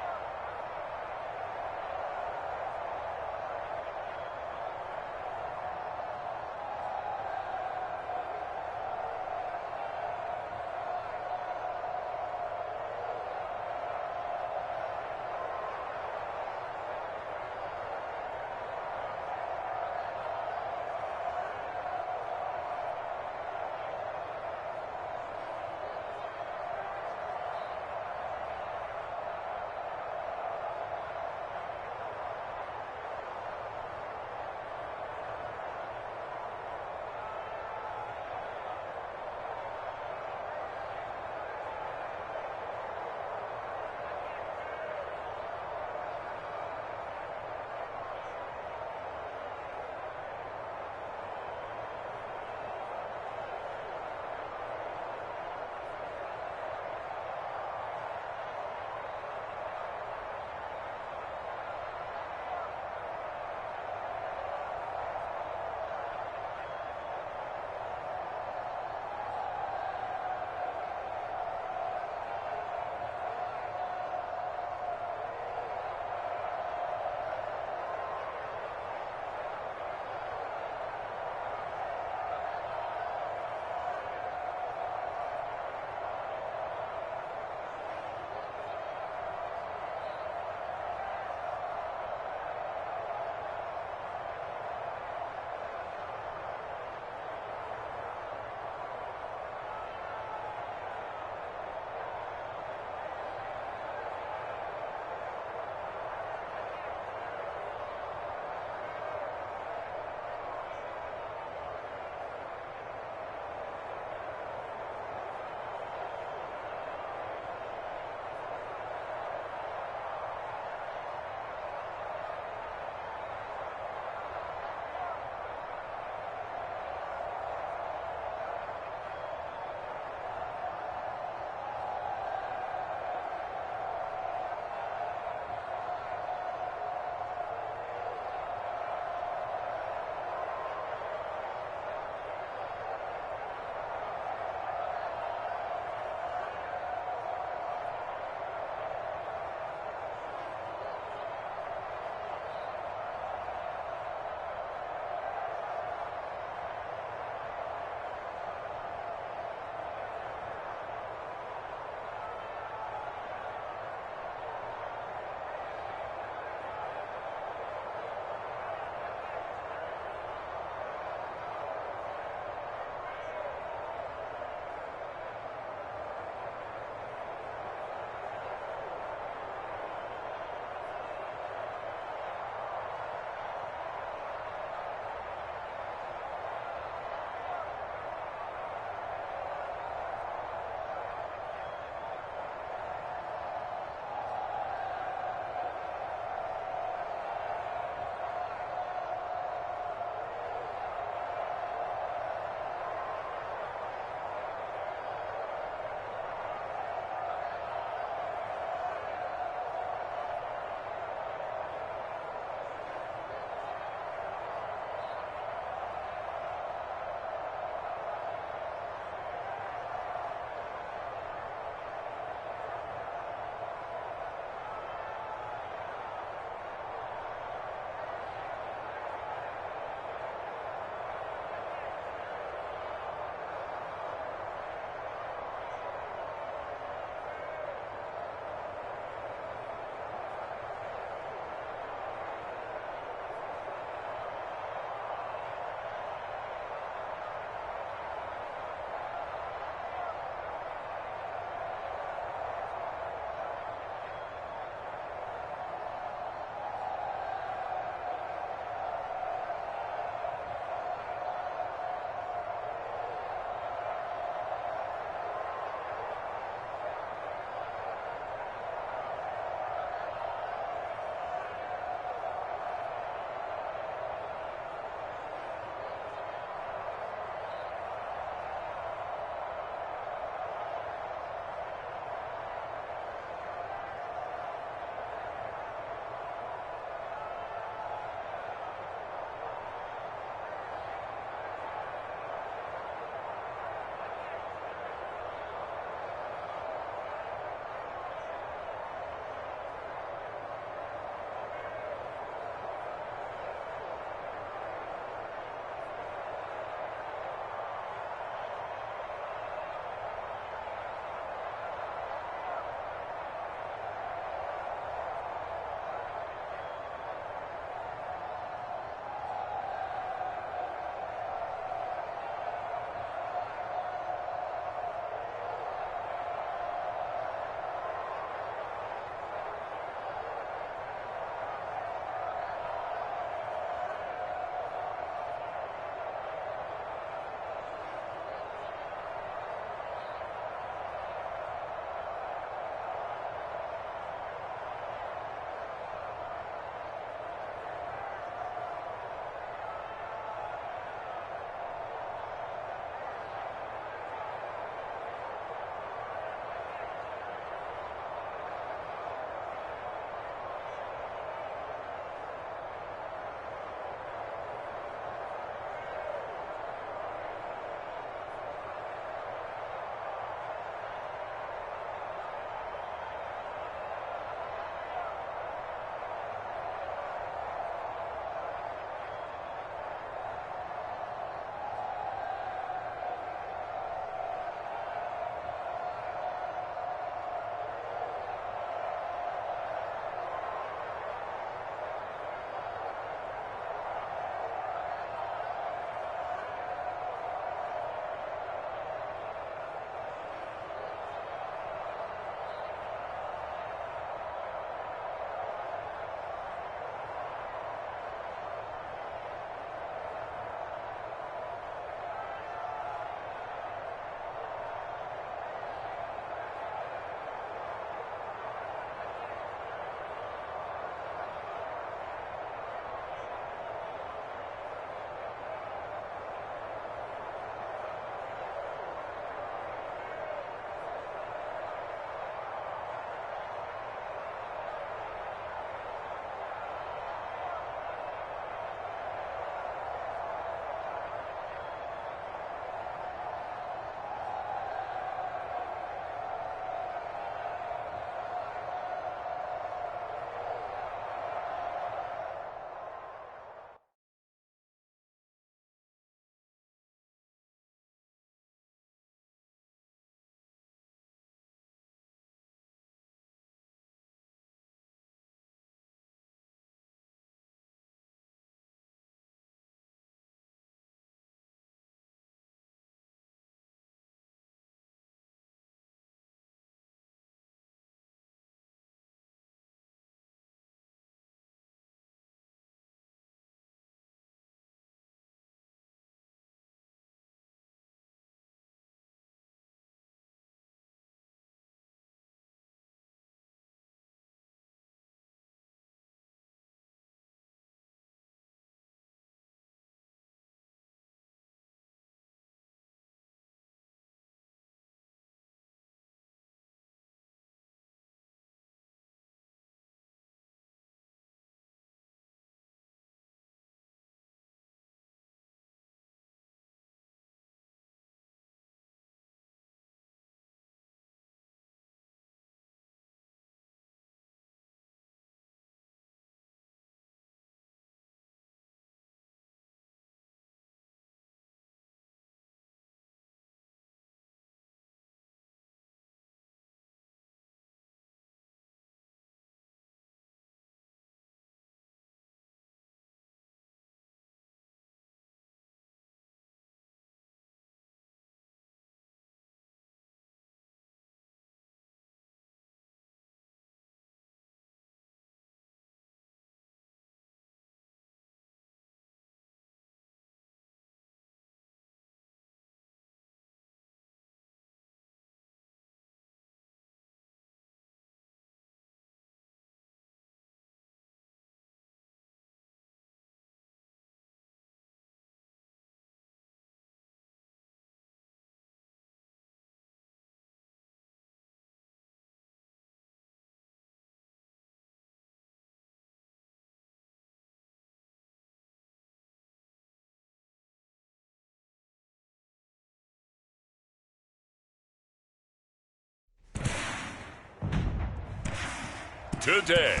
today.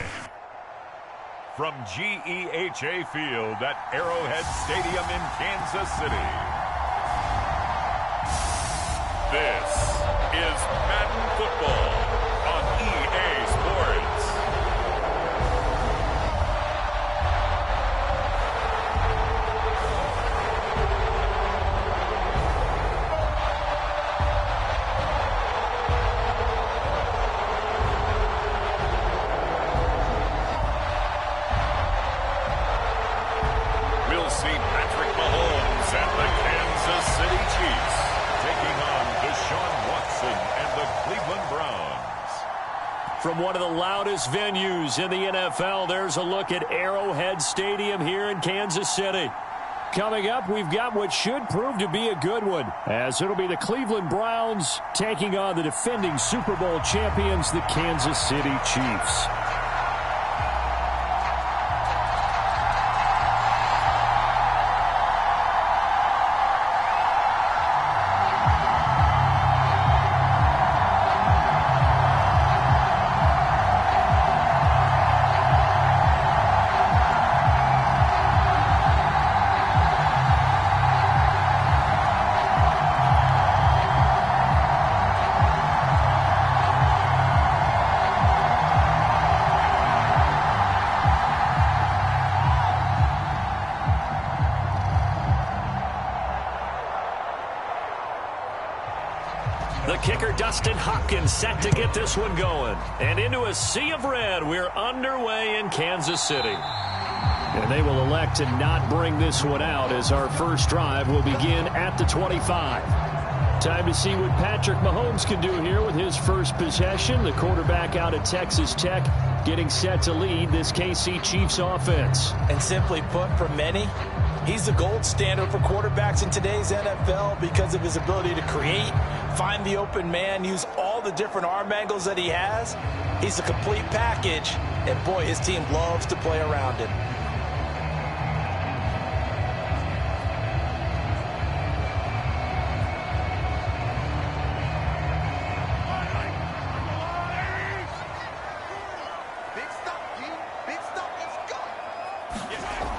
From GEHA Field at Arrowhead Stadium in Kansas City, this is Madden Football on EA Sports. We'll see Patrick Mahomes and the Kansas City Chiefs taking on Deshaun Watson and the Cleveland Browns. From one of the loudest venues in the NFL, there's a look at Arrowhead Stadium here in Kansas City. Coming up, we've got what should prove to be a good one, as it'll be the Cleveland Browns taking on the defending Super Bowl champions, the Kansas City Chiefs. The kicker, Dustin Hopkins, set to get this one going. And into a sea of red, we're underway in Kansas City. And they will elect to not bring this one out, as our first drive will begin at the 25. Time to see what Patrick Mahomes can do here with his first possession. The quarterback out of Texas Tech getting set to lead this KC Chiefs offense. And simply put, for many, he's the gold standard for quarterbacks in today's NFL because of his ability to create, find the open man, use all the different arm angles that he has. He's a complete package, and boy, his team loves to play around him.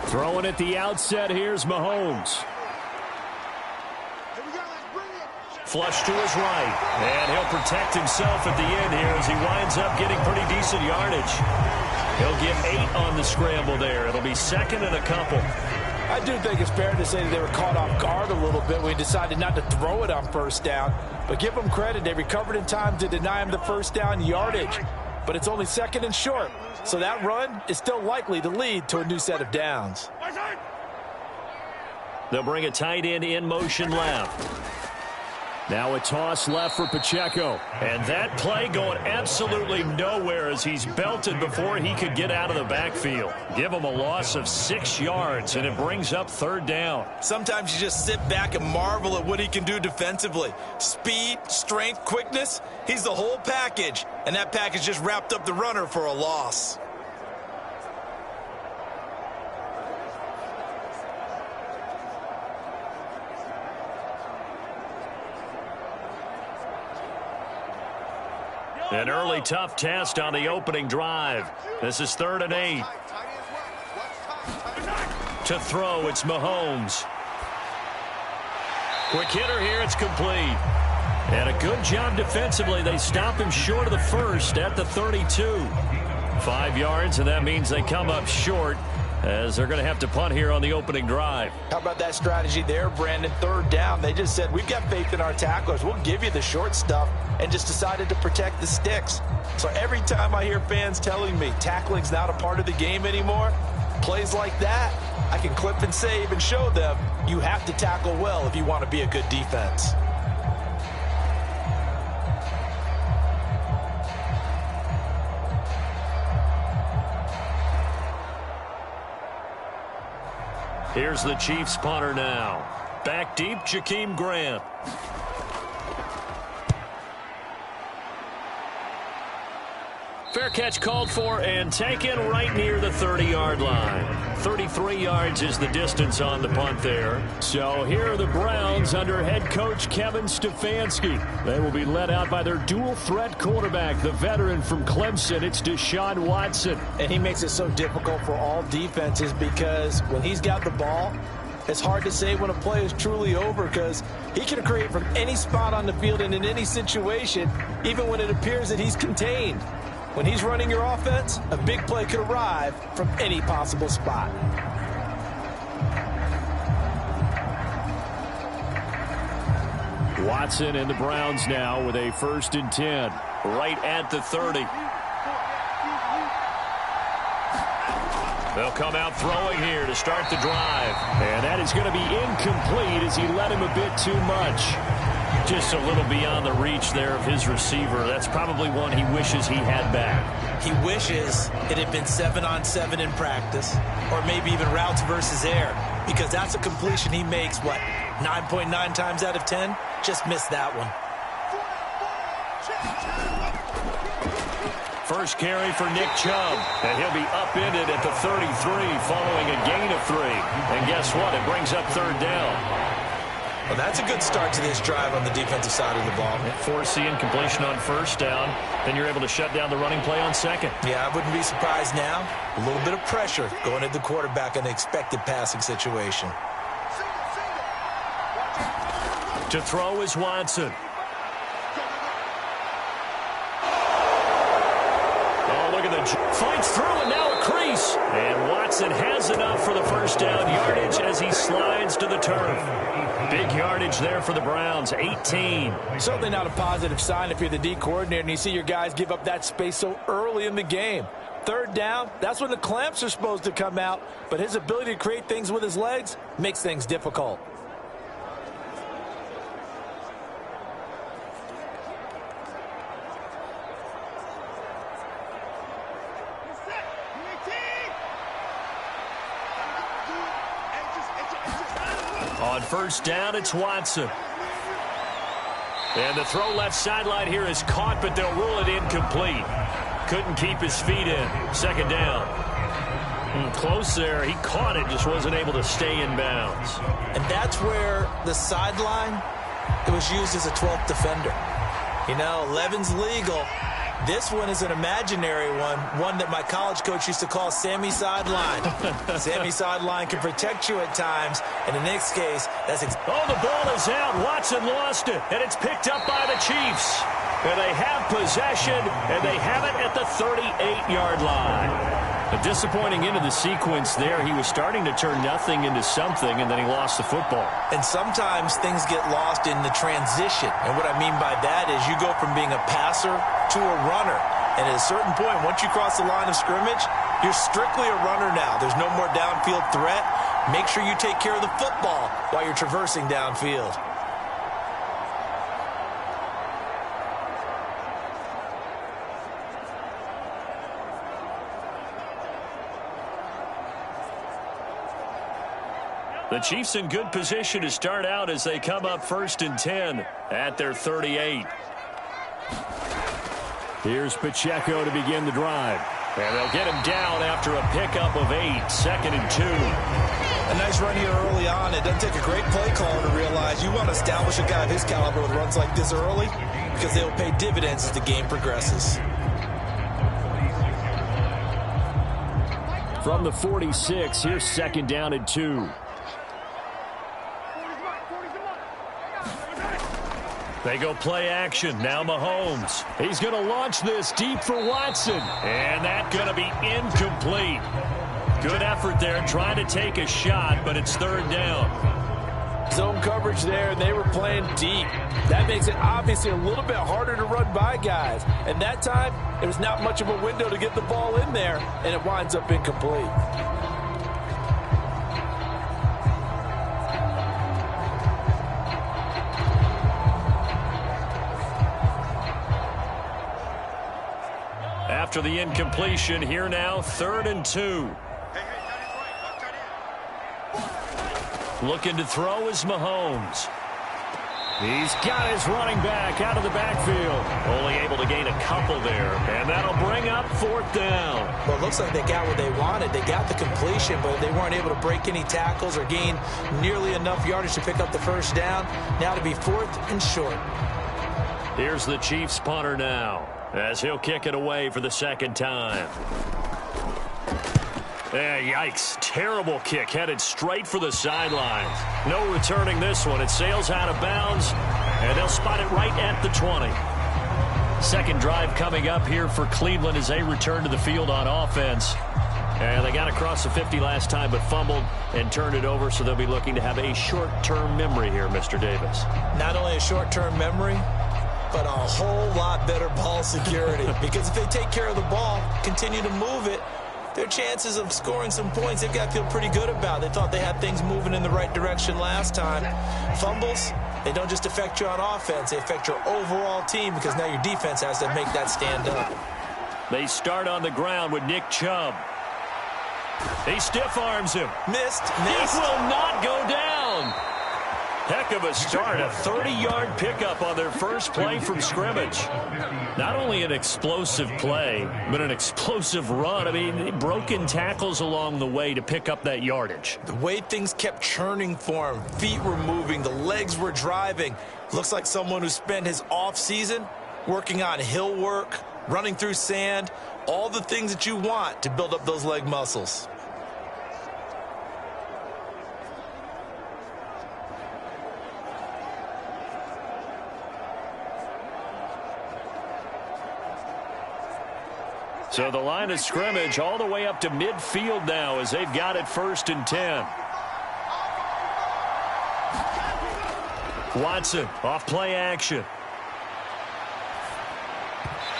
Throwing at the outset, here's Mahomes. Flush to his right. And he'll protect himself at the end here as he winds up getting pretty decent yardage. He'll get 8 on the scramble there. It'll be second and a couple. I do think it's fair to say that they were caught off guard a little bit when he decided not to throw it on first down. But give them credit. They recovered in time to deny him the first down yardage. But it's only second and short. So that run is still likely to lead to a new set of downs. They'll bring a tight end in motion left. Now a toss left for Pacheco. And that play going absolutely nowhere as he's belted before he could get out of the backfield. Give him a loss of 6 yards, and it brings up third down. Sometimes you just sit back and marvel at what he can do defensively. Speed, strength, quickness, he's the whole package. And that package just wrapped up the runner for a loss. An early tough test on the opening drive. This is 3rd and 8. To throw, it's Mahomes. Quick hitter here, it's complete. And a good job defensively. They stop him short of the first at the 32. 5 yards, and that means they come up short, as they're going to have to punt here on the opening drive. How about that strategy there, Brandon? 3rd down. They just said, we've got faith in our tacklers. We'll give you the short stuff, and just decided to protect the sticks. So every time I hear fans telling me tackling's not a part of the game anymore, plays like that, I can clip and save and show them you have to tackle well if you want to be a good defense. Here's the Chiefs punter now. Back deep, Jakeem Grant. Fair catch called for and taken right near the 30-yard line. 33 yards is the distance on the punt there. So here are the Browns under head coach Kevin Stefanski. They will be led out by their dual-threat quarterback, the veteran from Clemson. It's Deshaun Watson. And he makes it so difficult for all defenses because when he's got the ball, it's hard to say when a play is truly over because he can create from any spot on the field and in any situation, even when it appears that he's contained. When he's running your offense, a big play could arrive from any possible spot. Watson and the Browns now with a 1st and 10. Right at the 30. They'll come out throwing here to start the drive. And that is going to be incomplete as he let him a bit too much. Just a little beyond the reach there of his receiver. That's probably one he wishes he had back. He wishes it had been 7-on-7 in practice, or maybe even routes versus air, because that's a completion he makes, 9.9 times out of 10? Just missed that one. First carry for Nick Chubb, and he'll be upended at the 33 following a gain of 3. And guess what? It brings up 3rd down. Well, that's a good start to this drive on the defensive side of the ball. Force the incompletion on 1st down. Then you're able to shut down the running play on 2nd. Yeah, I wouldn't be surprised now. A little bit of pressure going at the quarterback in an expected passing situation. To throw is Watson. Oh, look at the fights through and now a crease. And Watson has enough for the 1st down yardage as he slides to the turf. Big yardage there for the Browns, 18. Certainly not a positive sign if you're the D coordinator and you see your guys give up that space so early in the game. 3rd down, that's when the clamps are supposed to come out, but his ability to create things with his legs makes things difficult. On 1st down, it's Watson. And the throw left sideline here is caught, but they'll rule it incomplete. Couldn't keep his feet in. 2nd down. Close there. He caught it, just wasn't able to stay in bounds. And that's where the sideline, it was used as a 12th defender. You know, 11's legal. This one is an imaginary one that my college coach used to call Sammy Sideline. Sammy Sideline can protect you at times, and in this case, that's oh, the ball is out. Watson lost it, and it's picked up by the Chiefs. And they have possession, and they have it at the 38-yard line. A disappointing end of the sequence there. He was starting to turn nothing into something, and then he lost the football. And sometimes things get lost in the transition. And what I mean by that is you go from being a passer to a runner. And at a certain point, once you cross the line of scrimmage, you're strictly a runner now. There's no more downfield threat. Make sure you take care of the football while you're traversing downfield. The Chiefs in good position to start out as they come up 1st and 10 at their 38. Here's Pacheco to begin the drive. And they'll get him down after a pickup of 8, 2nd and 2. A nice run here early on. It doesn't take a great play caller to realize you want to establish a guy of his caliber with runs like this early because they will pay dividends as the game progresses. From the 46, here's 2nd down and 2. They go play action. Now Mahomes. He's going to launch this deep for Watson. And that's going to be incomplete. Good effort there trying to take a shot, but it's 3rd down. Zone coverage there, and they were playing deep. That makes it obviously a little bit harder to run by guys. And that time, there was not much of a window to get the ball in there, and it winds up incomplete. After the incompletion, here now, 3rd and 2. Looking to throw is Mahomes. He's got his running back out of the backfield. Only able to gain a couple there. And that'll bring up 4th down. Well, it looks like they got what they wanted. They got the completion, but they weren't able to break any tackles or gain nearly enough yardage to pick up the first down. Now to be 4th and short. Here's the Chiefs punter now, as he'll kick it away for the 2nd time. Yikes. Terrible kick headed straight for the sidelines. No returning this one. It sails out of bounds, and they'll spot it right at the 20. Second drive coming up here for Cleveland as they return to the field on offense. And they got across the 50 last time but fumbled and turned it over, so they'll be looking to have a short-term memory here, Mr. Davis. Not only a short-term memory, but a whole lot better ball security. Because if they take care of the ball, continue to move it, their chances of scoring some points, they've got to feel pretty good about. They thought they had things moving in the right direction last time. Fumbles, they don't just affect you on offense. They affect your overall team because now your defense has to make that stand up. They start on the ground with Nick Chubb. He stiff arms him. Missed. He will not go down. Heck of a start. A 30-yard pickup on their first play from scrimmage. Not only an explosive play, but an explosive run. I mean, broken tackles along the way to pick up that yardage. The way things kept churning for him, feet were moving, the legs were driving. Looks like someone who spent his off season working on hill work, running through sand, all the things that you want to build up those leg muscles. So the line of scrimmage all the way up to midfield now as they've got it 1st and 10. Watson off play action.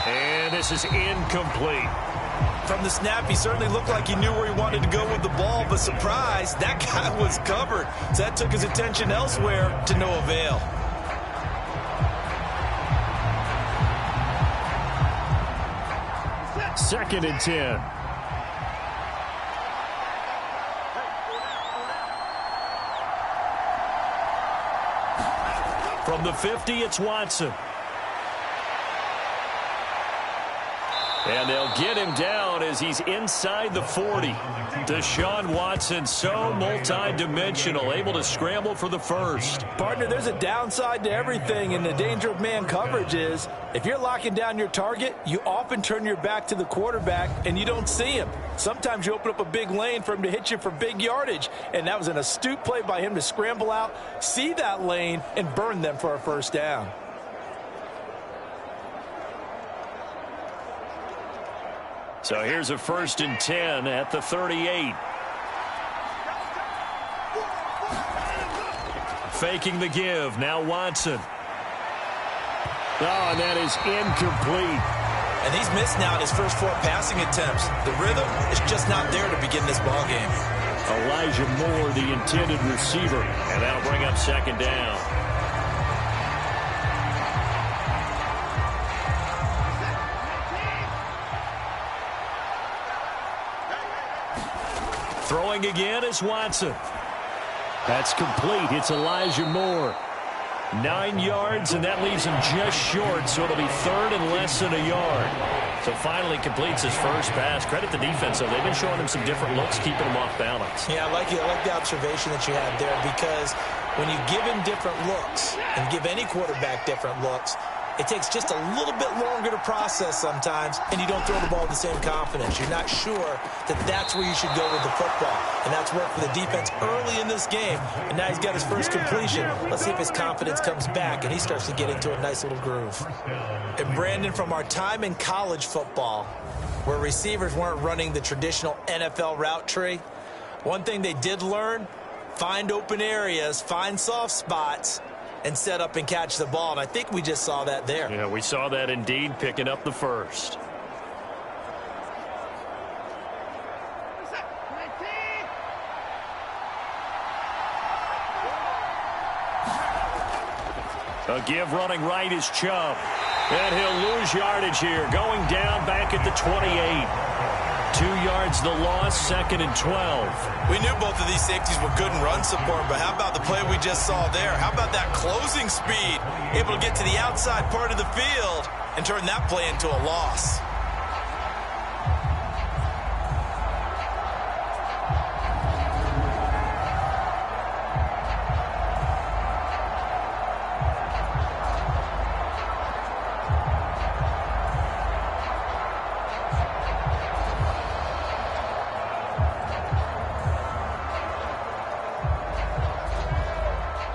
And this is incomplete. From the snap, he certainly looked like he knew where he wanted to go with the ball, but surprise, that guy was covered. So that took his attention elsewhere to no avail. Second and 10. From the 50, it's Watson. And they'll get him down as he's inside the 40. Deshaun Watson, so multi-dimensional, able to scramble for the first. Partner, there's a downside to everything, and the danger of man coverage is if you're locking down your target, you often turn your back to the quarterback and you don't see him. Sometimes you open up a big lane for him to hit you for big yardage, and that was an astute play by him to scramble out, see that lane, and burn them for a first down. So here's a 1st and 10 at the 38. Faking the give. Now Watson. Oh, and that is incomplete. And he's missed now in his first 4 passing attempts. The rhythm is just not there to begin this ball game. Elijah Moore, the intended receiver. And that'll bring up 2nd down. Throwing again is Watson. That's complete. It's Elijah Moore. 9 yards, and that leaves him just short, so it'll be 3rd and less than a yard. So finally completes his first pass. Credit the defense, though. They've been showing him some different looks, keeping him off balance. Yeah, I like the observation that you had there, because when you give him different looks and give any quarterback different looks, it takes just a little bit longer to process sometimes, and you don't throw the ball with the same confidence. You're not sure that that's where you should go with the football, and that's worked for the defense early in this game, and now he's got his first completion. Let's see if his confidence comes back, and he starts to get into a nice little groove. And Brandon, from our time in college football, where receivers weren't running the traditional NFL route tree, one thing they did learn, find open areas, find soft spots, and set up and catch the ball. And I think we just saw that there. Yeah, we saw that indeed, picking up the first. A give running right is Chubb. And he'll lose yardage here, going down back at the 28. 2 yards the loss, 2nd and 12. We knew both of these safeties were good in run support, but how about the play we just saw there? How about that closing speed? Able to get to the outside part of the field and turn that play into a loss.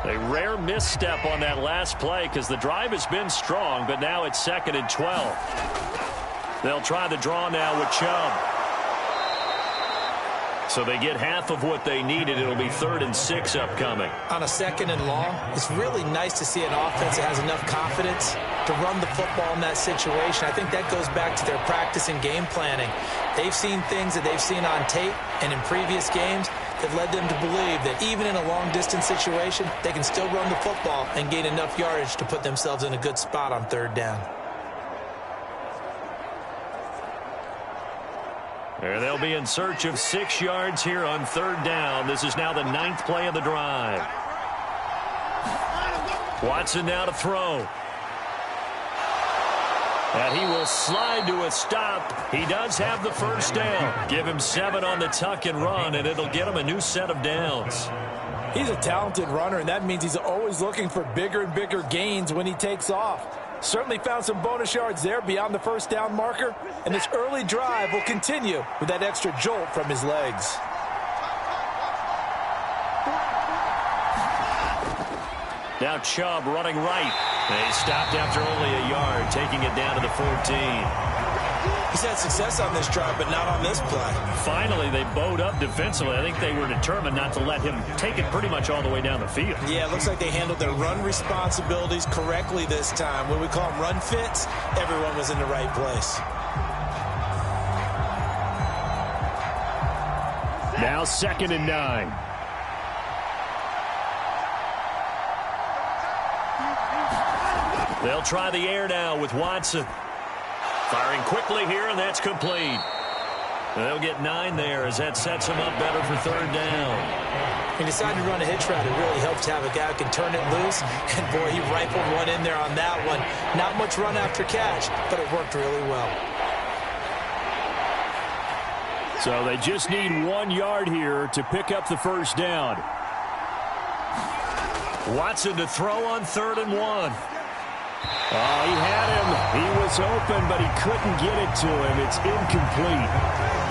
A rare misstep on that last play because the drive has been strong, but now it's 2nd and 12. They'll try the draw now with Chubb. So they get half of what they needed. It'll be 3rd and 6 upcoming. On a 2nd and long, it's really nice to see an offense that has enough confidence to run the football in that situation. I think that goes back to their practice and game planning. They've seen things that they've seen on tape and in previous games that led them to believe that even in a long-distance situation, they can still run the football and gain enough yardage to put themselves in a good spot on 3rd down. They'll be in search of 6 yards here on 3rd down. This is now the 9th play of the drive. Watson now to throw. And he will slide to a stop. He does have the 1st down. Give him 7 on the tuck and run, and it'll get him a new set of downs. He's a talented runner, and that means he's always looking for bigger and bigger gains when he takes off. Certainly found some bonus yards there beyond the 1st down marker, and this early drive will continue with that extra jolt from his legs. Now Chubb running right. They stopped after only a yard, taking it down to the 14. He's had success on this drive, but not on this play. Finally, they bowed up defensively. I think they were determined not to let him take it pretty much all the way down the field. Yeah, it looks like they handled their run responsibilities correctly this time. When we call them run fits, everyone was in the right place. Now 2nd and 9. They'll try the air now with Watson. Firing quickly here, and that's complete. They'll get 9 there as that sets them up better for 3rd down. He decided to run a hitch route. It really helps to have a guy who can turn it loose. And, boy, he rifled one in there on that one. Not much run after catch, but it worked really well. So they just need 1 yard here to pick up the 1st down. Watson to throw on 3rd and 1. Oh, he had him. He was open, but he couldn't get it to him. It's incomplete.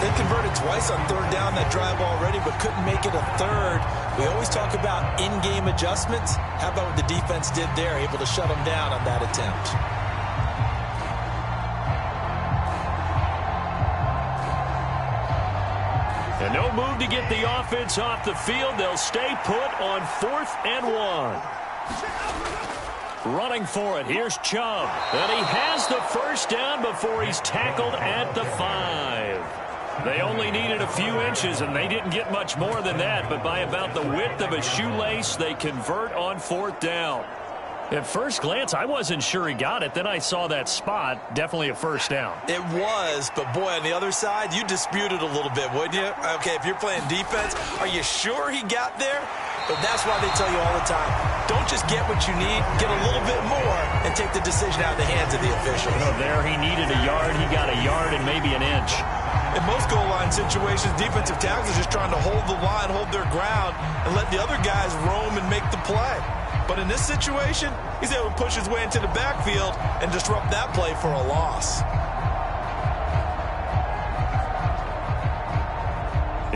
They converted twice on 3rd down that drive already, but couldn't make it a 3rd. We always talk about in-game adjustments. How about what the defense did there, able to shut them down on that attempt? And no move to get the offense off the field. They'll stay put on 4th and 1. Running for it. Here's Chubb. And he has the 1st down before he's tackled at the 5. They only needed a few inches, and they didn't get much more than that. But by about the width of a shoelace, they convert on 4th down. At first glance, I wasn't sure he got it. Then I saw that spot. Definitely a 1st down. It was, but boy, on the other side, you disputed a little bit, wouldn't you? Okay, if you're playing defense, are you sure he got there? But that's why they tell you all the time, don't just get what you need, get a little bit more, and take the decision out of the hands of the official. Well, there he needed a yard. He got a yard and maybe an inch. In most goal line situations, defensive tackles are just trying to hold the line, hold their ground, and let the other guys roam and make the play. But in this situation, he's able to push his way into the backfield and disrupt that play for a loss.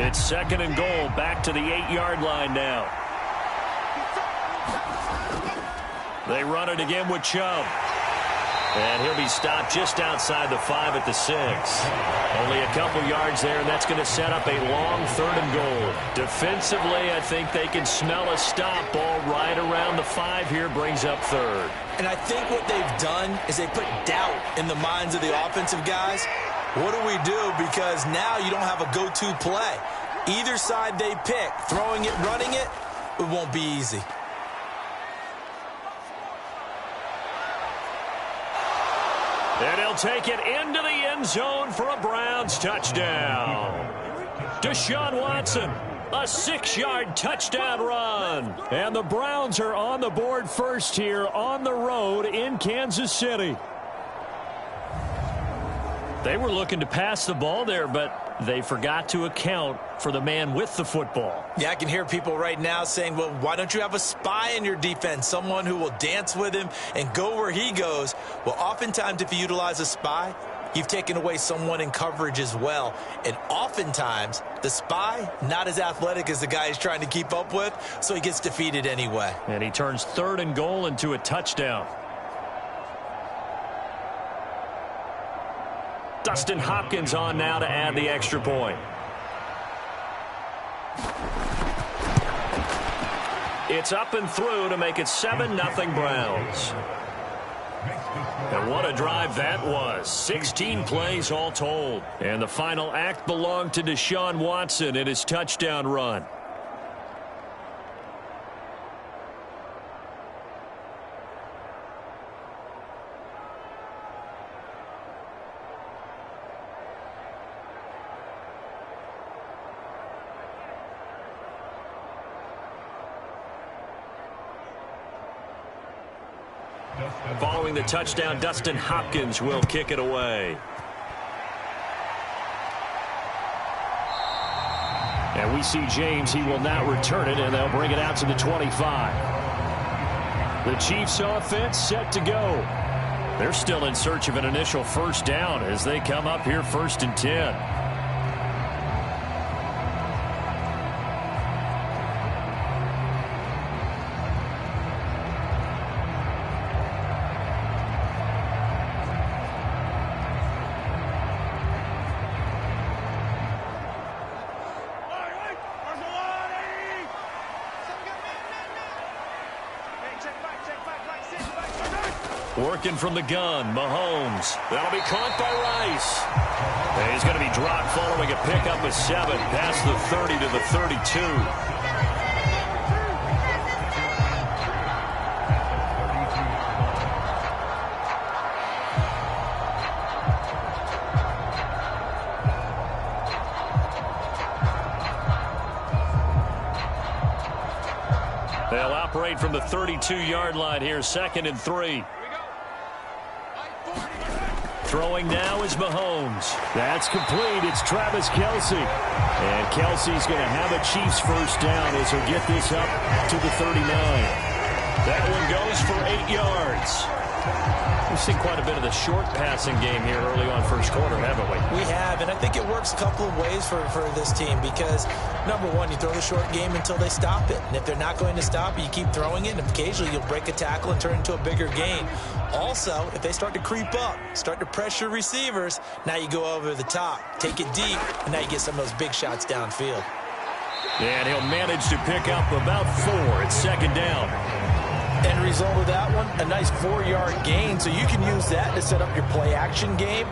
It's 2nd and goal, back to the 8-yard line now. They run it again with Chubb. And he'll be stopped just outside the 5 at the 6. Only a couple yards there, and that's going to set up a long 3rd and goal. Defensively, I think they can smell a stop. Ball right around the 5 here, brings up 3rd. And I think what they've done is they put doubt in the minds of the offensive guys. What do we do? Because now you don't have a go-to play. Either side they pick, throwing it, running it, it won't be easy. And he'll take it into the end zone for a Browns touchdown. Deshaun Watson, a 6-yard touchdown run. And the Browns are on the board first here on the road in Kansas City. They were looking to pass the ball there, but they forgot to account for the man with the football. Yeah, I can hear people right now saying, well, why don't you have a spy in your defense, someone who will dance with him and go where he goes? Well, oftentimes if you utilize a spy, you've taken away someone in coverage as well. And oftentimes, the spy, not as athletic as the guy he's trying to keep up with, so he gets defeated anyway. And he turns 3rd and goal into a touchdown. Dustin Hopkins on now to add the extra point. It's up and through to make it 7-0 Browns. And what a drive that was. 16 plays all told. And the final act belonged to Deshaun Watson in his touchdown run. Following the touchdown, Dustin Hopkins will kick it away. And we see James. He will not return it, and they'll bring it out to the 25. The Chiefs offense set to go. They're still in search of an initial first down as they come up here 1st and 10. Working from the gun, Mahomes. That'll be caught by Rice. And he's going to be dropped following a pickup of 7 past the 30 to the 32. They'll operate from the 32-yard line here, 2nd and 3. Throwing now is Mahomes. That's complete. It's Travis Kelce. And Kelce's going to have a Chiefs first down as he'll get this up to the 39. That one goes for 8 yards. We've seen quite a bit of the short passing game here early on first quarter, haven't we? We have, and I think it works a couple of ways for this team because, number one, you throw the short game until they stop it. And if they're not going to stop it, you keep throwing it, and occasionally you'll break a tackle and turn it into a bigger gain. Also, if they start to creep up, start to pressure receivers, now you go over the top, take it deep, and now you get some of those big shots downfield. And he'll manage to pick up about 4. It's 2nd down. End result of that one, a nice 4-yard gain, so you can use that to set up your play-action game,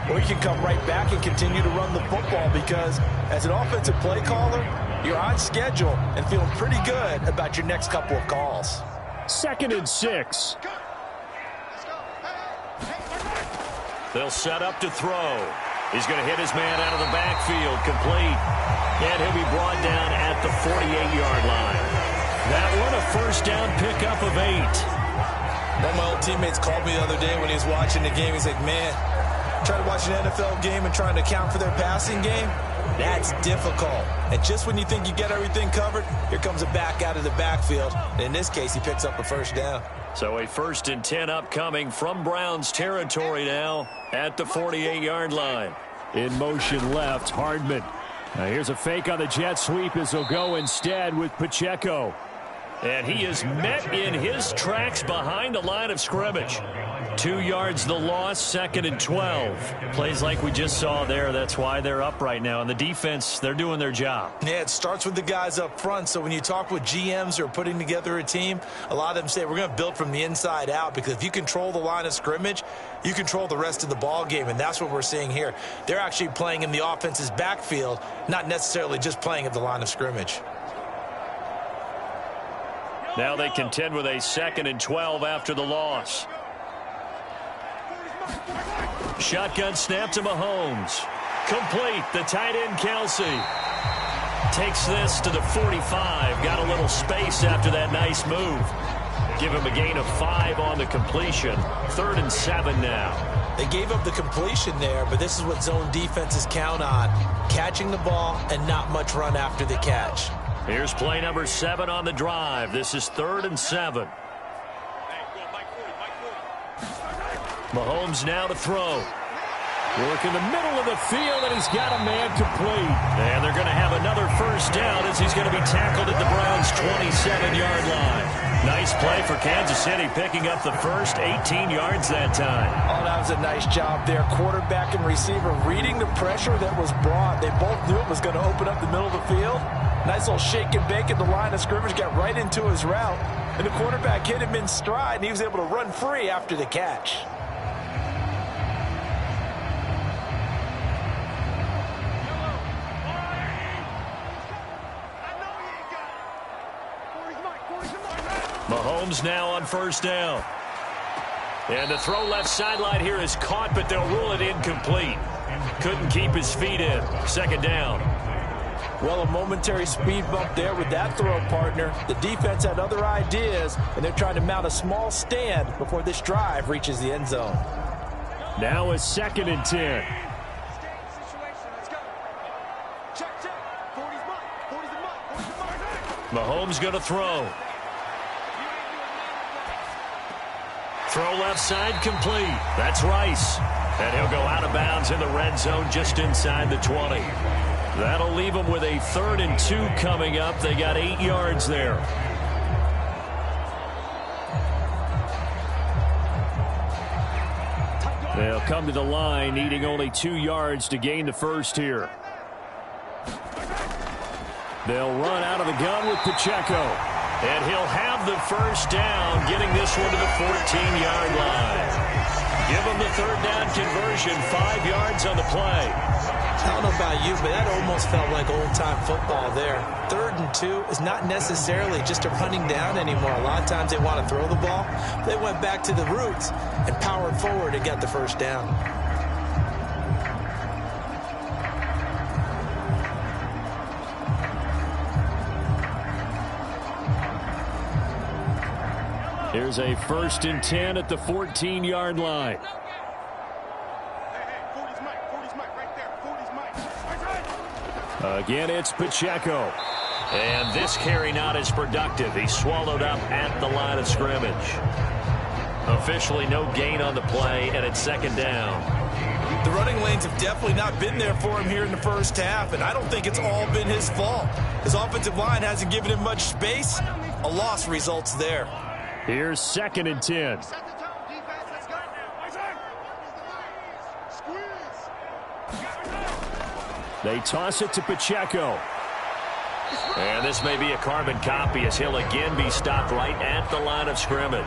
or you can come right back and continue to run the football because as an offensive play caller, you're on schedule and feeling pretty good about your next couple of calls. 2nd and 6. They'll set up to throw. He's going to hit his man out of the backfield, complete. And he'll be brought down at the 48-yard line. That one a first down pickup of 8. One of my old teammates called me the other day when he was watching the game. He's like, man, trying to watch an NFL game and trying to account for their passing game, that's difficult. And just when you think you get everything covered, here comes a back out of the backfield. And in this case, he picks up a first down. So a 1st and 10 upcoming from Browns territory now at the 48-yard line. In motion left, Hardman. Now here's a fake on the jet sweep as he'll go instead with Pacheco. And he is met in his tracks behind the line of scrimmage. 2 yards the loss, 2nd and 12. Plays like we just saw there. That's why they're up right now. And the defense, they're doing their job. Yeah, it starts with the guys up front. So when you talk with GMs who are putting together a team, a lot of them say we're going to build from the inside out because if you control the line of scrimmage, you control the rest of the ball game. And that's what we're seeing here. They're actually playing in the offense's backfield, not necessarily just playing at the line of scrimmage. Now they contend with a 2nd and 12 after the loss. Shotgun snap to Mahomes. Complete. The tight end, Kelsey. Takes this to the 45. Got a little space after that nice move. Give him a gain of 5 on the completion. 3rd and 7 now. They gave up the completion there, but this is what zone defenses count on. Catching the ball and not much run after the catch. Here's play number 7 on the drive. This is 3rd and 7. Mahomes now to throw. Work in the middle of the field, and he's got a man complete. And they're going to have another first down as he's going to be tackled at the Browns' 27-yard line. Nice play for Kansas City, picking up the first 18 yards that time. Oh, that was a nice job there. Quarterback and receiver reading the pressure that was brought. They both knew it was going to open up the middle of the field. Nice little shake and bake at the line of scrimmage, got right into his route. And the quarterback hit him in stride, and he was able to run free after the catch. Mahomes now on first down. And the throw left sideline here is caught, but they'll rule it incomplete. Couldn't keep his feet in. 2nd down. Well, a momentary speed bump there with that throw, partner. The defense had other ideas, and they're trying to mount a small stand before this drive reaches the end zone. Now a 2nd and 10. Mahomes going to throw. Throw left side complete. That's Rice. And he'll go out of bounds in the red zone just inside the 20. That'll leave them with a 3rd and 2 coming up. They got 8 yards there. They'll come to the line, needing only 2 yards to gain the first here. They'll run out of the gun with Pacheco. And he'll have the first down, getting this one to the 14-yard line. Give him the 3rd down conversion, 5 yards on the play. I don't know about you, but that almost felt like old-time football there. 3rd and 2 is not necessarily just a running down anymore. A lot of times they want to throw the ball. They went back to the roots and powered forward and got the first down. Here's a 1st and 10 at the 14-yard line. Again, it's Pacheco. And this carry not as productive. He's swallowed up at the line of scrimmage. Officially no gain on the play, and it's 2nd down. The running lanes have definitely not been there for him here in the first half, and I don't think it's all been his fault. His offensive line hasn't given him much space. A loss results there. Here's 2nd and 10. They toss it to Pacheco. And this may be a carbon copy as he'll again be stopped right at the line of scrimmage.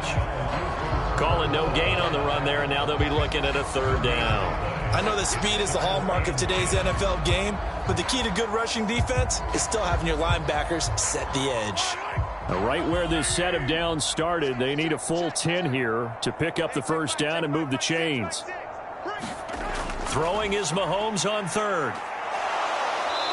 Calling no gain on the run there, and now they'll be looking at a 3rd down. I know that speed is the hallmark of today's NFL game, but the key to good rushing defense is still having your linebackers set the edge. Right where this set of downs started, they need a full 10 here to pick up the first down and move the chains. Throwing is Mahomes on 3rd.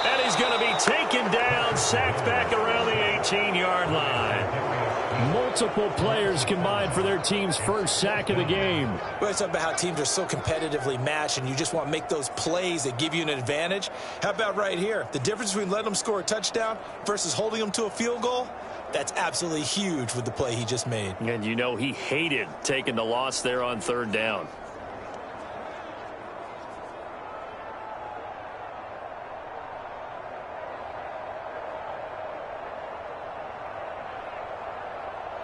And he's going to be taken down, sacked back around the 18-yard line. Multiple players combined for their team's first sack of the game. Well, it's about how teams are so competitively matched, and you just want to make those plays that give you an advantage. How about right here? The difference between letting them score a touchdown versus holding them to a field goal, that's absolutely huge with the play he just made. And you know he hated taking the loss there on 3rd down.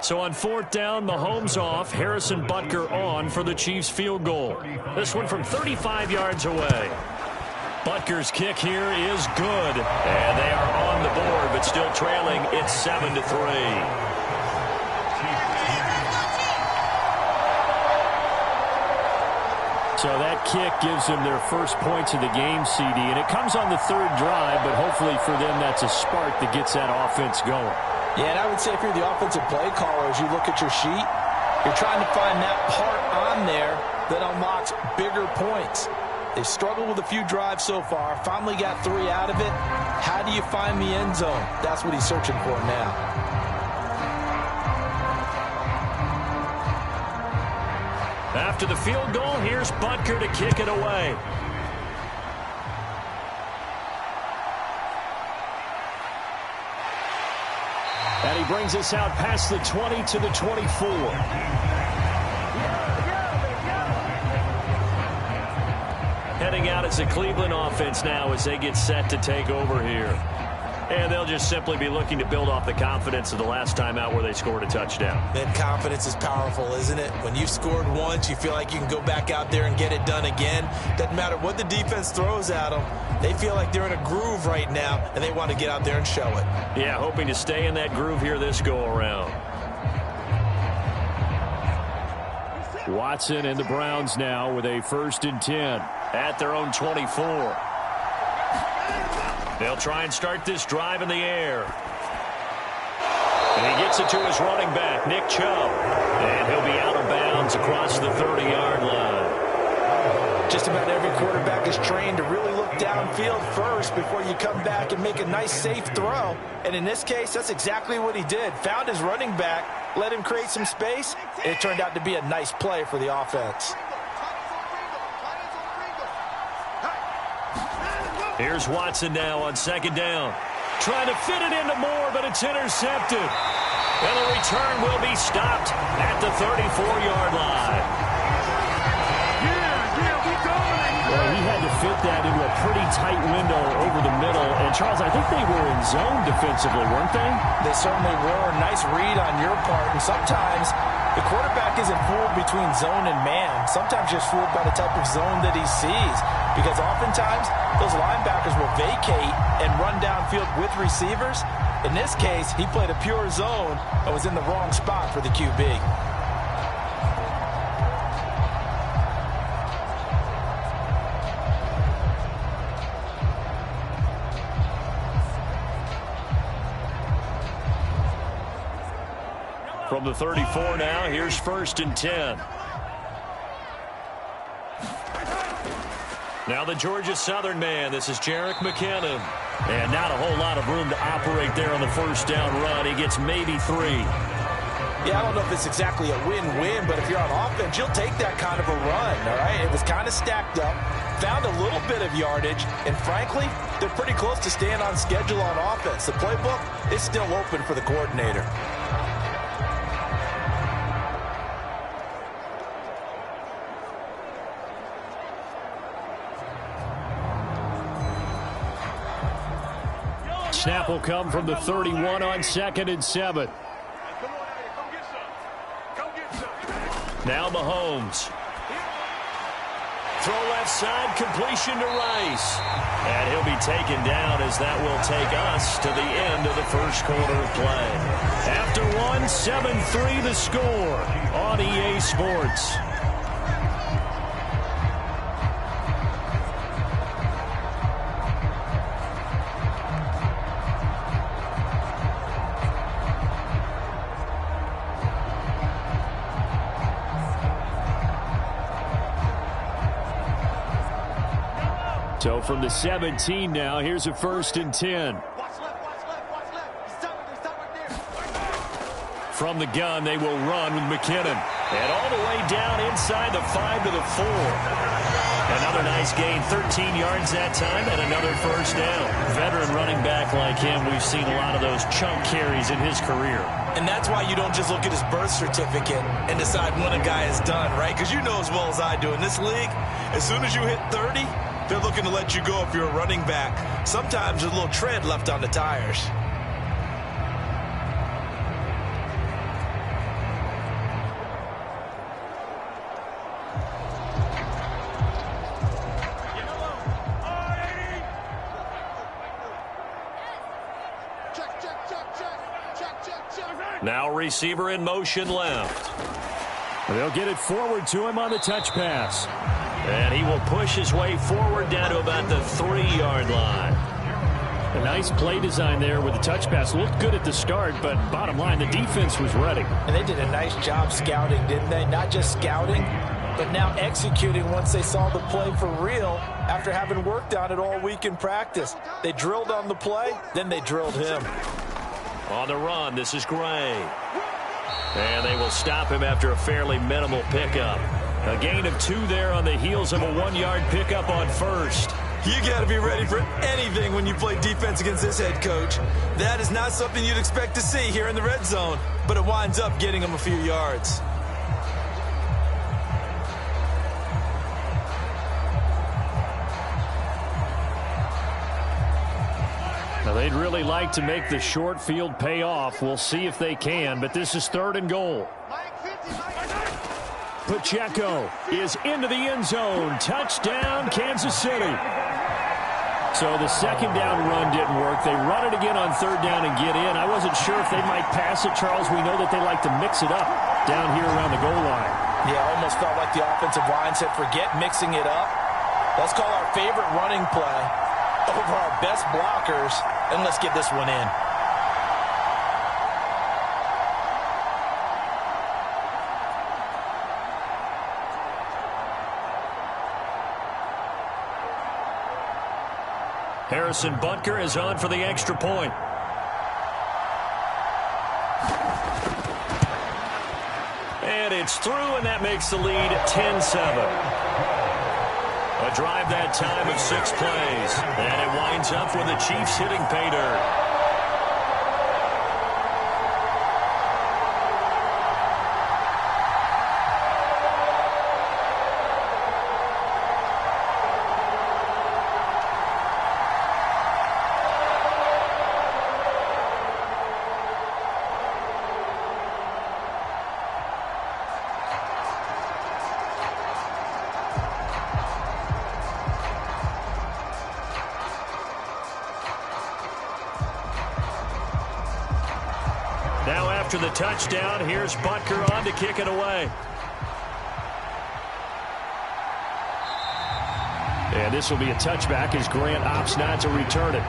So on 4th down, Mahomes off, Harrison Butker on for the Chiefs field goal. This one from 35 yards away. Butker's kick here is good. And they are on the board, but still trailing. It's 7-3. So that kick gives them their first points of the game, CD. And it comes on the 3rd drive, but hopefully for them that's a spark that gets that offense going. Yeah, and I would say if you're the offensive play caller, as you look at your sheet, you're trying to find that part on there that unlocks bigger points. They've struggled with a few drives so far, finally got 3 out of it. How do you find the end zone? That's what he's searching for now. After the field goal, here's Butker to kick it away. And he brings us out past the 20 to the 24. Heading out as a Cleveland offense now as they get set to take over here. And they'll just simply be looking to build off the confidence of the last time out where they scored a touchdown. And confidence is powerful, isn't it? When you've scored once, you feel like you can go back out there and get it done again. Doesn't matter what the defense throws at them. They feel like they're in a groove right now, and they want to get out there and show it. Yeah, hoping to stay in that groove here this go-around. Watson and the Browns now with a 1st and 10 at their own 24. They'll try and start this drive in the air. And he gets it to his running back, Nick Chubb. And he'll be out of bounds across the 30-yard line. Just about every quarterback is trained to really look downfield first before you come back and make a nice, safe throw. And in this case, that's exactly what he did. Found his running back, let him create some space. It turned out to be a nice play for the offense. Here's Watson now on 2nd down. Trying to fit it into Moore, but it's intercepted. And the return will be stopped at the 34-yard line. Well, he had to fit that into a pretty tight window over the middle. And, Charles, I think they were in zone defensively, weren't they? They certainly were. Nice read on your part. And sometimes the quarterback isn't fooled between zone and man. Sometimes you're fooled by the type of zone that he sees. Because oftentimes, those linebackers will vacate and run downfield with receivers. In this case, he played a pure zone and was in the wrong spot for the QB. From the 34 now, here's 1st and 10. Now the Georgia Southern man. This is Jerick McKinnon. And not a whole lot of room to operate there on the 1st down run. He gets maybe 3. Yeah, I don't know if it's exactly a win-win, but if you're on offense, you'll take that kind of a run, all right? It was kind of stacked up, found a little bit of yardage, and frankly, they're pretty close to staying on schedule on offense. The playbook is still open for the coordinator. Snap will come from the 31 on 2nd and 7. Now Mahomes. Throw left side, completion to Rice. And he'll be taken down as that will take us to the end of the 1st quarter of play. After 1, 7-3 the score on EA Sports. So from the 17 now, here's a 1st and 10. From the gun, they will run with McKinnon. And all the way down inside the 5 to the 4. Another nice gain, 13 yards that time, and another 1st down. Veteran running back like him, we've seen a lot of those chunk carries in his career. And that's why you don't just look at his birth certificate and decide when a guy is done, right? Because you know as well as I do, in this league, as soon as you hit 30, they're looking to let you go if you're a running back. Sometimes there's a little tread left on the tires. Now receiver in motion left. They'll get it forward to him on the touch pass. And he will push his way forward down to about the 3-yard line. A nice play design there with the touch pass. Looked good at the start, but bottom line, the defense was ready. And they did a nice job scouting, didn't they? Not just scouting, but now executing once they saw the play for real after having worked on it all week in practice. They drilled on the play, then they drilled him. On the run, this is Gray. And they will stop him after a fairly minimal pickup. A gain of 2 there on the heels of a 1-yard pickup on first. You got to be ready for anything when you play defense against this head coach. That is not something you'd expect to see here in the red zone, but it winds up getting him a few yards. Now, they'd really like to make the short field pay off. We'll see if they can, but this is 3rd and goal. Pacheco is into the end zone. Touchdown, Kansas City. So the second down run didn't work. They run it again on 3rd down and get in. I wasn't sure if they might pass it, Charles. We know that they like to mix it up down here around the goal line. Yeah, almost felt like the offensive line said, forget mixing it up. Let's call our favorite running play over our best blockers, and let's get this one in. Harrison Butker is on for the extra point. And it's through, and that makes the lead 10-7. A drive that time of 6 plays. And it winds up with the Chiefs hitting pay dirt. Now after the touchdown, here's Butker on to kick it away. And this will be a touchback as Grant opts not to return it.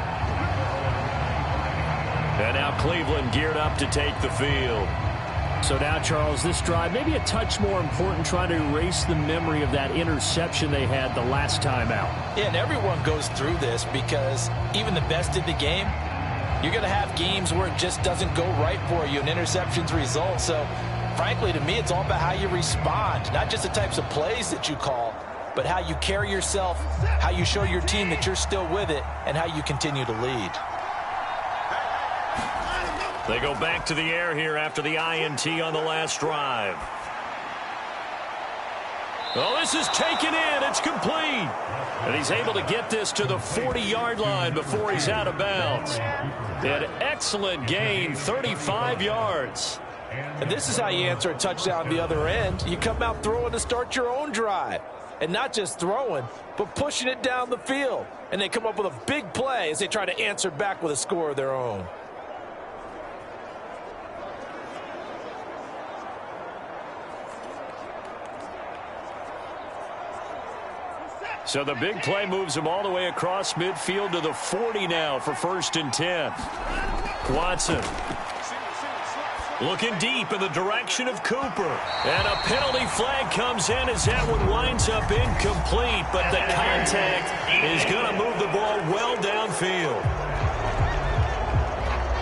And now Cleveland geared up to take the field. So now, Charles, this drive maybe a touch more important, trying to erase the memory of that interception they had the last time out. Yeah, and everyone goes through this because even the best in the game, you're going to have games where it just doesn't go right for you and interceptions result. So, frankly, to me, it's all about how you respond, not just the types of plays that you call, but how you carry yourself, how you show your team that you're still with it, and how you continue to lead. They go back to the air here after the INT on the last drive. Oh, this is taken in. It's complete. And he's able to get this to the 40-yard line before he's out of bounds. An excellent gain, 35 yards. And this is how you answer a touchdown the other end. You come out throwing to start your own drive. And not just throwing, but pushing it down the field. And they come up with a big play as they try to answer back with a score of their own. So the big play moves him all the way across midfield to the 40 now for 1st and 10. Watson looking deep in the direction of Cooper. And a penalty flag comes in as that one winds up incomplete. But the contact is going to move the ball well downfield.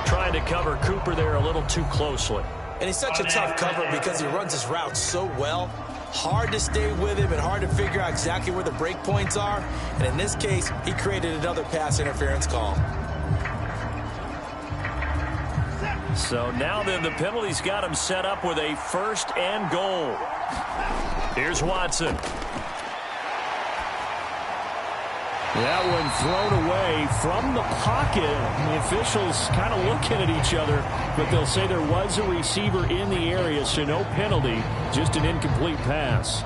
Trying to cover Cooper there a little too closely. And he's such a tough cover because he runs his route so well. Hard to stay with him and hard to figure out exactly where the break points are. And in this case, he created another pass interference call. So now then the penalty's got him set up with a 1st and goal. Here's Watson. That one thrown away from the pocket. The officials kind of looking at each other, but they'll say there was a receiver in the area, so no penalty, just an incomplete pass.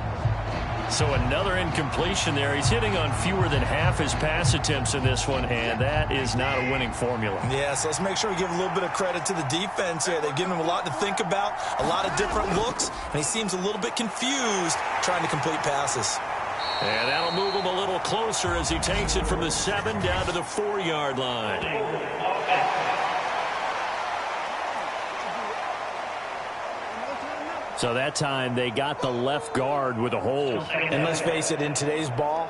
So another incompletion there. He's hitting on fewer than half his pass attempts in this one, and that is not a winning formula. Yeah, so let's make sure we give a little bit of credit to the defense here. They've given him a lot to think about, a lot of different looks, and he seems a little bit confused trying to complete passes. And that'll move him a little closer as he takes it from the 7 down to the 4-yard line. So that time they got the left guard with a hold. And let's face it, in today's ball,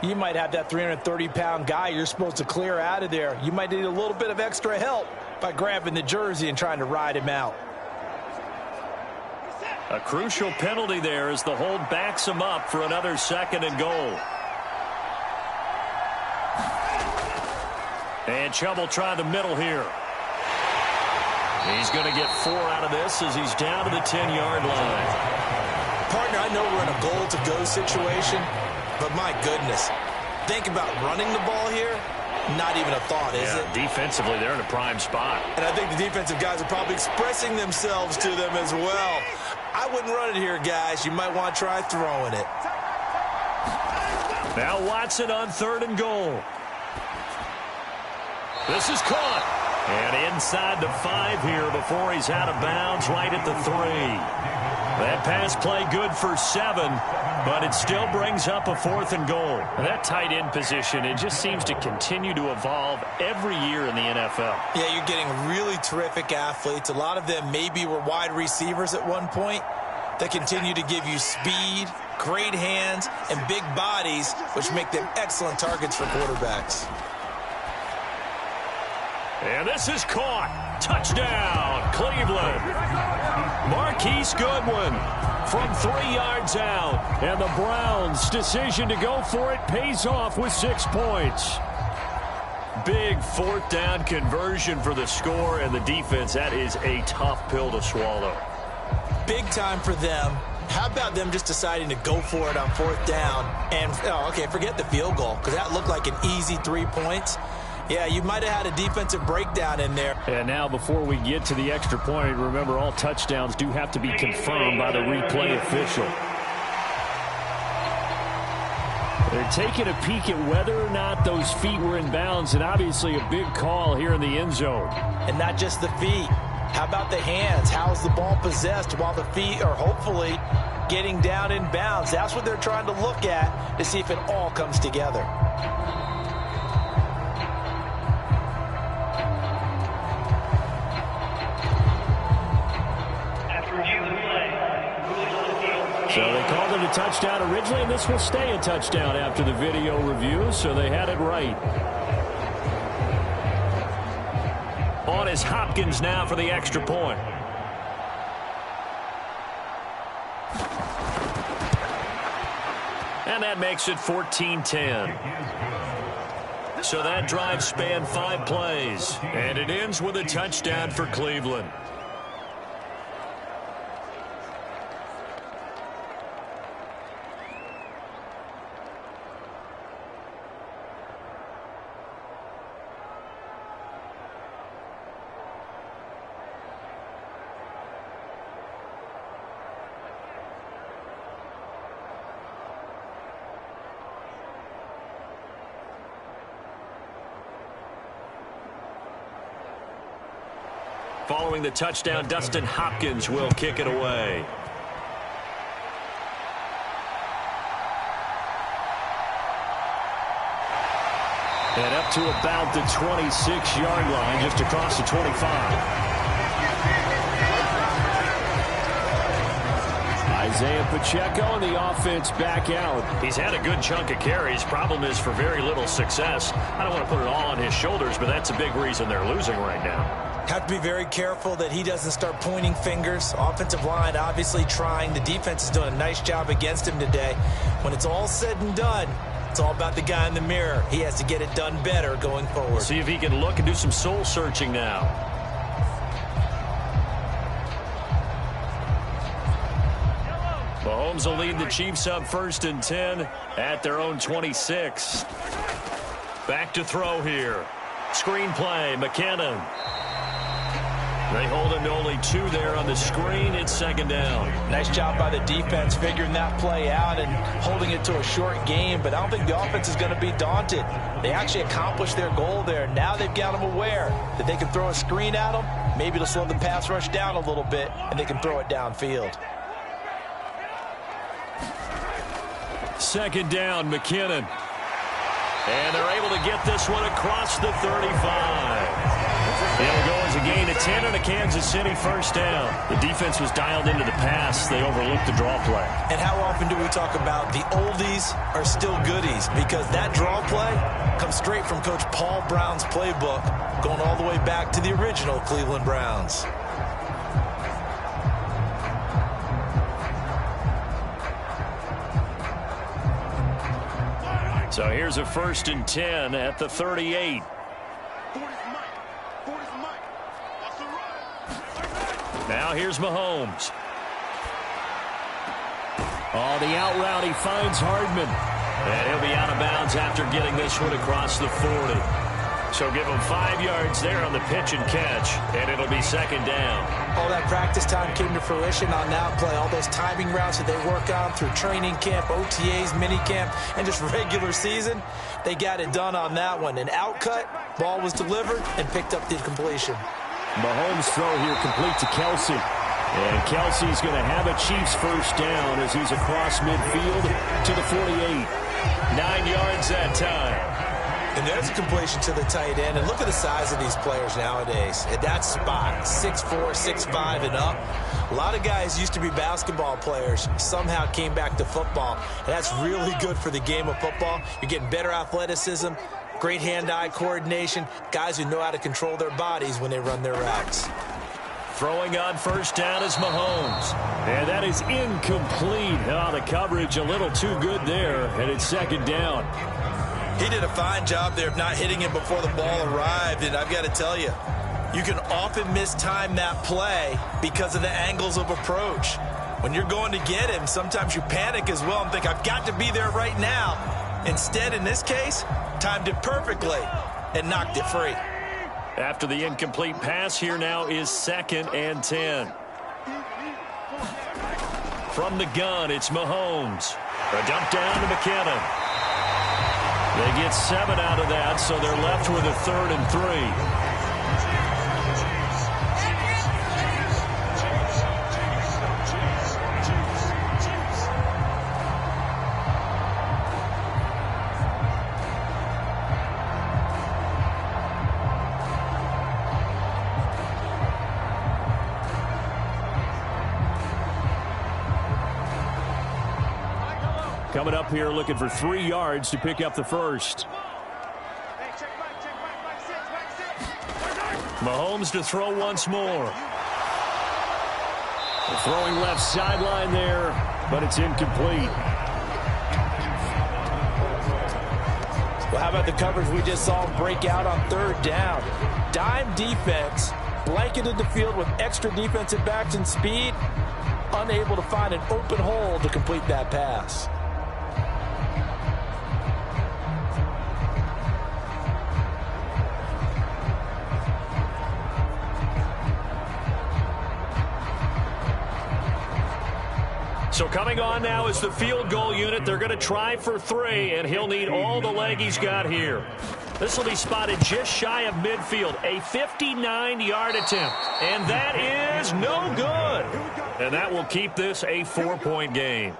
you might have that 330-pound guy you're supposed to clear out of there. You might need a little bit of extra help by grabbing the jersey and trying to ride him out. A crucial penalty there as the hold backs him up for another 2nd and goal. And Chubb will try the middle here. He's going to get 4 out of this as he's down to the 10-yard line. Partner, I know we're in a goal-to-go situation, but my goodness, think about running the ball here. Not even a thought, is it? Defensively, they're in a prime spot. And I think the defensive guys are probably expressing themselves to them as well. I wouldn't run it here, guys. You might want to try throwing it. Now Watson on 3rd and goal. This is caught. And inside the 5 here before he's out of bounds right at the 3. That pass play good for 7, but it still brings up a 4th and goal. That tight end position, it just seems to continue to evolve every year in the NFL. Yeah, you're getting really terrific athletes. A lot of them maybe were wide receivers at one point. They continue to give you speed, great hands, and big bodies, which make them excellent targets for quarterbacks. And this is caught. Touchdown, Cleveland. Marquise Goodwin from 3 yards out. And the Browns' decision to go for it pays off with 6 points. Big 4th down conversion for the score, and the defense, that is a tough pill to swallow. Big time for them. How about them just deciding to go for it on 4th down? And, okay, forget the field goal, because that looked like an easy 3 points. Yeah, you might have had a defensive breakdown in there. And now before we get to the extra point, remember all touchdowns do have to be confirmed by the replay official. They're taking a peek at whether or not those feet were in bounds, and obviously a big call here in the end zone. And not just the feet. How about the hands? How's the ball possessed while the feet are hopefully getting down in bounds? That's what they're trying to look at to see if it all comes together. So they called it a touchdown originally, and this will stay a touchdown after the video review, so they had it right. On is Hopkins now for the extra point. And that makes it 14-10. So that drive spanned 5 plays, and it ends with a touchdown for Cleveland. Following the touchdown, Dustin Hopkins will kick it away. And up to about the 26-yard line, just across the 25. Isaiah Pacheco and the offense back out. He's had a good chunk of carries. Problem is for very little success. I don't want to put it all on his shoulders, but that's a big reason they're losing right now. Have to be very careful that he doesn't start pointing fingers. Offensive line obviously trying. The defense is doing a nice job against him today. When it's all said and done, it's all about the guy in the mirror. He has to get it done better going forward. See if he can look and do some soul searching now. Mahomes will lead the Chiefs up 1st and 10 at their own 26. Back to throw here. Screen play, McKinnon. They hold him to only 2 there on the screen. It's 2nd down. Nice job by the defense figuring that play out and holding it to a short game, but I don't think the offense is going to be daunted. They actually accomplished their goal there. Now they've got them aware that they can throw a screen at them. Maybe it'll slow the pass rush down a little bit, and they can throw it downfield. 2nd down, McKinnon. And they're able to get this one across the 35. It'll go as a gain of 10 and a Kansas City first down. The defense was dialed into the pass. They overlooked the draw play. And how often do we talk about the oldies are still goodies? Because that draw play comes straight from Coach Paul Brown's playbook, going all the way back to the original Cleveland Browns. So here's a 1st and 10 at the 38. Now here's Mahomes. Oh, the out route, he finds Hardman. And he'll be out of bounds after getting this one across the 40. So give him 5 yards there on the pitch and catch, and it'll be 2nd down. All that practice time came to fruition on that play. All those timing routes that they work on through training camp, OTAs, minicamp, and just regular season, they got it done on that one. An outcut, ball was delivered, and picked up the completion. Mahomes' throw here complete to Kelsey. And Kelsey's going to have a Chiefs first down as he's across midfield to the 48. 9 yards that time. And there's a completion to the tight end. And look at the size of these players nowadays. At that spot, 6'4", 6'5", and up. A lot of guys used to be basketball players, somehow came back to football. And that's really good for the game of football. You're getting better athleticism, great hand-eye coordination, guys who know how to control their bodies when they run their routes. Throwing on first down is Mahomes. And that is incomplete. Oh, the coverage a little too good there, and it's 2nd down. He did a fine job there of not hitting him before the ball arrived, and I've got to tell you, you can often mistime that play because of the angles of approach. When you're going to get him, sometimes you panic as well and think, I've got to be there right now. Instead, in this case, timed it perfectly and knocked it free. After the incomplete pass, here now is 2nd and 10. From the gun, it's Mahomes. A dump down to McKinnon. They get 7 out of that, so they're left with a 3rd and 3. Coming up here looking for 3 yards to pick up the first. Mahomes to throw once more. Throwing left sideline there, but it's incomplete. Well, how about the coverage we just saw break out on 3rd down? Dime defense, blanketed the field with extra defensive backs and speed, unable to find an open hole to complete that pass. So coming on now is the field goal unit. They're going to try for 3, and he'll need all the leg he's got here. This will be spotted just shy of midfield. A 59-yard attempt. And that is no good. And that will keep this a 4-point game.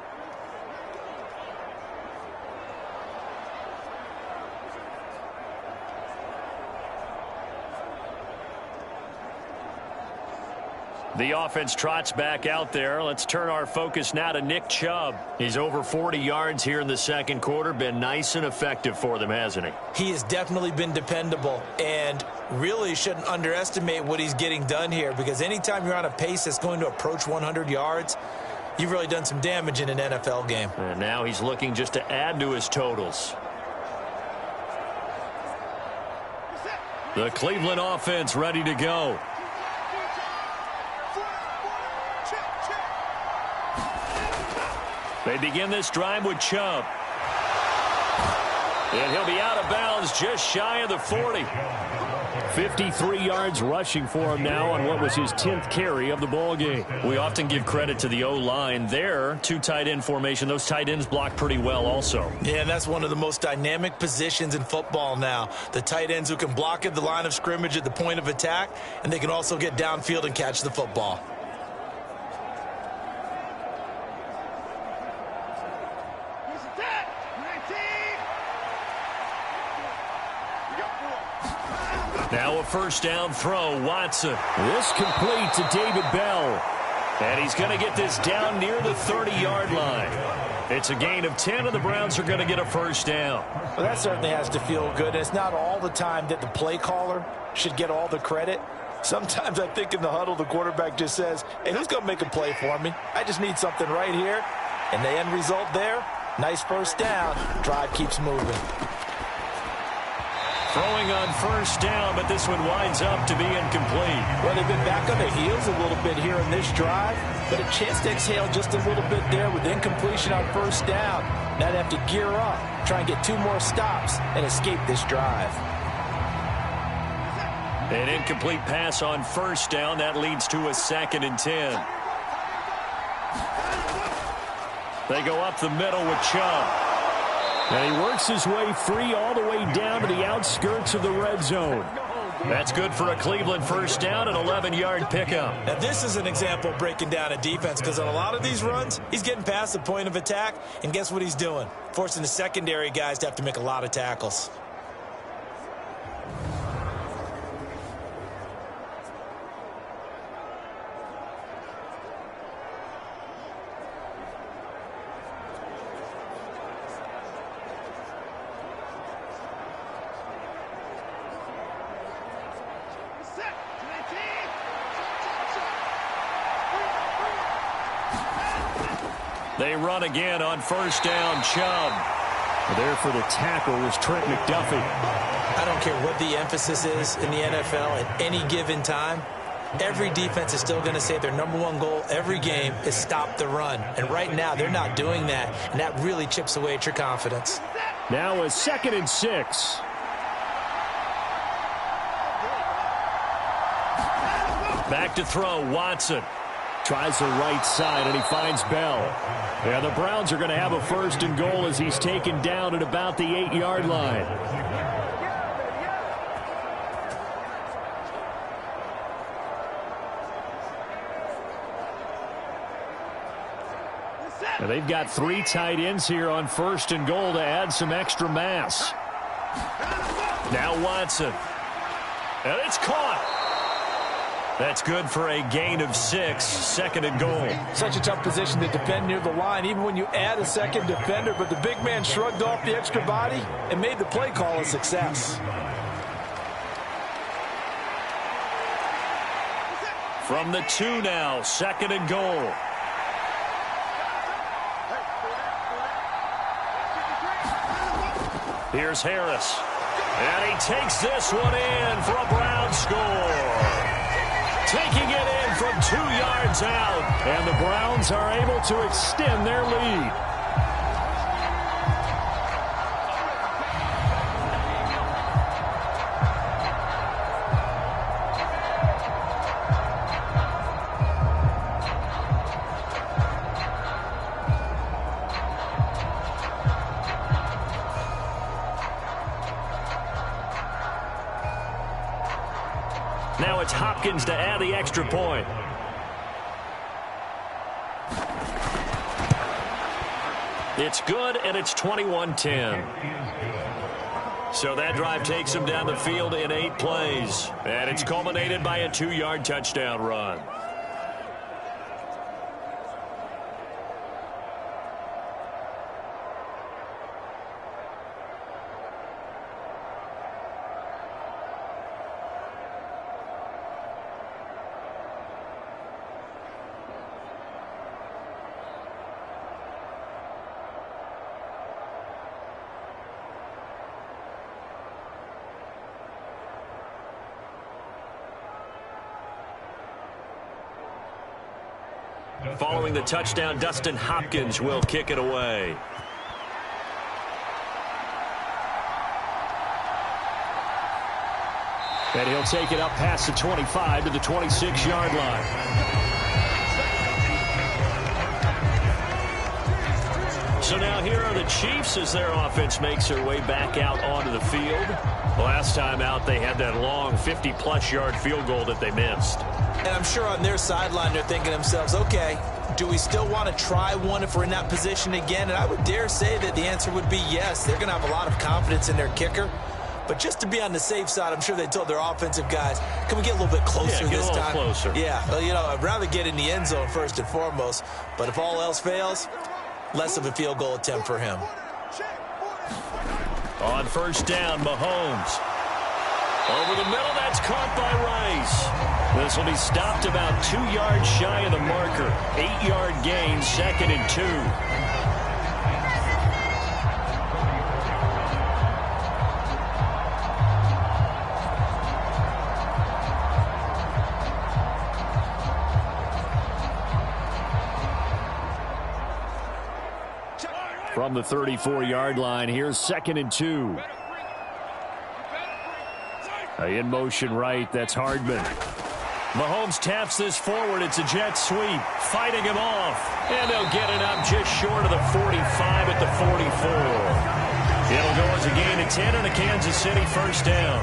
The offense trots back out there. Let's turn our focus now to Nick Chubb. He's over 40 yards here in the 2nd quarter. Been nice and effective for them, hasn't he? He has definitely been dependable, and really shouldn't underestimate what he's getting done here, because anytime you're on a pace that's going to approach 100 yards, you've really done some damage in an NFL game. And now he's looking just to add to his totals. The Cleveland offense ready to go. They begin this drive with Chubb. And he'll be out of bounds just shy of the 40. 53 yards rushing for him now on what was his 10th carry of the ball game. We often give credit to the O-line there. 2 tight end formation. Those tight ends block pretty well also. Yeah, and that's one of the most dynamic positions in football now. The tight ends who can block at the line of scrimmage at the point of attack, and they can also get downfield and catch the football. Now a first down throw, Watson. This complete to David Bell. And he's going to get this down near the 30-yard line. It's a gain of 10, and the Browns are going to get a first down. Well, that certainly has to feel good. It's not all the time that the play caller should get all the credit. Sometimes I think in the huddle, the quarterback just says, hey, who's going to make a play for me? I just need something right here. And the end result there, nice first down. Drive keeps moving. Throwing on first down, but this one winds up to be incomplete. Well, they've been back on their heels a little bit here in this drive, but a chance to exhale just a little bit there with incompletion on first down. Now they have to gear up, try and get 2 more stops, and escape this drive. An incomplete pass on first down. That leads to a 2nd and 10. They go up the middle with Chubb. And he works his way free all the way down to the outskirts of the red zone. That's good for a Cleveland first down, an 11-yard pickup. Now, this is an example of breaking down a defense, because on a lot of these runs, he's getting past the point of attack, and guess what he's doing? Forcing the secondary guys to have to make a lot of tackles. They run again on first down, Chubb. There for the tackle was Trent McDuffie. I don't care what the emphasis is in the NFL at any given time. Every defense is still going to say their #1 goal every game is stop the run. And right now, they're not doing that, and that really chips away at your confidence. Now a 2nd and 6. Back to throw, Watson. Tries the right side, and he finds Bell. Yeah, the Browns are going to have a 1st and goal as he's taken down at about the 8-yard line. Now they've got 3 tight ends here on 1st and goal to add some extra mass. Now Watson. And it's caught. That's good for a gain of 6, 2nd and goal. Such a tough position to defend near the line, even when you add a second defender, but the big man shrugged off the extra body and made the play call a success. From the 2 now, 2nd and goal. Here's Harris. And he takes this one in for a Brown score. Taking it in from 2 yards out. And the Browns are able to extend their lead. Now it's Hopkins to add the extra point. It's good, and it's 21-10. So that drive takes him down the field in 8 plays. And it's culminated by a 2-yard touchdown run. Following the touchdown, Dustin Hopkins will kick it away. And he'll take it up past the 25 to the 26-yard line. So now here are the Chiefs as their offense makes their way back out onto the field. Last time out, they had that long 50-plus yard field goal that they missed. And I'm sure on their sideline they're thinking to themselves, okay, do we still want to try one if we're in that position again? And I would dare say that the answer would be yes. They're going to have a lot of confidence in their kicker. But just to be on the safe side, I'm sure they told their offensive guys, can we get a little bit closer this time? Closer. Yeah, well, you know, I'd rather get in the end zone first and foremost. But if all else fails, less of a field goal attempt for him. On first down, Mahomes. Over the middle, that's caught by Rice. This will be stopped about 2 yards shy of the marker. 8-yard gain, 2nd and 2. From the 34-yard line, here's 2nd and 2. In motion right, that's Hardman. Mahomes taps this forward. It's a jet sweep, fighting him off. And they'll get it up just short of the 45 at the 44. It'll go as a gain of 10 and a Kansas City first down.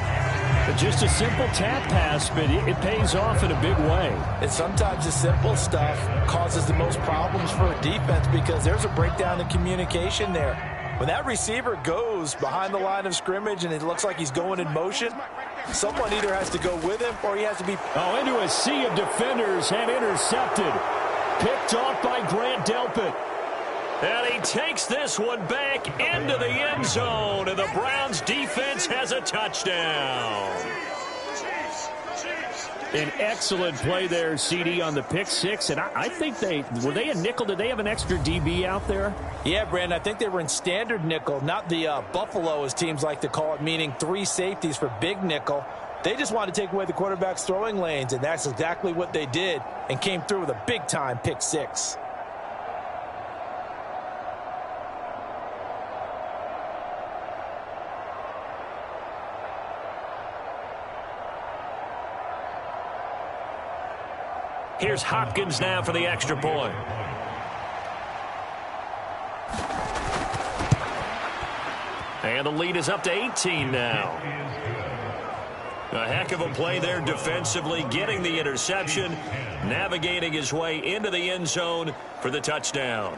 But just a simple tap pass, but it pays off in a big way. And sometimes the simple stuff causes the most problems for a defense because there's a breakdown in communication there. When that receiver goes behind the line of scrimmage and it looks like he's going in motion, someone either has to go with him or he has to be... Oh, into a sea of defenders and intercepted. Picked off by Grant Delpit. And he takes this one back into the end zone, and the Browns defense has a touchdown. An excellent play there, CD, on the pick six. And I think were they a nickel? Did they have an extra DB out there? Yeah, Brandon, I think they were in standard nickel, not the Buffalo, as teams like to call it, meaning 3 safeties for big nickel. They just wanted to take away the quarterback's throwing lanes, and that's exactly what they did and came through with a big-time pick six. Here's Hopkins now for the extra point. And the lead is up to 18 now. A heck of a play there defensively, getting the interception, navigating his way into the end zone for the touchdown.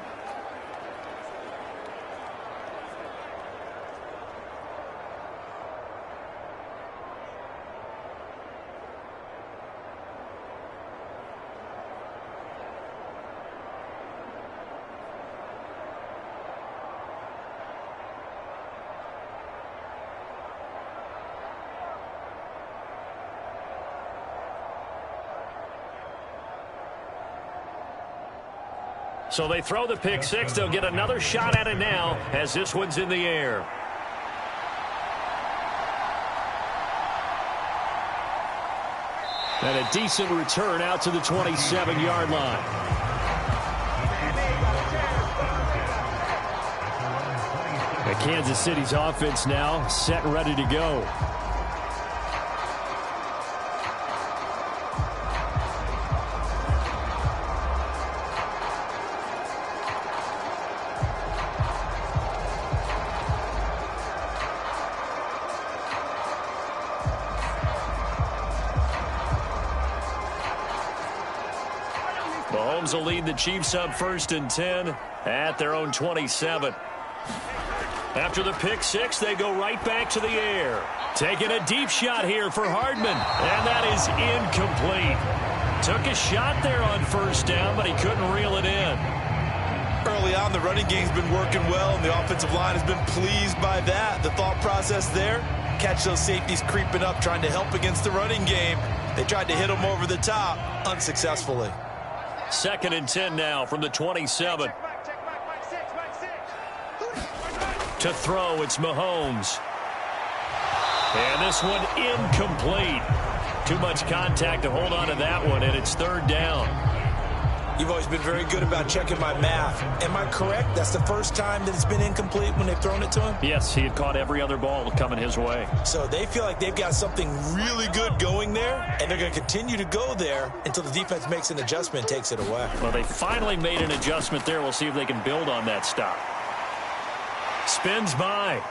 So they throw the pick six. They'll get another shot at it now as this one's in the air. And a decent return out to the 27-yard line. And Kansas City's offense now set and ready to go. Mahomes will lead the Chiefs up 1st and 10 at their own 27. After the pick six, they go right back to the air. Taking a deep shot here for Hardman, and that is incomplete. Took a shot there on first down, but he couldn't reel it in. Early on, the running game's been working well, and the offensive line has been pleased by that. The thought process there, catch those safeties creeping up, trying to help against the running game. They tried to hit them over the top, unsuccessfully. 2nd and 10 now from the 27. To throw, it's Mahomes. And this one incomplete. Too much contact to hold on to that one, and it's 3rd down. You've always been very good about checking my math. Am I correct? That's the first time that it's been incomplete when they've thrown it to him? Yes, he had caught every other ball coming his way. So they feel like they've got something really good going there, and they're going to continue to go there until the defense makes an adjustment and takes it away. Well, they finally made an adjustment there. We'll see if they can build on that stop. Spins by.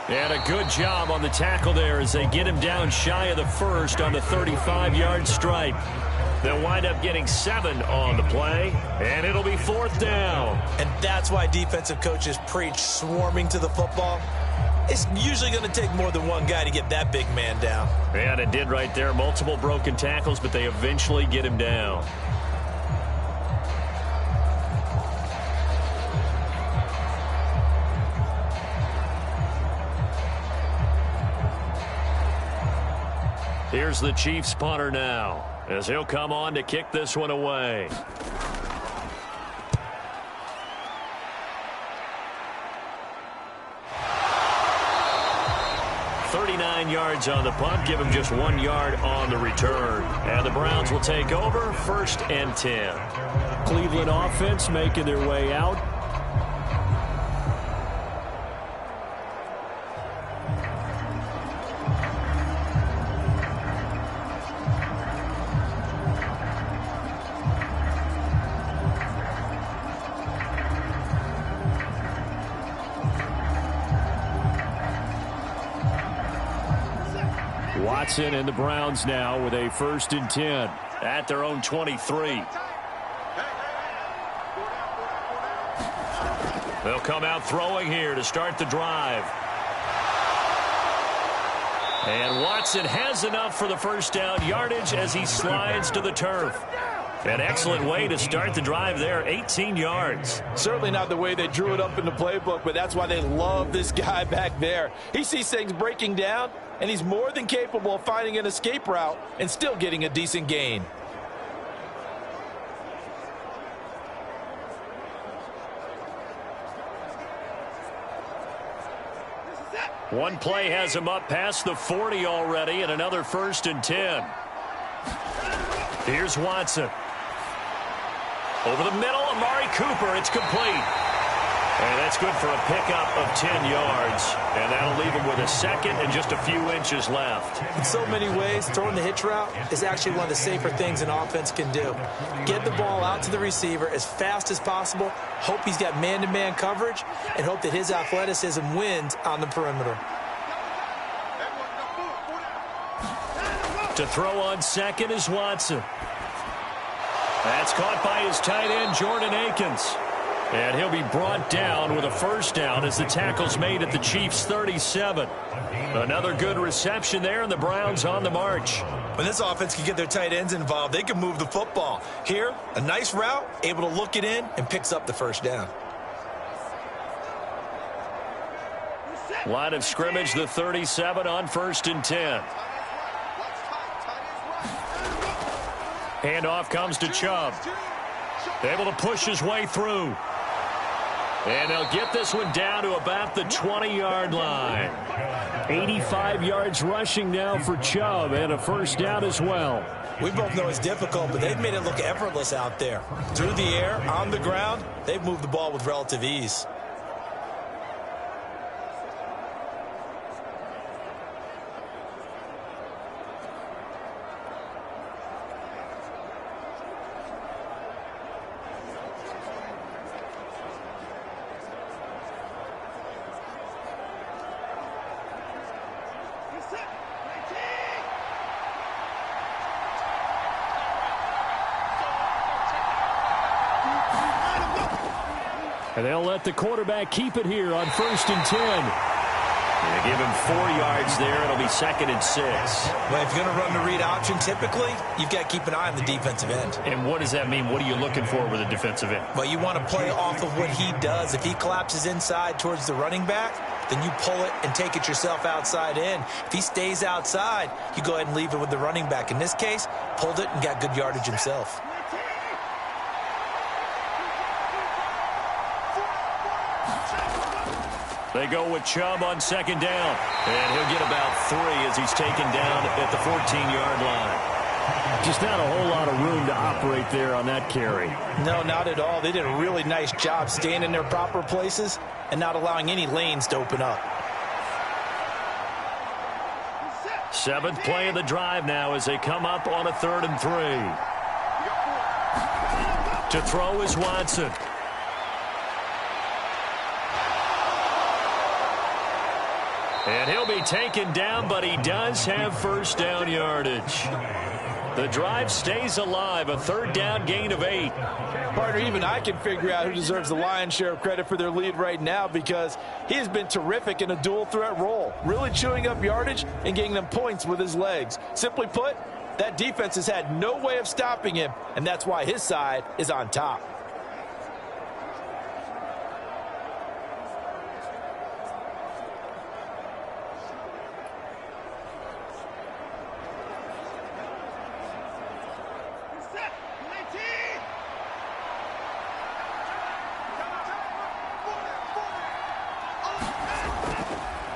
And a good job on the tackle there as they get him down shy of the first on the 35-yard stripe. They'll wind up getting 7 on the play, and it'll be 4th down. And that's why defensive coaches preach swarming to the football. It's usually going to take more than one guy to get that big man down. And it did right there. Multiple broken tackles, but they eventually get him down. Here's the Chiefs punter now, as he'll come on to kick this one away. Yards on the punt, give him just 1 yard on the return. And the Browns will take over, 1st and 10. Cleveland offense making their way out. Watson and the Browns now with a 1st and 10 at their own 23. They'll come out throwing here to start the drive. And Watson has enough for the 1st down yardage as he slides to the turf. An excellent way to start the drive there, 18 yards. Certainly not the way they drew it up in the playbook, but that's why they love this guy back there. He sees things breaking down, and he's more than capable of finding an escape route and still getting a decent gain. One play has him up past the 40 already, and another 1st and 10. Here's Watson. Over the middle, Amari Cooper. It's complete. And that's good for a pickup of 10 yards. And that'll leave him with a 2nd and just a few inches left. In so many ways, throwing the hitch route is actually one of the safer things an offense can do. Get the ball out to the receiver as fast as possible, hope he's got man-to-man coverage, and hope that his athleticism wins on the perimeter. To throw on 2nd is Watson. That's caught by his tight end, Jordan Akins. And he'll be brought down with a 1st down as the tackle's made at the Chiefs' 37. Another good reception there, and the Browns on the march. When this offense can get their tight ends involved, they can move the football. Here, a nice route, able to look it in, and picks up the 1st down. Line of scrimmage, the 37 on 1st and 10. Handoff comes to Chubb. Able to push his way through. And they'll get this one down to about the 20-yard line. 85 yards rushing now for Chubb, and a 1st down as well. We both know it's difficult, but they've made it look effortless out there. Through the air, on the ground, they've moved the ball with relative ease. And they'll let the quarterback keep it here on 1st and 10. They give him 4 yards there. It'll be 2nd and 6. Well, if you're going to run the read option, typically, you've got to keep an eye on the defensive end. And what does that mean? What are you looking for with a defensive end? Well, you want to play off of what he does. If he collapses inside towards the running back, then you pull it and take it yourself outside in. If he stays outside, you go ahead and leave it with the running back. In this case, pulled it and got good yardage himself. They go with Chubb on 2nd down. And he'll get about 3 as he's taken down at the 14-yard line. Just not a whole lot of room to operate there on that carry. No, not at all. They did a really nice job staying in their proper places and not allowing any lanes to open up. 7th play of the drive now as they come up on a 3rd and 3. To throw is Watson. And he'll be taken down, but he does have 1st down yardage. The drive stays alive, a third down gain of 8. Partner, even I can figure out who deserves the lion's share of credit for their lead right now, because he has been terrific in a dual threat role, really chewing up yardage and getting them points with his legs. Simply put, that defense has had no way of stopping him, and that's why his side is on top.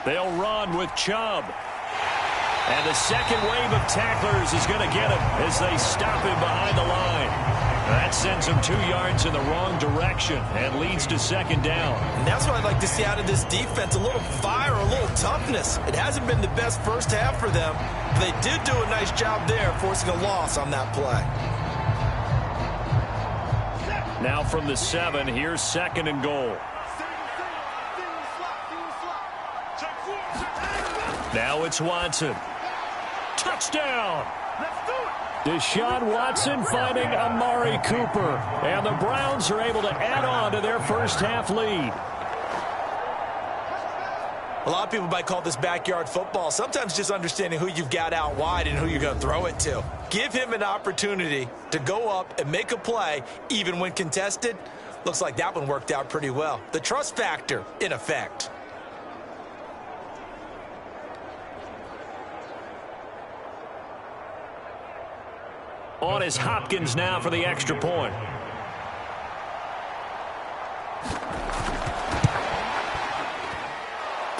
They'll run with Chubb. And the second wave of tacklers is going to get him as they stop him behind the line. That sends him 2 yards in the wrong direction and leads to second down. And that's what I'd like to see out of this defense, a little fire, a little toughness. It hasn't been the best first half for them, but they did do a nice job there, forcing a loss on that play. Now from the 7, here's second and goal. Now it's Watson. Touchdown! Deshaun Watson finding Amari Cooper. And the Browns are able to add on to their first half lead. A lot of people might call this backyard football. Sometimes just understanding who you've got out wide and who you're going to throw it to. Give him an opportunity to go up and make a play, even when contested. Looks like that one worked out pretty well. The trust factor in effect. On is Hopkins now for the extra point.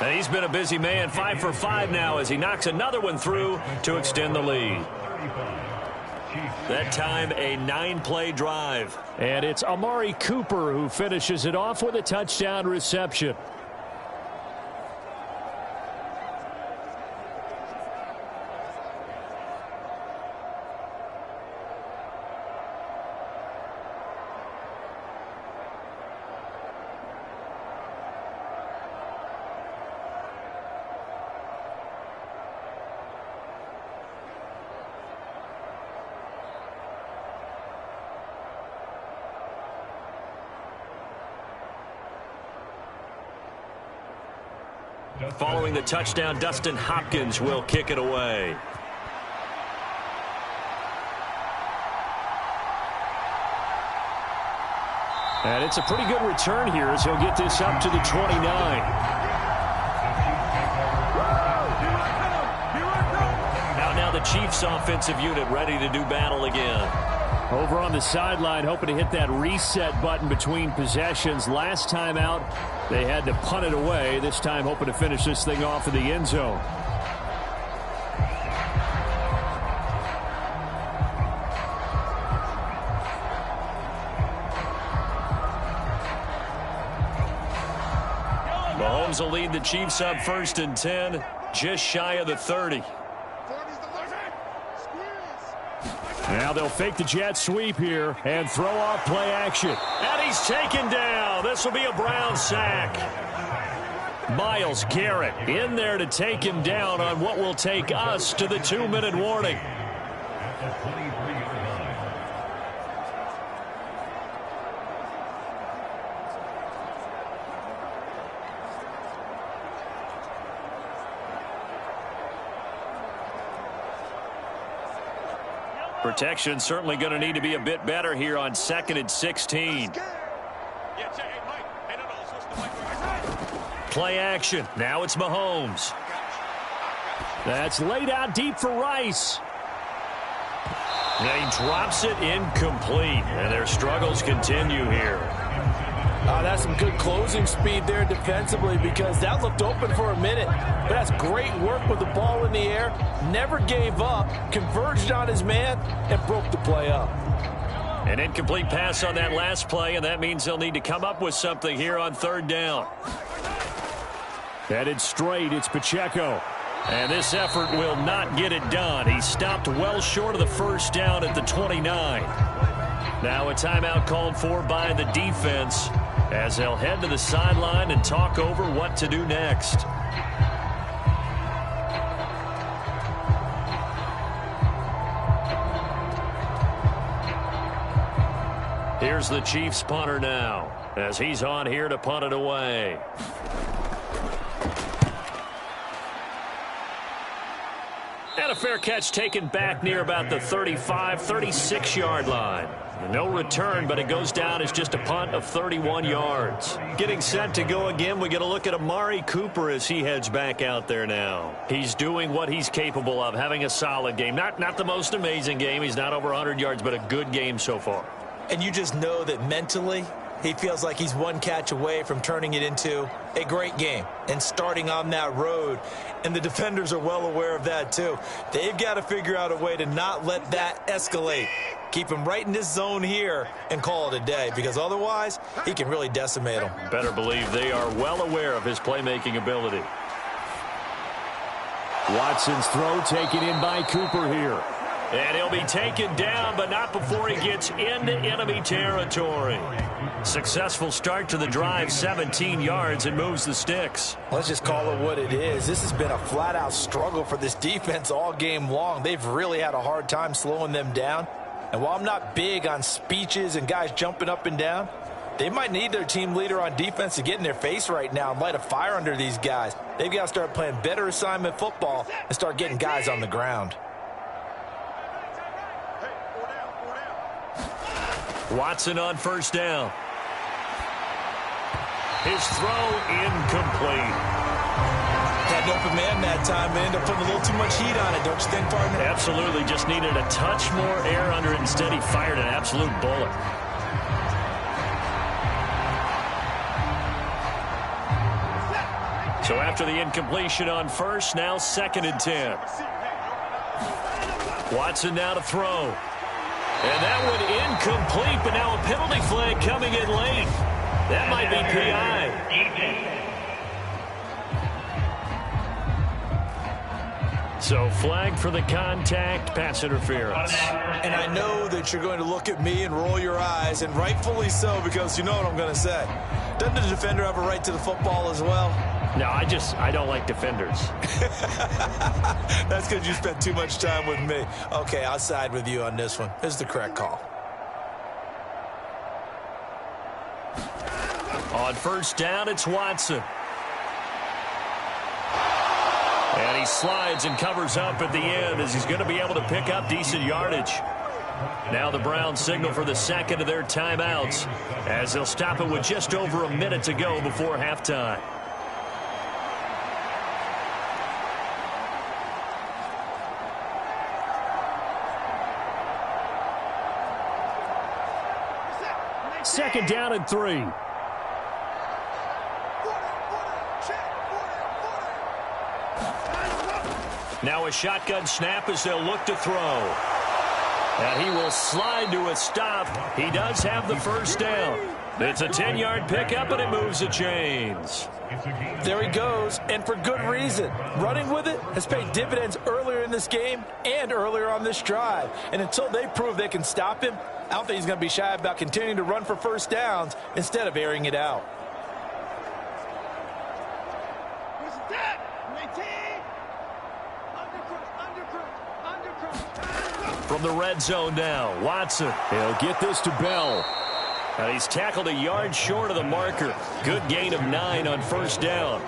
And he's been a busy man, 5 for 5 now as he knocks another one through to extend the lead. That time a 9-play drive. And it's Amari Cooper who finishes it off with a touchdown reception. Following the touchdown, Dustin Hopkins will kick it away. And it's a pretty good return here as he'll get this up to the 29. Now the Chiefs offensive unit ready to do battle again. Over on the sideline, hoping to hit that reset button between possessions. Last time out, they had to punt it away. This time, hoping to finish this thing off in the end zone. Mahomes will lead the Chiefs up 1st and 10, just shy of the 30. Now they'll fake the jet sweep here and throw off play action. And he's taken down. This will be a Brown sack. Myles Garrett in there to take him down on what will take us to the 2-minute warning. Protection certainly going to need to be a bit better here on 2nd and 16. Play action. Now it's Mahomes. That's laid out deep for Rice. And he drops it incomplete. And their struggles continue here. That's some good closing speed there defensively, because that looked open for a minute. But that's great work with the ball in the air. Never gave up, converged on his man, and broke the play up. An incomplete pass on that last play, and that means they'll need to come up with something here on 3rd down. Headed straight, it's Pacheco. And this effort will not get it done. He stopped well short of the 1st down at the 29. Now a timeout called for by the defense as they'll head to the sideline and talk over what to do next. Here's the Chiefs punter now, as he's on here to punt it away. And a fair catch taken back near about the 35, 36-yard line. No return, but it goes down as just a punt of 31 yards. Getting set to go again, we get a look at Amari Cooper as he heads back out there now. He's doing what he's capable of, having a solid game. Not the most amazing game. He's not over 100 yards, but a good game so far. And you just know that mentally, he feels like he's one catch away from turning it into a great game and starting on that road. And the defenders are well aware of that, too. They've got to figure out a way to not let that escalate. Keep him right in this zone here and call it a day, because otherwise he can really decimate them. Better believe they are well aware of his playmaking ability. Watson's throw taken in by Cooper here. And he'll be taken down, but not before he gets into enemy territory. Successful start to the drive, 17 yards, and moves the sticks. Let's just call it what it is. This has been a flat-out struggle for this defense all game long. They've really had a hard time slowing them down. And while I'm not big on speeches and guys jumping up and down, they might need their team leader on defense to get in their face right now and light a fire under these guys. They've got to start playing better assignment football and start getting guys on the ground. Watson on first down. His throw incomplete. Had an open man that time and ended up putting a little too much heat on it, don't you think, partner? Absolutely. Just needed a touch more air under it. Instead, he fired an absolute bullet. So after the incompletion on first, now 2nd and 10. Watson now to throw. And that one incomplete, but now a penalty flag coming in late. That might be PI. So flag for the contact, pass interference. And I know that you're going to look at me and roll your eyes, and rightfully so, because you know what I'm going to say. Doesn't the defender have a right to the football as well? No, I don't like defenders. That's because you spent too much time with me. Okay, I'll side with you on this one. This is the correct call. On first down, it's Watson. And he slides and covers up at the end as he's going to be able to pick up decent yardage. Now the Browns signal for the second of their timeouts as they'll stop it with just over a minute to go before halftime. Second down and 3. Now a shotgun snap as they'll look to throw. And he will slide to a stop. He does have the first down. It's a 10-yard pickup, and it moves the chains. There he goes, and for good reason. Running with it has paid dividends earlier in this game and earlier on this drive. And until they prove they can stop him, I don't think he's going to be shy about continuing to run for first downs instead of airing it out. From the red zone now, Watson. He'll get this to Bell. And he's tackled a yard short of the marker. Good gain of 9 on first down.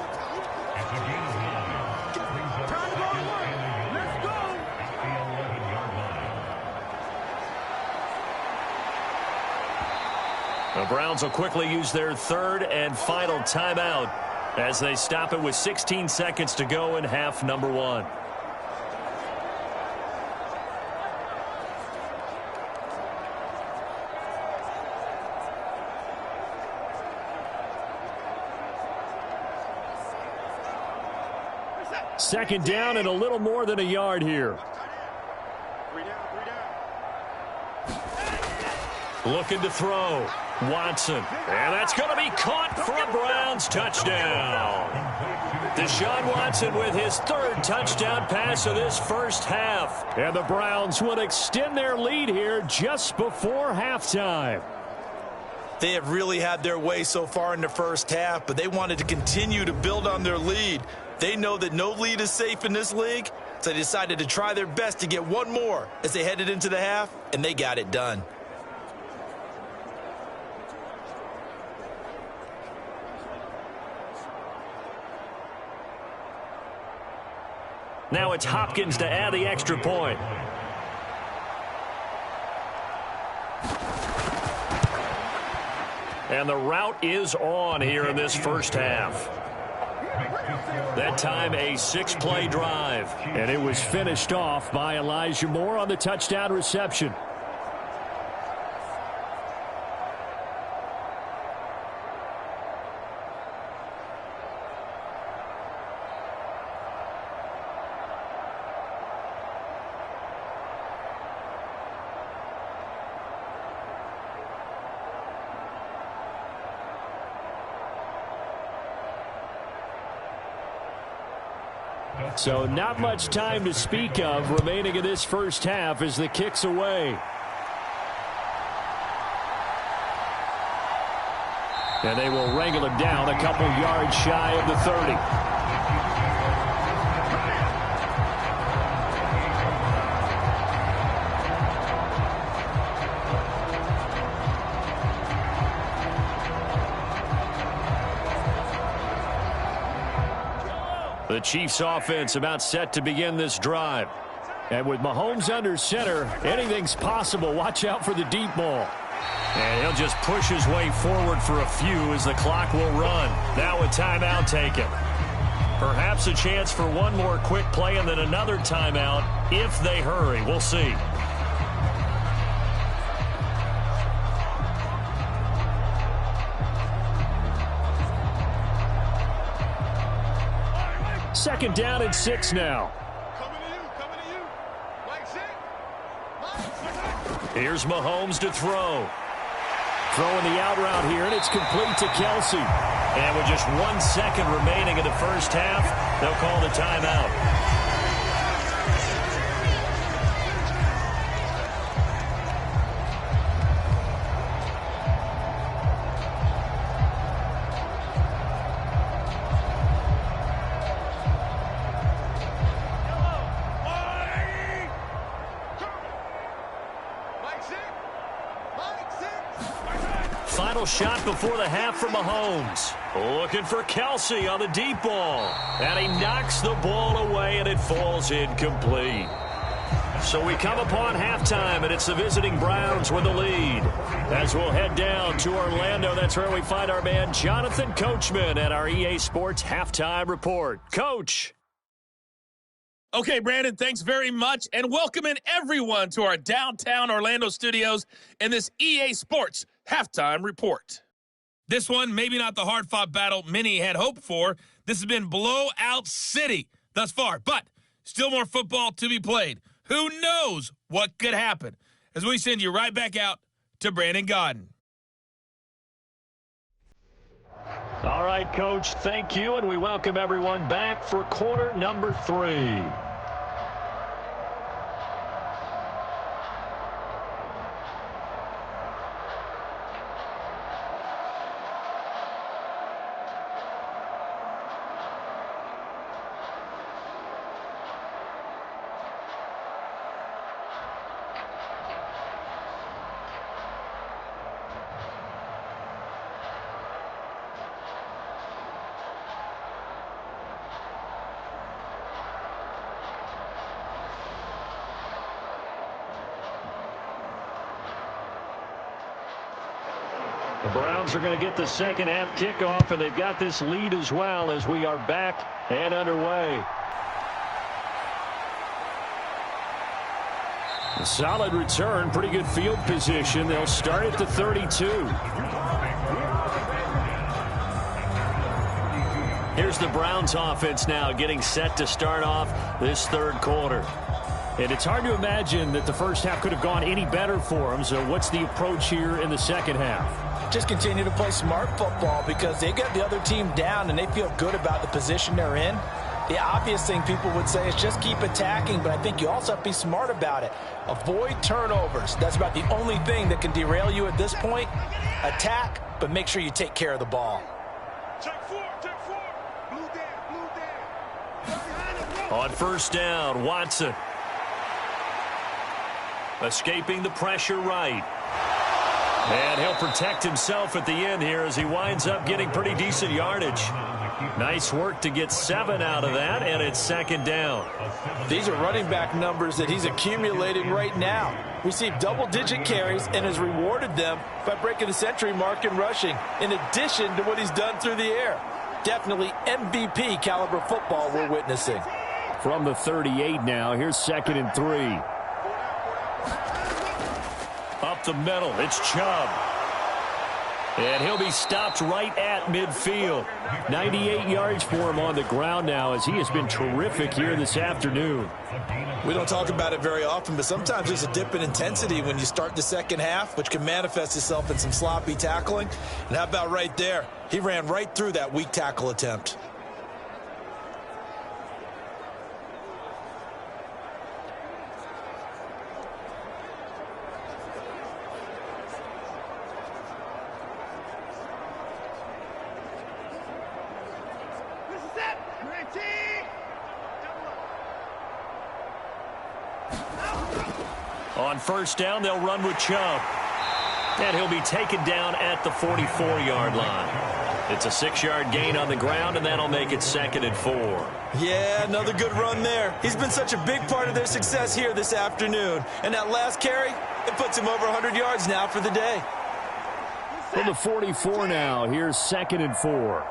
The Browns will quickly use their third and final timeout as they stop it with 16 seconds to go in half number 1. Second down and a little more than a yard here. Looking to throw. Watson. And that's going to be caught for a Browns touchdown. Deshaun Watson with his third touchdown pass of this first half. And the Browns will extend their lead here just before halftime. They have really had their way so far in the first half, but they wanted to continue to build on their lead. They know that no lead is safe in this league, so they decided to try their best to get one more as they headed into the half, and they got it done. 2nd and 10. Now it's Hopkins to add the extra point. And the route is on here in this first half. That time a 6-play drive. And it was finished off by Elijah Moore on the touchdown reception. So not much time to speak of remaining in this first half as the kick's away. And they will wrangle him down a couple yards shy of the 30. The Chiefs offense about set to begin this drive. And with Mahomes under center, anything's possible. Watch out for the deep ball. And he'll just push his way forward for a few as the clock will run. Now a timeout taken. Perhaps a chance for one more quick play and then another timeout if they hurry. We'll see. Second down and 6 now. Here's Mahomes to throw. Throwing the out route here, and it's complete to Kelsey. And with just 1 second remaining in the first half, they'll call the timeout. Final shot before the half for Mahomes. Looking for Kelsey on the deep ball. And he knocks the ball away, and it falls incomplete. So we come upon halftime, and it's the visiting Browns with the lead. As we'll head down to Orlando, that's where we find our man Jonathan Coachman at our EA Sports Halftime Report. Coach. Okay, Brandon, thanks very much, and welcome in everyone to our downtown Orlando studios in this EA Sports Halftime Report. This one, maybe not the hard-fought battle many had hoped for. This has been blowout city thus far, but still more football to be played. Who knows what could happen? As we send you right back out to Brandon Godden. All right, Coach, thank you, and we welcome everyone back for quarter number 3. The Browns are going to get the second half kickoff, and they've got this lead as well as we are back and underway. A solid return, pretty good field position. They'll start at the 32. Here's the Browns offense now getting set to start off this third quarter. And it's hard to imagine that the first half could have gone any better for them. So what's the approach here in the second half? Just continue to play smart football because they got the other team down and they feel good about the position they're in. The obvious thing people would say is just keep attacking, but I think you also have to be smart about it. Avoid turnovers. That's about the only thing that can derail you at this point. Attack, but make sure you take care of the ball. Check four. Blue down. On first down, Watson. Escaping the pressure right. And he'll protect himself at the end here as he winds up getting pretty decent yardage. Nice work to get 7 out of that, and it's second down. These are running back numbers that he's accumulating right now. Received double-digit carries and has rewarded them by breaking the century mark in rushing, in addition to what he's done through the air. Definitely MVP caliber football we're witnessing. From the 38 now, here's 2nd and 3. Up the middle, it's Chubb. And he'll be stopped right at midfield. 98 yards for him on the ground now, as he has been terrific here this afternoon. We don't talk about it very often, but sometimes there's a dip in intensity when you start the second half, which can manifest itself in some sloppy tackling. And how about right there? He ran right through that weak tackle attempt. On first down, they'll run with Chubb. And he'll be taken down at the 44-yard line. It's a 6-yard gain on the ground, and that'll make it 2nd and 4. Yeah, another good run there. He's been such a big part of their success here this afternoon. And that last carry, it puts him over 100 yards now for the day. From the 44 now, here's 2nd and 4.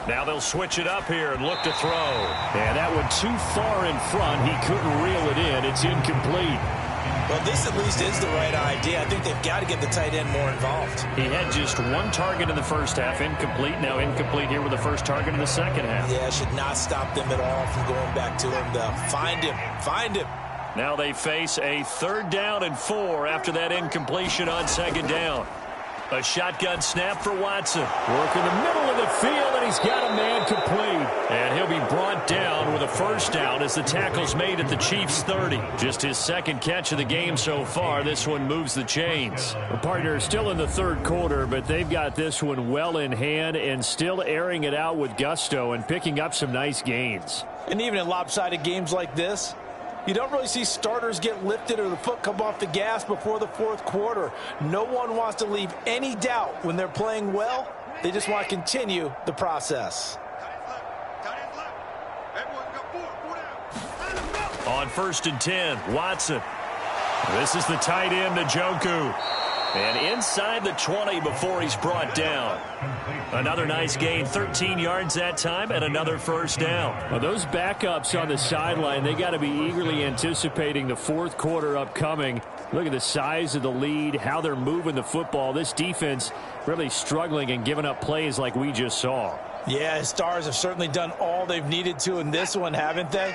Now they'll switch it up here and look to throw. And that one too far in front. He couldn't reel it in. It's incomplete. Well, this at least is the right idea. I think they've got to get the tight end more involved. He had just 1 target in the first half, incomplete. Now incomplete here with the first target in the second half. Yeah, should not stop them at all from going back to him, though. Find him. Find him. Now they face a 3rd down and 4 after that incompletion on 2nd down. A shotgun snap for Watson. Work in the middle of the field, and he's got a man complete. And he'll be brought down with a first down as the tackle's made at the Chiefs' 30. Just his 2nd catch of the game so far. This one moves the chains. The partner is still in the 3rd quarter, but they've got this one well in hand and still airing it out with gusto and picking up some nice gains. And even in lopsided games like this, you don't really see starters get lifted or the foot come off the gas before the 4th quarter. No one wants to leave any doubt when they're playing well. They just want to continue the process. On 1st and 10, Watson. This is the tight end, Njoku. And inside the 20 before he's brought down. Another nice gain, 13 yards that time, and another first down. Well, those backups on the sideline, they got to be eagerly anticipating the 4th quarter upcoming. Look at the size of the lead, how they're moving the football. This defense really struggling and giving up plays like we just saw. Yeah, his Stars have certainly done all they've needed to in this one, haven't they?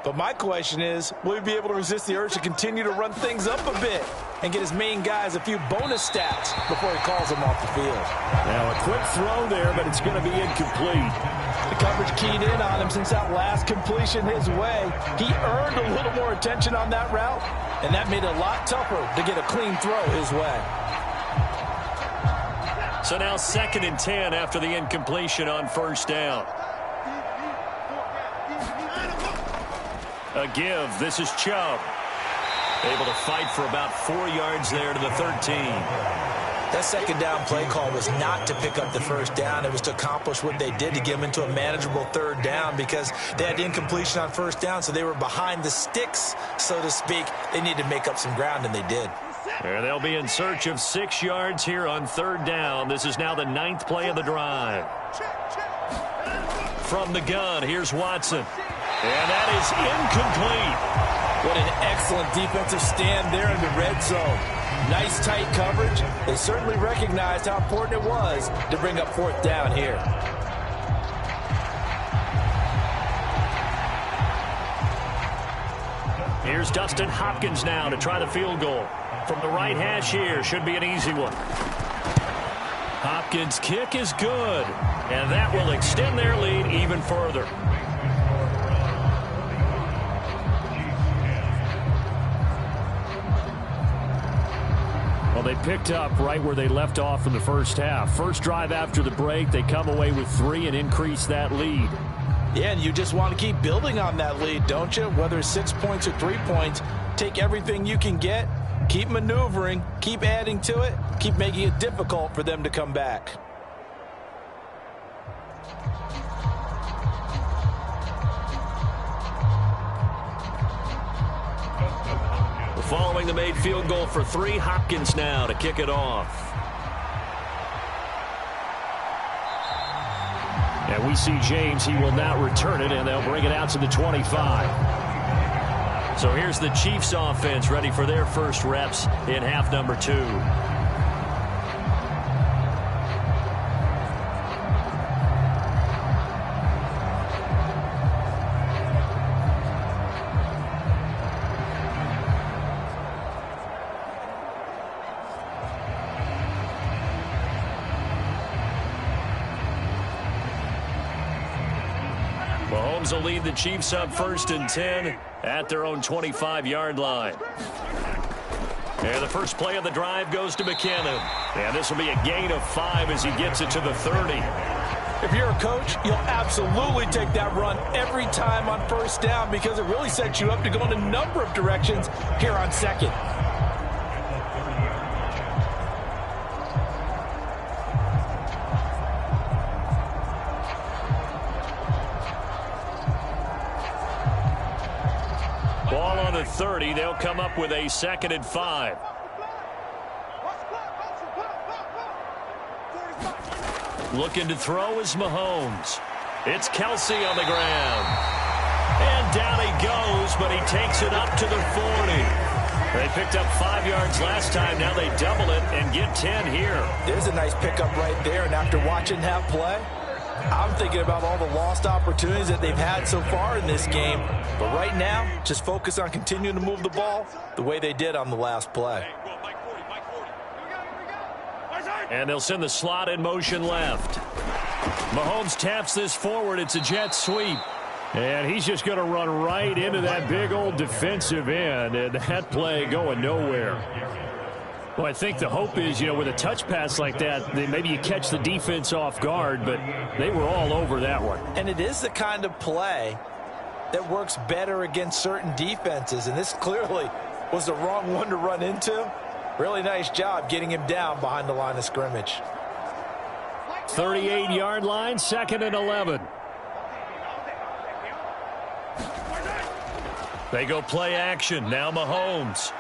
But my question is, will he be able to resist the urge to continue to run things up a bit and get his main guys a few bonus stats before he calls them off the field? Now a quick throw there, but it's going to be incomplete. The coverage keyed in on him since that last completion his way. He earned a little more attention on that route, and that made it a lot tougher to get a clean throw his way. So now 2nd and 10 after the incompletion on first down. A give. This is Chubb. Able to fight for about 4 yards there to the 13. That 2nd down play call was not to pick up the first down. It was to accomplish what they did to get them into a manageable 3rd down because they had incompletion on first down, so they were behind the sticks, so to speak. They needed to make up some ground, and they did. And they'll be in search of 6 yards here on 3rd down. This is now the 9th play of the drive. From the gun, here's Watson. And that is incomplete. What an excellent defensive stand there in the red zone. Nice tight coverage. They certainly recognized how important it was to bring up 4th down here. Here's Dustin Hopkins now to try the field goal. From the right hash here, should be an easy one. Hopkins' kick is good. And that will extend their lead even further. Well, they picked up right where they left off in the first half. First drive after the break, they come away with 3 and increase that lead. Yeah, and you just want to keep building on that lead, don't you? Whether it's 6 points or 3 points, take everything you can get Keep maneuvering, keep adding to it, keep making it difficult for them to come back. Following the made field goal for 3, Hopkins now to kick it off. And we see James. He will not return it, and they'll bring it out to the 25. So here's the Chiefs offense ready for their first reps in half number 2. Mahomes will lead the Chiefs up 1st and 10 at their own 25-yard line. And the first play of the drive goes to McKinnon. And this will be a gain of 5 as he gets it to the 30. If you're a coach, you'll absolutely take that run every time on 1st down because it really sets you up to go in a number of directions here on 2nd. Ball on the 30. They'll come up with a 2nd and 5. Looking to throw is Mahomes. It's Kelsey on the ground. And down he goes, but he takes it up to the 40. They picked up 5 yards last time. Now they double it and get 10 here. There's a nice pickup right there. And after watching that play, I'm thinking about all the lost opportunities that they've had so far in this game. But right now, just focus on continuing to move the ball the way they did on the last play. And they'll send the slot in motion left. Mahomes taps this forward. It's a jet sweep. And he's just going to run right into that big old defensive end. And that play going nowhere. Well, I think the hope is, with a touch pass like that, maybe you catch the defense off guard, but they were all over that one. And it is the kind of play that works better against certain defenses. And this clearly was the wrong one to run into. Really nice job getting him down behind the line of scrimmage. 38-yard line, 2nd and 11. They go play action. Now Mahomes.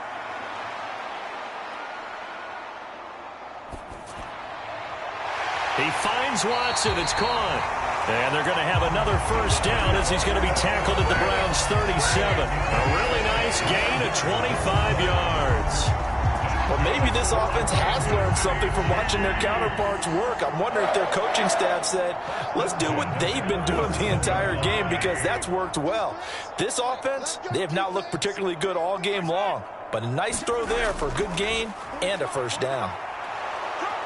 He finds Watson. It's caught. And they're going to have another 1st down as he's going to be tackled at the Browns' 37. A really nice gain of 25 yards. Well, maybe this offense has learned something from watching their counterparts work. I'm wondering if their coaching staff said, let's do what they've been doing the entire game because that's worked well. This offense, they have not looked particularly good all game long. But a nice throw there for a good gain and a 1st down.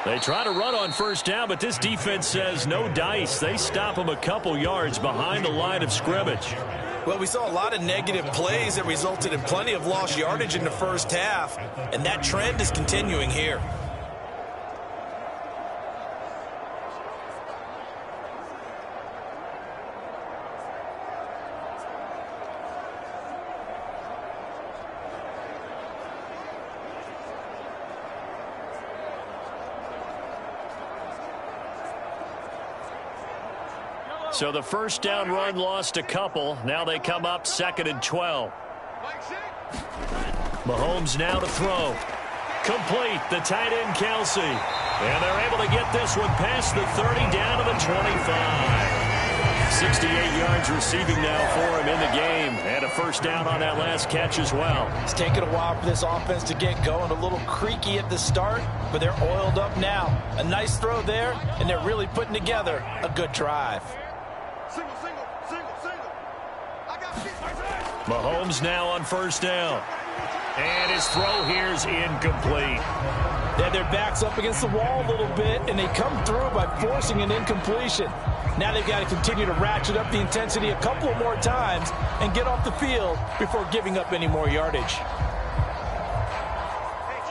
They try to run on 1st down, but this defense says no dice. They stop them a couple yards behind the line of scrimmage. Well, we saw a lot of negative plays that resulted in plenty of lost yardage in the 1st half, and that trend is continuing here. So the 1st down run lost a couple. Now they come up 2nd and 12. Mahomes now to throw. Complete. The tight end Kelsey. And they're able to get this one past the 30 down to the 25. 68 yards receiving now for him in the game. And a 1st down on that last catch as well. It's taken a while for this offense to get going. A little creaky at the start, but they're oiled up now. A nice throw there, and they're really putting together a good drive. Mahomes now on 1st down. And his throw here is incomplete. They had their backs up against the wall a little bit, and they come through by forcing an incompletion. Now they've got to continue to ratchet up the intensity a couple of more times and get off the field before giving up any more yardage.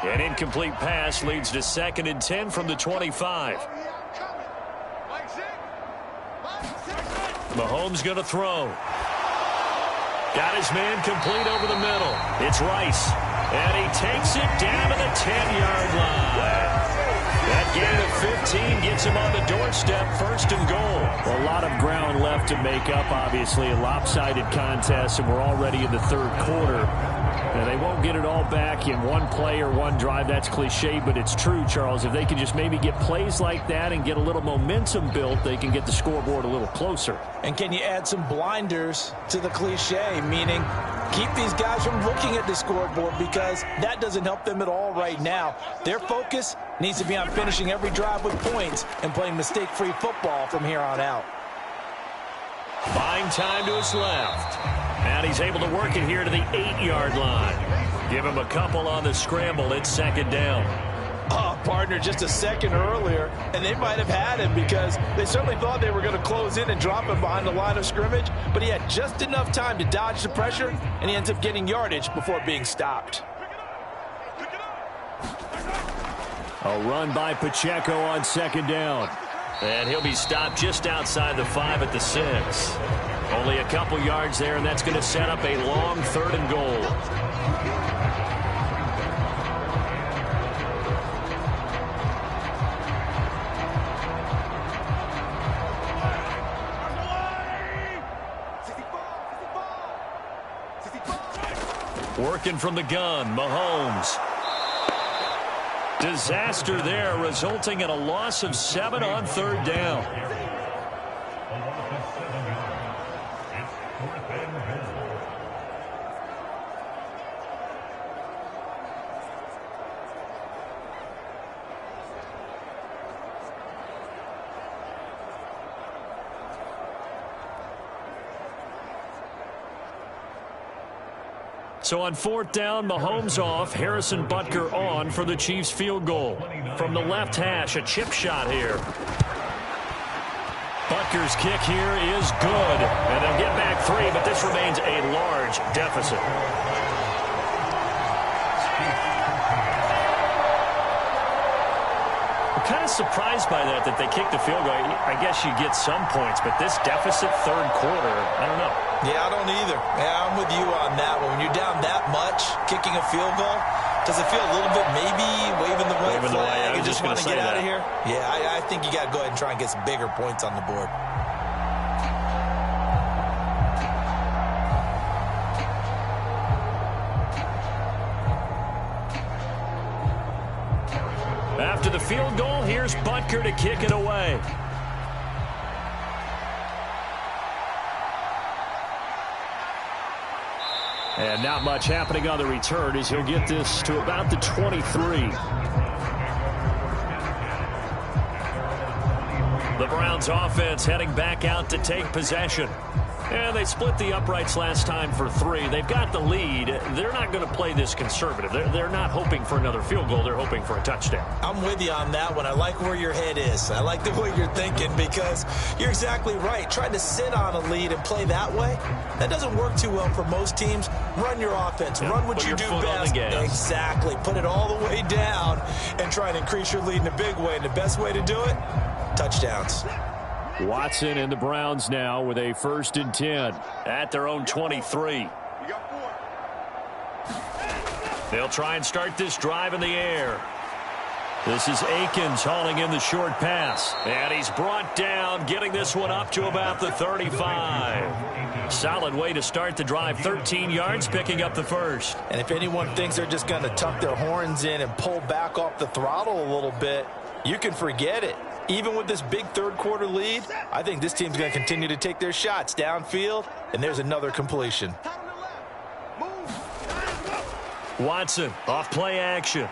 An incomplete pass leads to 2nd and 10 from the 25. Mahomes going to throw. Got his man complete over the middle. It's Rice. And he takes it down to the 10-yard line. That gain of 15 gets him on the doorstep, first and goal. A lot of ground left to make up, obviously. A lopsided contest, and we're already in the third quarter. Now, they won't get it all back in one play or one drive. That's cliche, but it's true, Charles. If they can just maybe get plays like that and get a little momentum built, they can get the scoreboard a little closer. And can you add some blinders to the cliche, meaning keep these guys from looking at the scoreboard, because that doesn't help them at all right now. Their focus needs to be on finishing every drive with points and playing mistake-free football from here on out. Buying time to his left. And he's able to work it here to the 8-yard line. Give him a couple on the scramble. It's second down. Oh, partner, just a second earlier, and they might have had him because they certainly thought they were going to close in and drop him behind the line of scrimmage, but he had just enough time to dodge the pressure, and he ends up getting yardage before being stopped. A run by Pacheco on second down. And he'll be stopped just outside the 5 at the 6. Only a couple yards there, and that's going to set up a long third and goal. Working from the gun, Mahomes. Disaster there, resulting in a loss of 7 on third down. So on fourth down, Mahomes off, Harrison Butker on for the Chiefs field goal. From the left hash, a chip shot here. Butker's kick here is good. And they'll get back 3, but this remains a large deficit. I'm kind of surprised by that they kicked the field goal. I guess you get some points, but this deficit third quarter, I don't know. Yeah, I don't either. Yeah, I'm with you on that one. When you're down that much, kicking a field goal, does it feel a little bit maybe waving the white flag and just want to get out of here? Yeah, I think you got to go ahead and try and get some bigger points on the board. After the field goal, here's Butker to kick it away. And not much happening on the return as he'll get this to about the 23. The Browns offense heading back out to take possession. And they split the uprights last time for 3. They've got the lead. They're not going to play this conservative. They're not hoping for another field goal. They're hoping for a touchdown. I'm with you on that one. I like where your head is. I like the way you're thinking because you're exactly right. Trying to sit on a lead and play that way, that doesn't work too well for most teams. Run your offense. Run what you do best. Exactly. Put it all the way down and try and increase your lead in a big way. And the best way to do it, touchdowns. Watson and the Browns now with a 1st and 10 at their own 23. They'll try and start this drive in the air. This is Akins hauling in the short pass. And he's brought down, getting this one up to about the 35. Solid way to start the drive. 13 yards, picking up the first. And if anyone thinks they're just going to tuck their horns in and pull back off the throttle a little bit, you can forget it. Even with this big third quarter lead, I think this team's going to continue to take their shots downfield, and there's another completion. Watson off play action.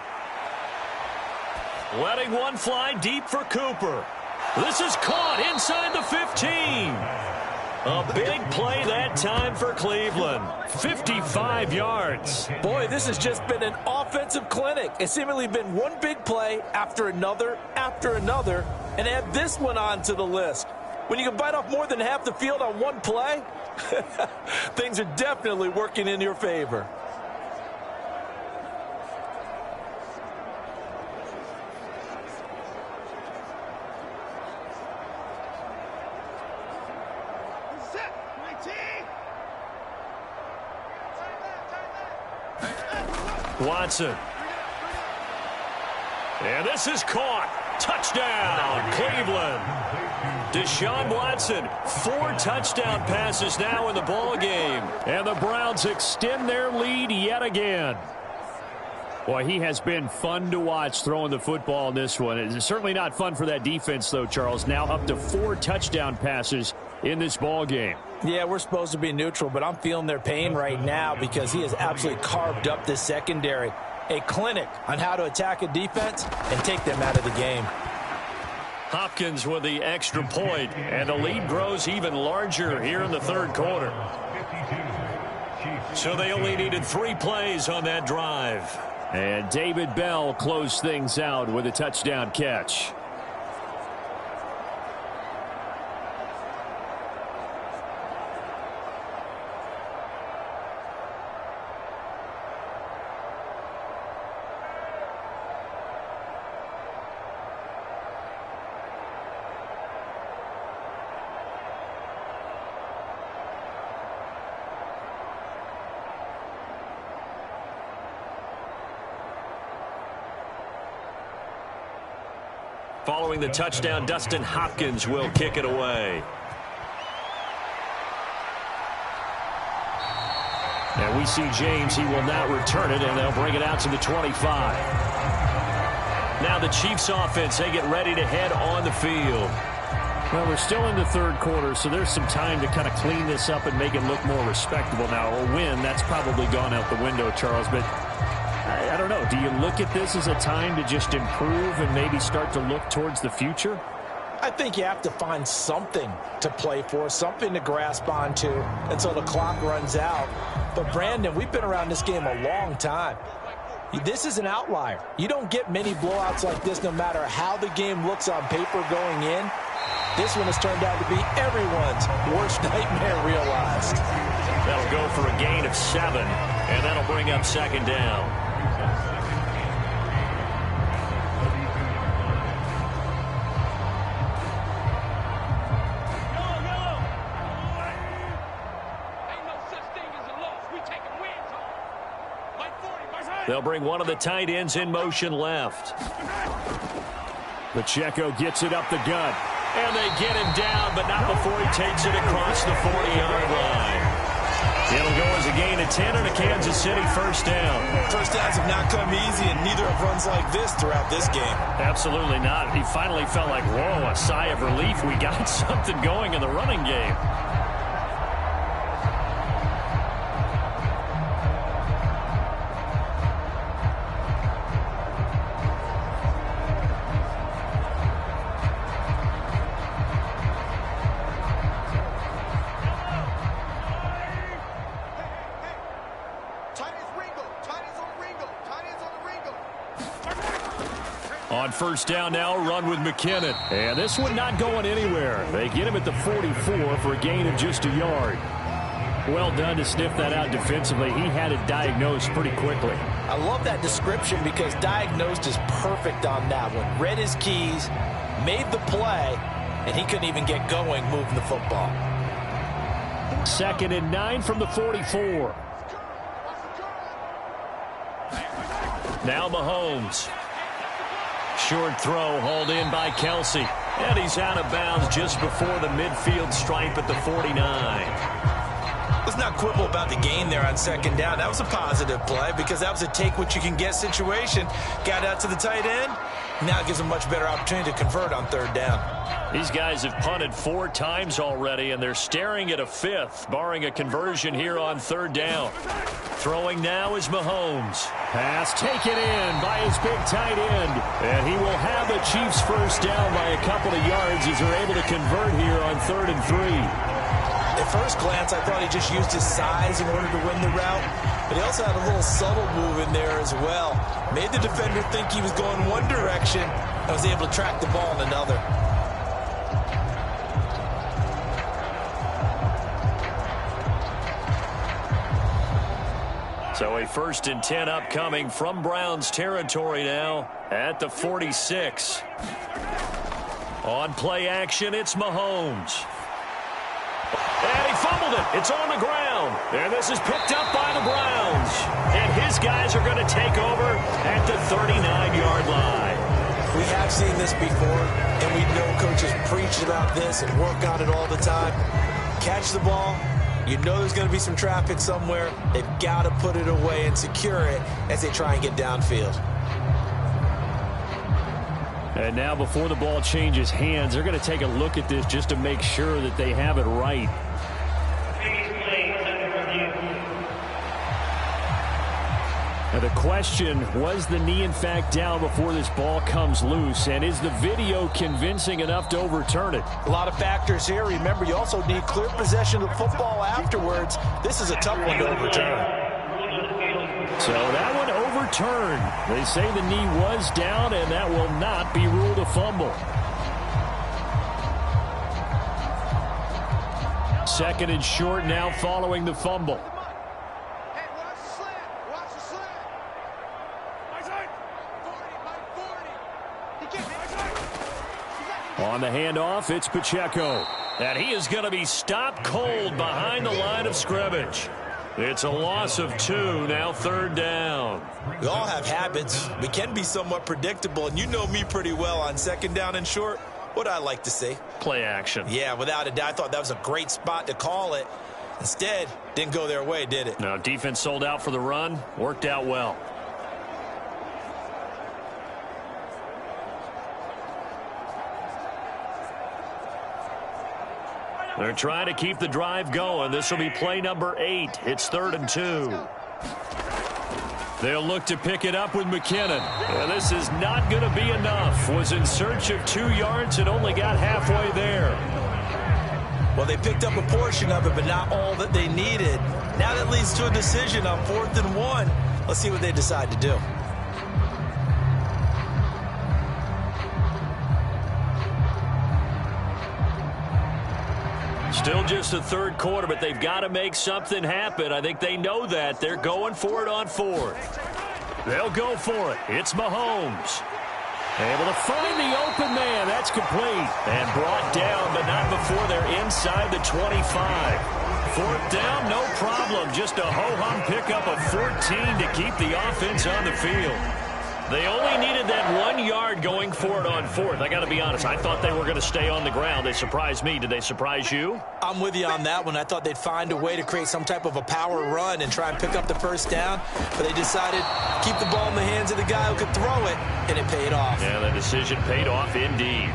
Letting one fly deep for Cooper. This is caught inside the 15. A big play that time for Cleveland. 55 yards. Boy, this has just been an offensive clinic. It's seemingly been one big play after another, and add this one onto the list. When you can bite off more than half the field on one play, things are definitely working in your favor. Watson. And this is caught. Touchdown, Cleveland. Deshaun Watson, 4 touchdown passes now in the ball game. And the Browns extend their lead yet again. Boy, he has been fun to watch throwing the football in this one. It's certainly not fun for that defense, though, Charles. Now up to 4 touchdown passes in this ball game. Yeah, we're supposed to be neutral, but I'm feeling their pain right now because he has absolutely carved up this secondary. A clinic on how to attack a defense and take them out of the game. Hopkins with the extra point, and the lead grows even larger here in the third quarter. So they only needed 3 plays on that drive. And David Bell closed things out with a touchdown catch. Following the touchdown, Dustin Hopkins will kick it away. And we see James. He will not return it, and they'll bring it out to the 25. Now the Chiefs offense, they get ready to head on the field. Well, we're still in the third quarter, so there's some time to kind of clean this up and make it look more respectable. Now, a win, that's probably gone out the window, Charles, but I don't know. Do you look at this as a time to just improve and maybe start to look towards the future? I think you have to find something to play for, something to grasp onto until the clock runs out. But, Brandon, we've been around this game a long time. This is an outlier. You don't get many blowouts like this no matter how the game looks on paper going in. This one has turned out to be everyone's worst nightmare realized. That'll go for a gain of 7, and that'll bring up second down. They'll bring one of the tight ends in motion left. Pacheco gets it up the gut. And they get him down, but not before he takes it across the 40-yard line. It'll go as a gain of 10 and a Kansas City first down. First downs have not come easy, and neither have runs like this throughout this game. Absolutely not. He finally felt like, whoa, a sigh of relief. We got something going in the running game. On first down now, run with McKinnon. And this one not going anywhere. They get him at the 44 for a gain of just a yard. Well done to sniff that out defensively. He had it diagnosed pretty quickly. I love that description because diagnosed is perfect on that one. Read his keys, made the play, and he couldn't even get going moving the football. 2nd and 9 from the 44. Now Mahomes. Short throw hauled in by Kelsey. And he's out of bounds just before the midfield stripe at the 49. Let's not quibble about the gain there on second down. That was a positive play because that was a take-what-you-can-get situation. Got out to the tight end. Now it gives a much better opportunity to convert on third down. These guys have punted 4 times already, and they're staring at a 5th, barring a conversion here on third down. Throwing now is Mahomes. Pass taken in by his big tight end. And he will have the Chiefs first down by a couple of yards as they're able to convert here on 3rd and 3. At first glance, I thought he just used his size in order to win the route, but he also had a little subtle move in there as well. Made the defender think he was going one direction and was able to track the ball in another. So a 1st and 10 upcoming from Browns territory now at the 46. On play action, it's Mahomes. And he fumbled it. It's on the ground. And this is picked up by the Browns. And And his guys are going to take over at the 39-yard line. We have seen this before, and we know coaches preach about this and work on it all the time. Catch the ball. You know there's going to be some traffic somewhere. They've got to put it away and secure it as they try and get downfield. And now before the ball changes hands, they're going to take a look at this just to make sure that they have it right. Now the question, was the knee in fact down before this ball comes loose? And is the video convincing enough to overturn it? A lot of factors here. Remember, you also need clear possession of the football afterwards. This is a tough one to overturn. So that one overturned. They say the knee was down, and that will not be ruled a fumble. Second and short now following the fumble. On the handoff, it's Pacheco. And he is going to be stopped cold behind the line of scrimmage. It's a loss of 2, now third down. We all have habits. We can be somewhat predictable, and you know me pretty well on second down and short. What I like to say? Play action. Yeah, without a doubt. I thought that was a great spot to call it. Instead, didn't go their way, did it? No, defense sold out for the run. Worked out well. They're trying to keep the drive going. This will be play number 8. It's 3rd and 2. They'll look to pick it up with McKinnon. This is not going to be enough. Was in search of 2 yards and only got halfway there. Well, they picked up a portion of it, but not all that they needed. Now that leads to a decision on 4th and 1. Let's see what they decide to do. Still just the third quarter, but they've got to make something happen. I think they know that. They're going for it on 4th. They'll go for it. It's Mahomes. Able to find the open man. That's complete. And brought down, but not before they're inside the 25. 4th down, no problem. Just a ho-hum pickup of 14 to keep the offense on the field. They only needed that 1 yard going for it on 4th. I got to be honest, I thought they were going to stay on the ground. They surprised me. Did they surprise you? I'm with you on that one. I thought they'd find a way to create some type of a power run and try and pick up the first down, but they decided to keep the ball in the hands of the guy who could throw it, and it paid off. Yeah, the decision paid off indeed.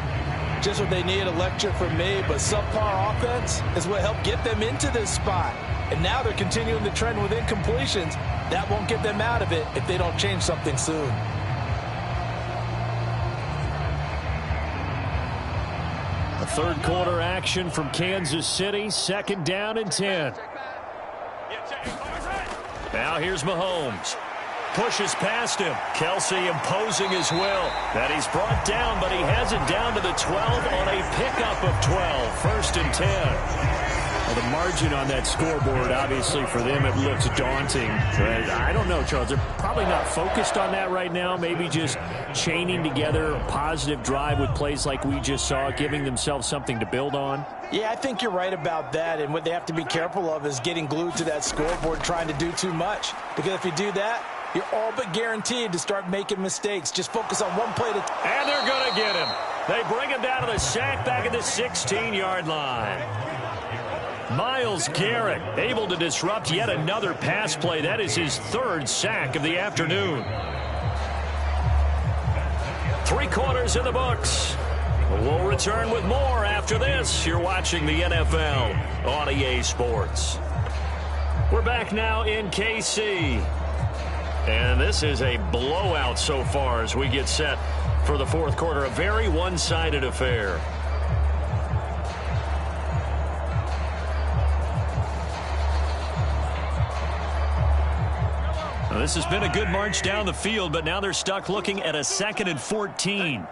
Just what they need, a lecture from me, but subpar offense is what helped get them into this spot. And now they're continuing the trend with incompletions. That won't get them out of it if they don't change something soon. A third quarter action from Kansas City. 2nd down and 10. Now here's Mahomes. Pushes past him. Kelsey imposing his will. That he's brought down, but he has it down to the 12 on a pickup of 12. 1st and 10. Well, the margin on that scoreboard, obviously, for them, it looks daunting. But I don't know, Charles. They're probably not focused on that right now. Maybe just chaining together a positive drive with plays like we just saw, giving themselves something to build on. Yeah, I think you're right about that. And what they have to be careful of is getting glued to that scoreboard, trying to do too much. Because if you do that, you're all but guaranteed to start making mistakes. Just focus on one play at a time. And they're going to get him. They bring him down to the sack back at the 16-yard line. Myles Garrett able to disrupt yet another pass play. That is his 3rd sack of the afternoon. 3 quarters in the books. We'll return with more after this. You're watching the NFL on EA Sports. We're back now in KC. And this is a blowout so far as we get set for the 4th quarter. A very one-sided affair. Now, this has been a good march down the field, but now they're stuck looking at a 2nd and 14.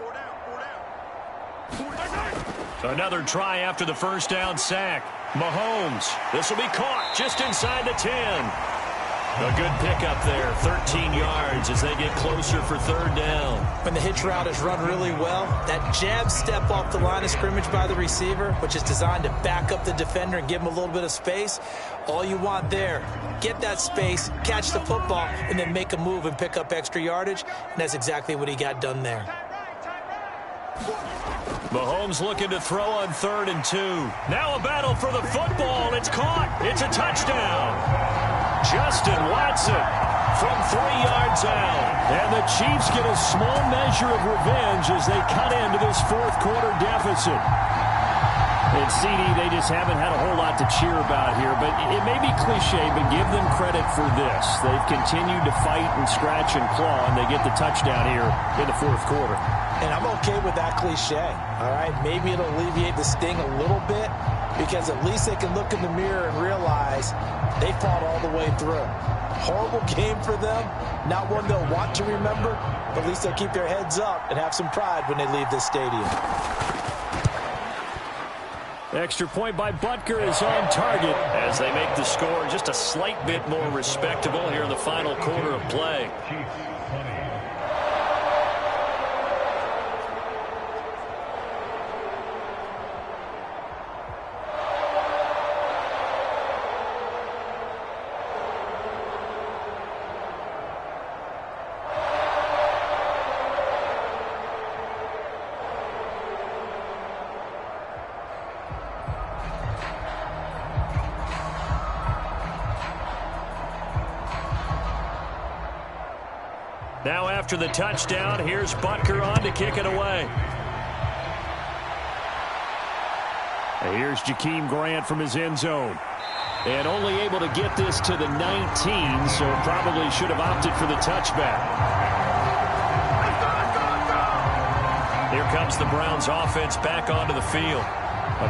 Another try after the first down sack. Mahomes. This will be caught just inside the 10. A good pickup there, 13 yards as they get closer for third down. When the hitch route is run really well, that jab step off the line of scrimmage by the receiver, which is designed to back up the defender and give him a little bit of space, all you want there, get that space, catch the football, and then make a move and pick up extra yardage, and that's exactly what he got done there. Mahomes looking to throw on 3rd and 2. Now a battle for the football. It's caught. It's a touchdown. Justin Watson from 3 yards out. And the Chiefs get a small measure of revenge as they cut into this fourth quarter deficit. And CD, they just haven't had a whole lot to cheer about here. But it may be cliche, but give them credit for this. They've continued to fight and scratch and claw, and they get the touchdown here in the fourth quarter. And I'm okay with that cliche, all right? Maybe it'll alleviate the sting a little bit because at least they can look in the mirror and realize they fought all the way through. Horrible game for them, not one they'll want to remember, but at least they'll keep their heads up and have some pride when they leave this stadium. Extra point by Butker is on target as they make the score just a slight bit more respectable here in the final quarter of play. Now after the touchdown, here's Butker on to kick it away. And here's Jakeem Grant from his end zone. And only able to get this to the 19, so probably should have opted for the touchback. Here comes the Browns offense back onto the field.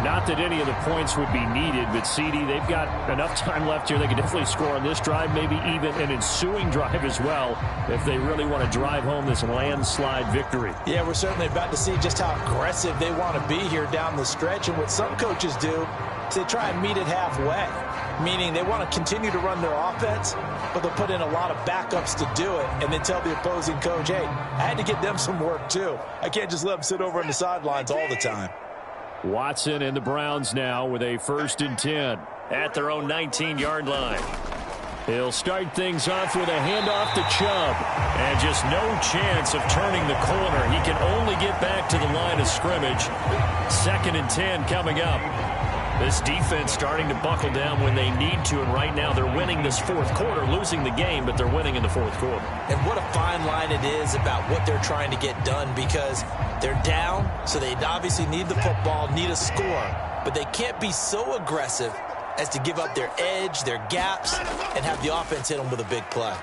Not that any of the points would be needed, but CD, they've got enough time left here. They can definitely score on this drive, maybe even an ensuing drive as well, if they really want to drive home this landslide victory. Yeah, we're certainly about to see just how aggressive they want to be here down the stretch. And what some coaches do is they try and meet it halfway, meaning they want to continue to run their offense, but they'll put in a lot of backups to do it and then tell the opposing coach, hey, I had to get them some work too. I can't just let them sit over on the sidelines all the time. Watson and the Browns now with a 1st and 10 at their own 19-yard line. He'll start things off with a handoff to Chubb. And just no chance of turning the corner. He can only get back to the line of scrimmage. 2nd and 10 coming up. This defense starting to buckle down when they need to, and right now they're winning this fourth quarter, losing the game, but they're winning in the fourth quarter. And what a fine line it is about what they're trying to get done, because they're down, so they obviously need the football, need a score, but they can't be so aggressive as to give up their edge, their gaps, and have the offense hit them with a big play.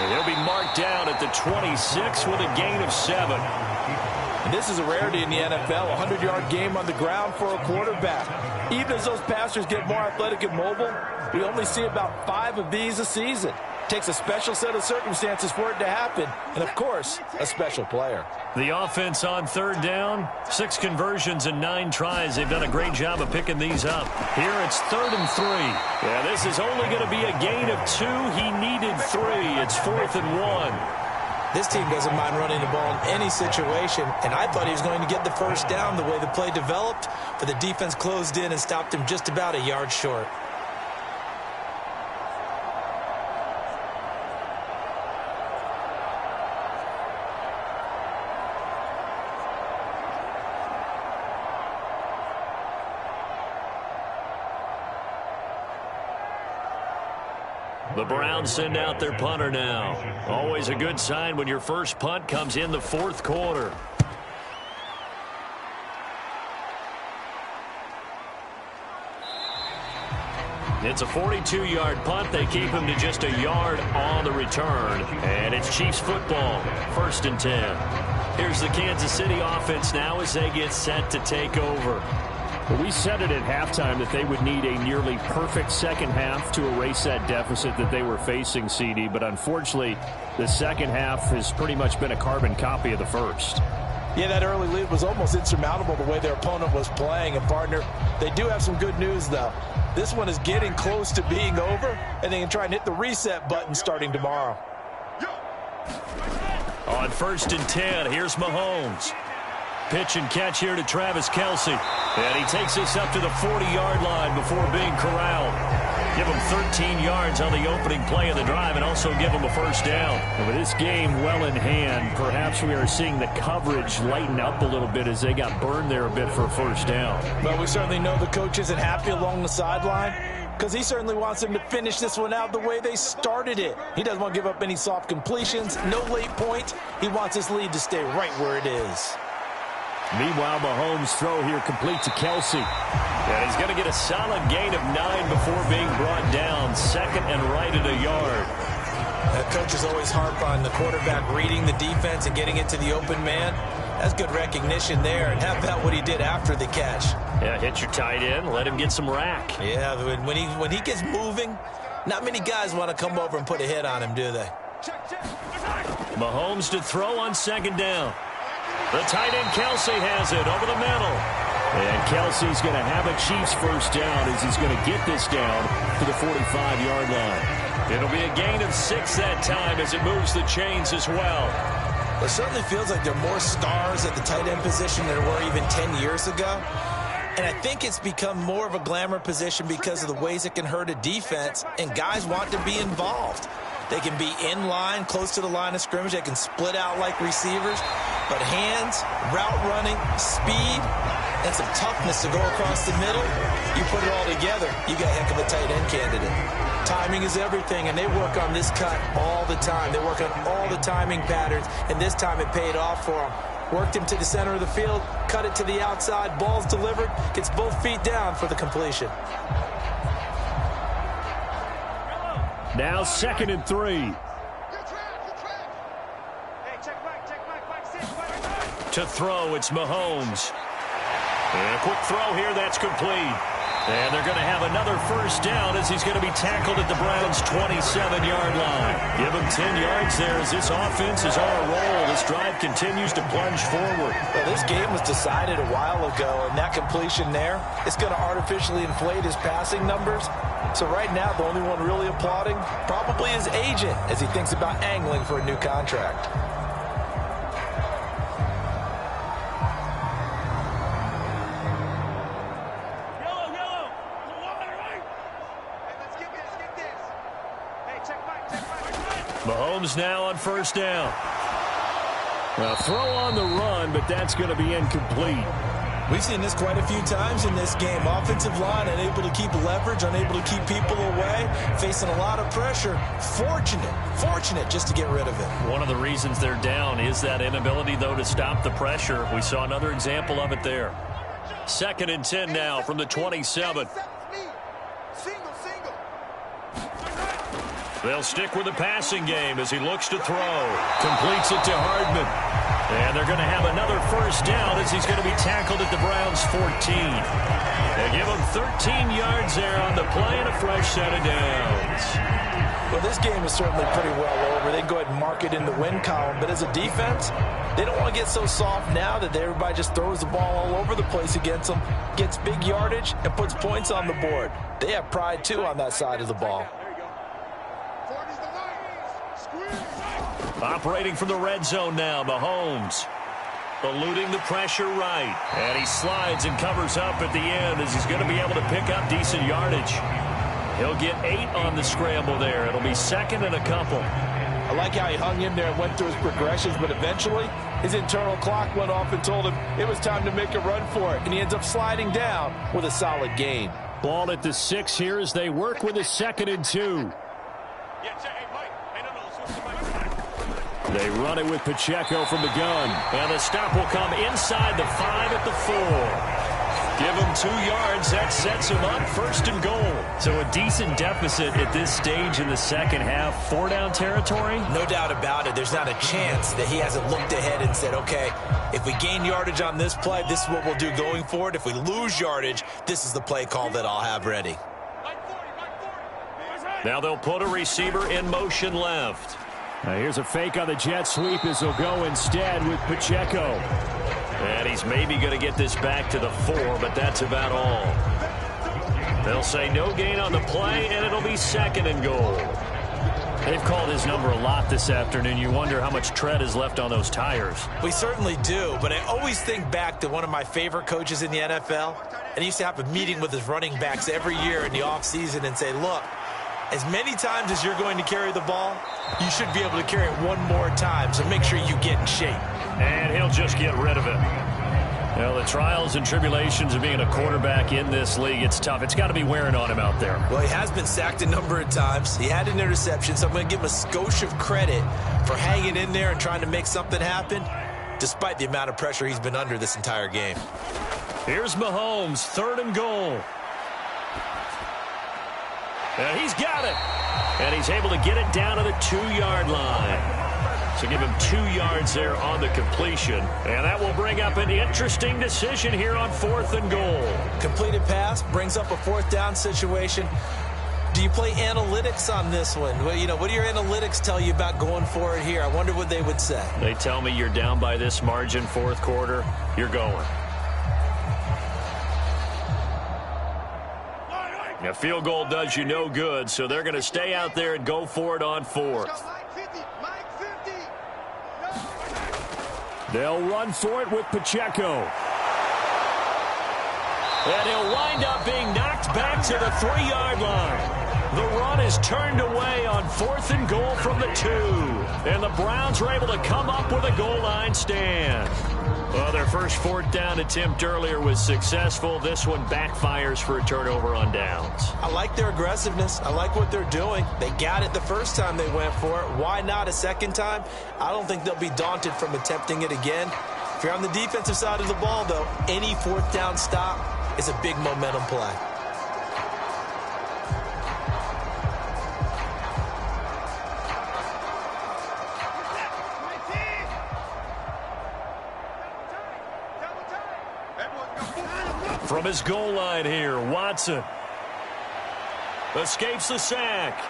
He'll be marked down at the 26 with a gain of 7. And this is a rarity in the NFL, a 100-yard game on the ground for a quarterback. Even as those passers get more athletic and mobile, we only see about 5 of these a season. It takes a special set of circumstances for it to happen, and of course, a special player. The offense on 3rd down, 6 conversions and 9 tries. They've done a great job of picking these up. Here it's 3rd and 3. Yeah, this is only going to be a gain of 2. He needed 3. It's 4th and 1. This team doesn't mind running the ball in any situation, and I thought he was going to get the first down the way the play developed, but the defense closed in and stopped him just about a yard short. The Browns send out their punter now. Always a good sign when your first punt comes in the fourth quarter. It's a 42-yard punt. They keep him to just a yard on the return. And it's Chiefs football, 1st and 10. Here's the Kansas City offense now as they get set to take over. Well, we said it at halftime that they would need a nearly perfect second half to erase that deficit that they were facing, CD. But unfortunately, the second half has pretty much been a carbon copy of the first. Yeah, that early lead was almost insurmountable the way their opponent was playing. And, partner, they do have some good news, though. This one is getting close to being over, and they can try and hit the reset button starting tomorrow. On 1st and 10, here's Mahomes. Pitch and catch here to Travis Kelce. And he takes this up to the 40-yard line before being corralled. Give him 13 yards on the opening play of the drive and also give him a first down. And with this game well in hand, perhaps we are seeing the coverage lighten up a little bit as they got burned there a bit for a first down. But we certainly know the coach isn't happy along the sideline because he certainly wants them to finish this one out the way they started it. He doesn't want to give up any soft completions, no late points. He wants his lead to stay right where it is. Meanwhile, Mahomes' throw here complete to Kelce. And he's going to get a solid gain of 9 before being brought down. 2nd and right at a yard. Coaches always harp on the quarterback reading the defense and getting it to the open man. That's good recognition there. And how about what he did after the catch? Yeah, hit your tight end. Let him get some rack. Yeah, when he gets moving, not many guys want to come over and put a hit on him, do they? Mahomes to throw on 2nd down. The tight end Kelce has it over the middle. And Kelce's going to have a Chiefs first down as he's going to get this down to the 45-yard line. It'll be a gain of 6 that time as it moves the chains as well. It certainly feels like there are more stars at the tight end position than there were even 10 years ago. And I think it's become more of a glamour position because of the ways it can hurt a defense, and guys want to be involved. They can be in line, close to the line of scrimmage. They can split out like receivers. But hands, route running, speed, and some toughness to go across the middle, you put it all together, you got a heck of a tight end candidate. Timing is everything, and they work on this cut all the time. They work on all the timing patterns, and this time it paid off for them. Worked him to the center of the field, cut it to the outside, ball's delivered, gets both feet down for the completion. Now 2nd and 3. To throw, it's Mahomes. And a quick throw here, that's complete. And they're going to have another first down as he's going to be tackled at the Browns' 27-yard line. Give him 10 yards there as this offense is on a roll. This drive continues to plunge forward. Well, this game was decided a while ago, and that completion there is going to artificially inflate his passing numbers. So right now, the only one really applauding probably his agent as he thinks about angling for a new contract. Mahomes now on first down. A throw on the run, but that's going to be incomplete. We've seen this quite a few times in this game. Offensive line unable to keep leverage, unable to keep people away, facing a lot of pressure. Fortunate just to get rid of it. One of the reasons they're down is that inability, though, to stop the pressure. We saw another example of it there. 2nd and 10 now from the 27. They'll stick with the passing game as he looks to throw. Completes it to Hardman. And they're going to have another first down as he's going to be tackled at the Browns' 14. They give him 13 yards there on the play and a fresh set of downs. Well, this game is certainly pretty well over. They can go ahead and mark it in the win column. But as a defense, they don't want to get so soft now that everybody just throws the ball all over the place against them, gets big yardage, and puts points on the board. They have pride, too, on that side of the ball. Operating from the red zone now, Mahomes. Eluding the pressure right. And he slides and covers up at the end as he's going to be able to pick up decent yardage. He'll get 8 on the scramble there. It'll be 2nd and a couple. I like how he hung in there and went through his progressions, but eventually his internal clock went off and told him it was time to make a run for it, and he ends up sliding down with a solid gain. Ball at the 6 here as they work with a 2nd and 2. They run it with Pacheco from the gun. And the stop will come inside the 5 at the 4. Give him 2 yards. That sets him up 1st and goal. So a decent deficit at this stage in the second half. 4-down territory? No doubt about it. There's not a chance that he hasn't looked ahead and said, okay, if we gain yardage on this play, this is what we'll do going forward. If we lose yardage, this is the play call that I'll have ready. Now they'll put a receiver in motion left. Now here's a fake on the jet sweep as they'll go instead with Pacheco. And he's maybe going to get this back to the 4, but that's about all. They'll say no gain on the play, and it'll be 2nd and goal. They've called his number a lot this afternoon. You wonder how much tread is left on those tires. We certainly do, but I always think back to one of my favorite coaches in the NFL. And he used to have a meeting with his running backs every year in the offseason and say, look, as many times as you're going to carry the ball, you should be able to carry it one more time, so make sure you get in shape. And he'll just get rid of it. Well, the trials and tribulations of being a quarterback in this league, it's tough. It's got to be wearing on him out there. Well, he has been sacked a number of times. He had an interception, so I'm going to give him a skosh of credit for hanging in there and trying to make something happen, despite the amount of pressure he's been under this entire game. Here's Mahomes, 3rd and goal. And he's got it. And he's able to get it down to the 2-yard line. So give him 2 yards there on the completion. And that will bring up an interesting decision here on 4th and goal. Completed pass brings up a 4th down situation. Do you play analytics on this one? Well, what do your analytics tell you about going for it here? I wonder what they would say. They tell me you're down by this margin 4th quarter, you're going. A field goal does you no good, so they're going to stay out there and go for it on 4th. They'll run for it with Pacheco. And he'll wind up being knocked back to the 3-yard line. The run is turned away on 4th and goal from the 2. And the Browns are able to come up with a goal line stand. Well, their first 4th down attempt earlier was successful. This one backfires for a turnover on downs. I like their aggressiveness. I like what they're doing. They got it the first time they went for it. Why not a second time? I don't think they'll be daunted from attempting it again. If you're on the defensive side of the ball, though, any 4th down stop is a big momentum play. From his goal line here, Watson escapes the sack.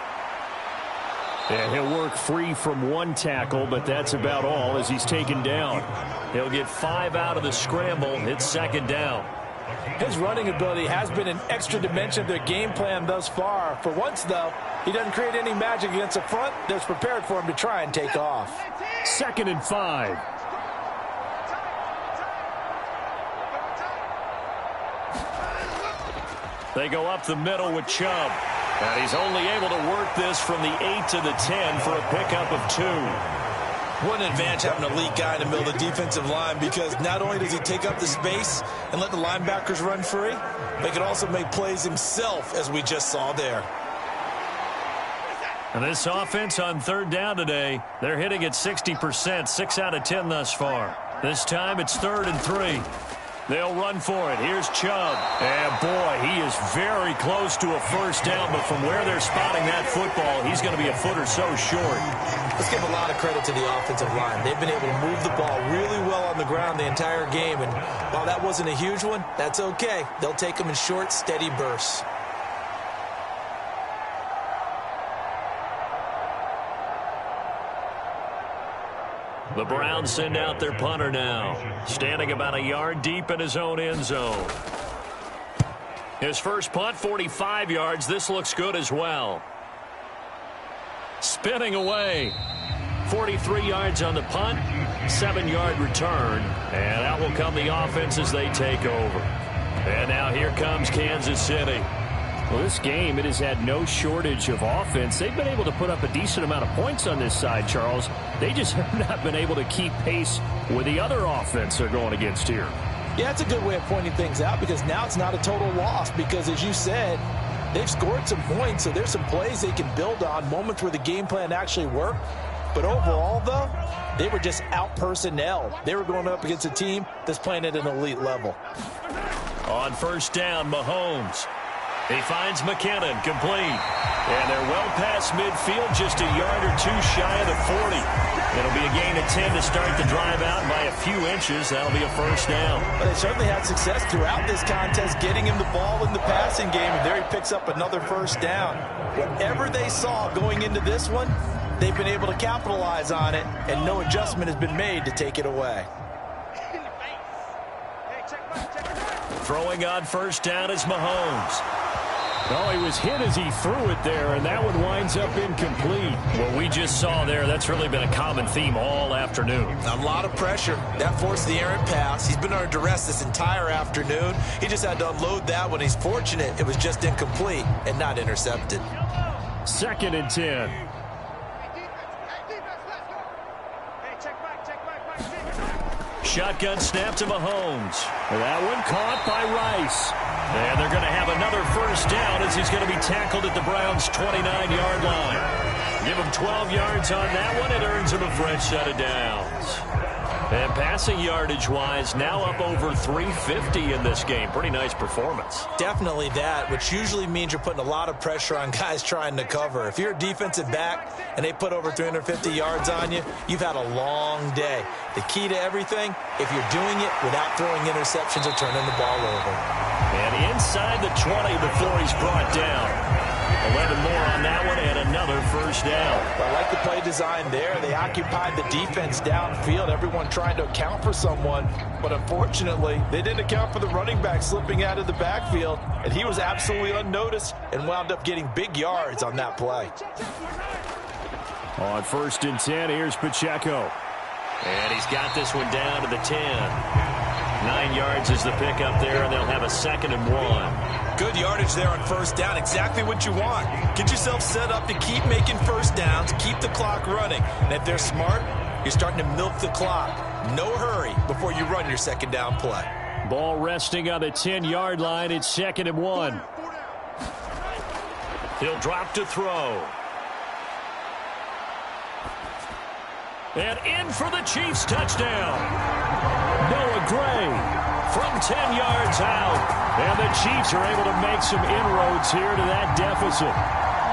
And he'll work free from 1 tackle, but that's about all as he's taken down. He'll get 5 out of the scramble. It's 2nd down. His running ability has been an extra dimension of their game plan thus far. For once, though, he doesn't create any magic against the front that's prepared for him to try and take off. 2nd and 5. They go up the middle with Chubb. And he's only able to work this from the 8 to the 10 for a pickup of 2. What an advantage having an elite guy in the middle of the defensive line, because not only does he take up the space and let the linebackers run free, but he can also make plays himself, as we just saw there. And this offense on 3rd down today, they're hitting at 60%, 6 out of 10 thus far. This time it's 3rd and 3. They'll run for it. Here's Chubb. And, boy, he is very close to a first down, but from where they're spotting that football, he's going to be a foot or so short. Let's give a lot of credit to the offensive line. They've been able to move the ball really well on the ground the entire game, and while that wasn't a huge one, that's okay. They'll take them in short, steady bursts. The Browns send out their punter now, standing about a yard deep in his own end zone. His first punt, 45 yards. This looks good as well. Spinning away. 43 yards on the punt, 7-yard return, and out will come the offense as they take over. And now here comes Kansas City. Well, this game, it has had no shortage of offense. They've been able to put up a decent amount of points on this side, Charles. They just have not been able to keep pace with the other offense they're going against here. Yeah, it's a good way of pointing things out, because now it's not a total loss, because as you said, they've scored some points, so there's some plays they can build on, moments where the game plan actually worked. But overall, though, they were just out-personnel. They were going up against a team that's playing at an elite level. On first down, Mahomes. He finds McKinnon, complete. And they're well past midfield, just a yard or 2 shy of the 40. It'll be a gain of 10 to start the drive out, and by a few inches, that'll be a first down. But they certainly had success throughout this contest, getting him the ball in the passing game, and there he picks up another first down. Whatever they saw going into this one, they've been able to capitalize on it, and no adjustment has been made to take it away. Throwing on first down is Mahomes. Well, he was hit as he threw it there, and that one winds up incomplete. What we just saw there, that's really been a common theme all afternoon. A lot of pressure. That forced the errant pass. He's been under duress this entire afternoon. He just had to unload that one. He's fortunate it was just incomplete and not intercepted. 2nd and 10. Shotgun snap to Mahomes. That one caught by Rice. And they're going to have another first down as he's going to be tackled at the Browns' 29-yard line. Give him 12 yards on that one. It earns him a fresh set of downs. And passing yardage-wise, now up over 350 in this game. Pretty nice performance. Definitely that, which usually means you're putting a lot of pressure on guys trying to cover. If you're a defensive back and they put over 350 yards on you, you've had a long day. The key to everything, if you're doing it without throwing interceptions or turning the ball over. And inside the 20 before he's brought down. 11 more on that one and another first down. I like the play design there. They occupied the defense downfield, everyone trying to account for someone. But unfortunately, they didn't account for the running back slipping out of the backfield. And he was absolutely unnoticed and wound up getting big yards on that play. On 1st and 10, here's Pacheco. And he's got this one down to the 10. 9 yards is the pickup there, and they'll have a 2nd and 1. Good yardage there on first down. Exactly what you want. Get yourself set up to keep making first downs, keep the clock running. And if they're smart, you're starting to milk the clock. No hurry before you run your 2nd down play. Ball resting on the 10-yard line. It's 2nd and 1. He'll drop to throw. And in for the Chiefs touchdown. Noah Gray from 10 yards out. And the Chiefs are able to make some inroads here to that deficit.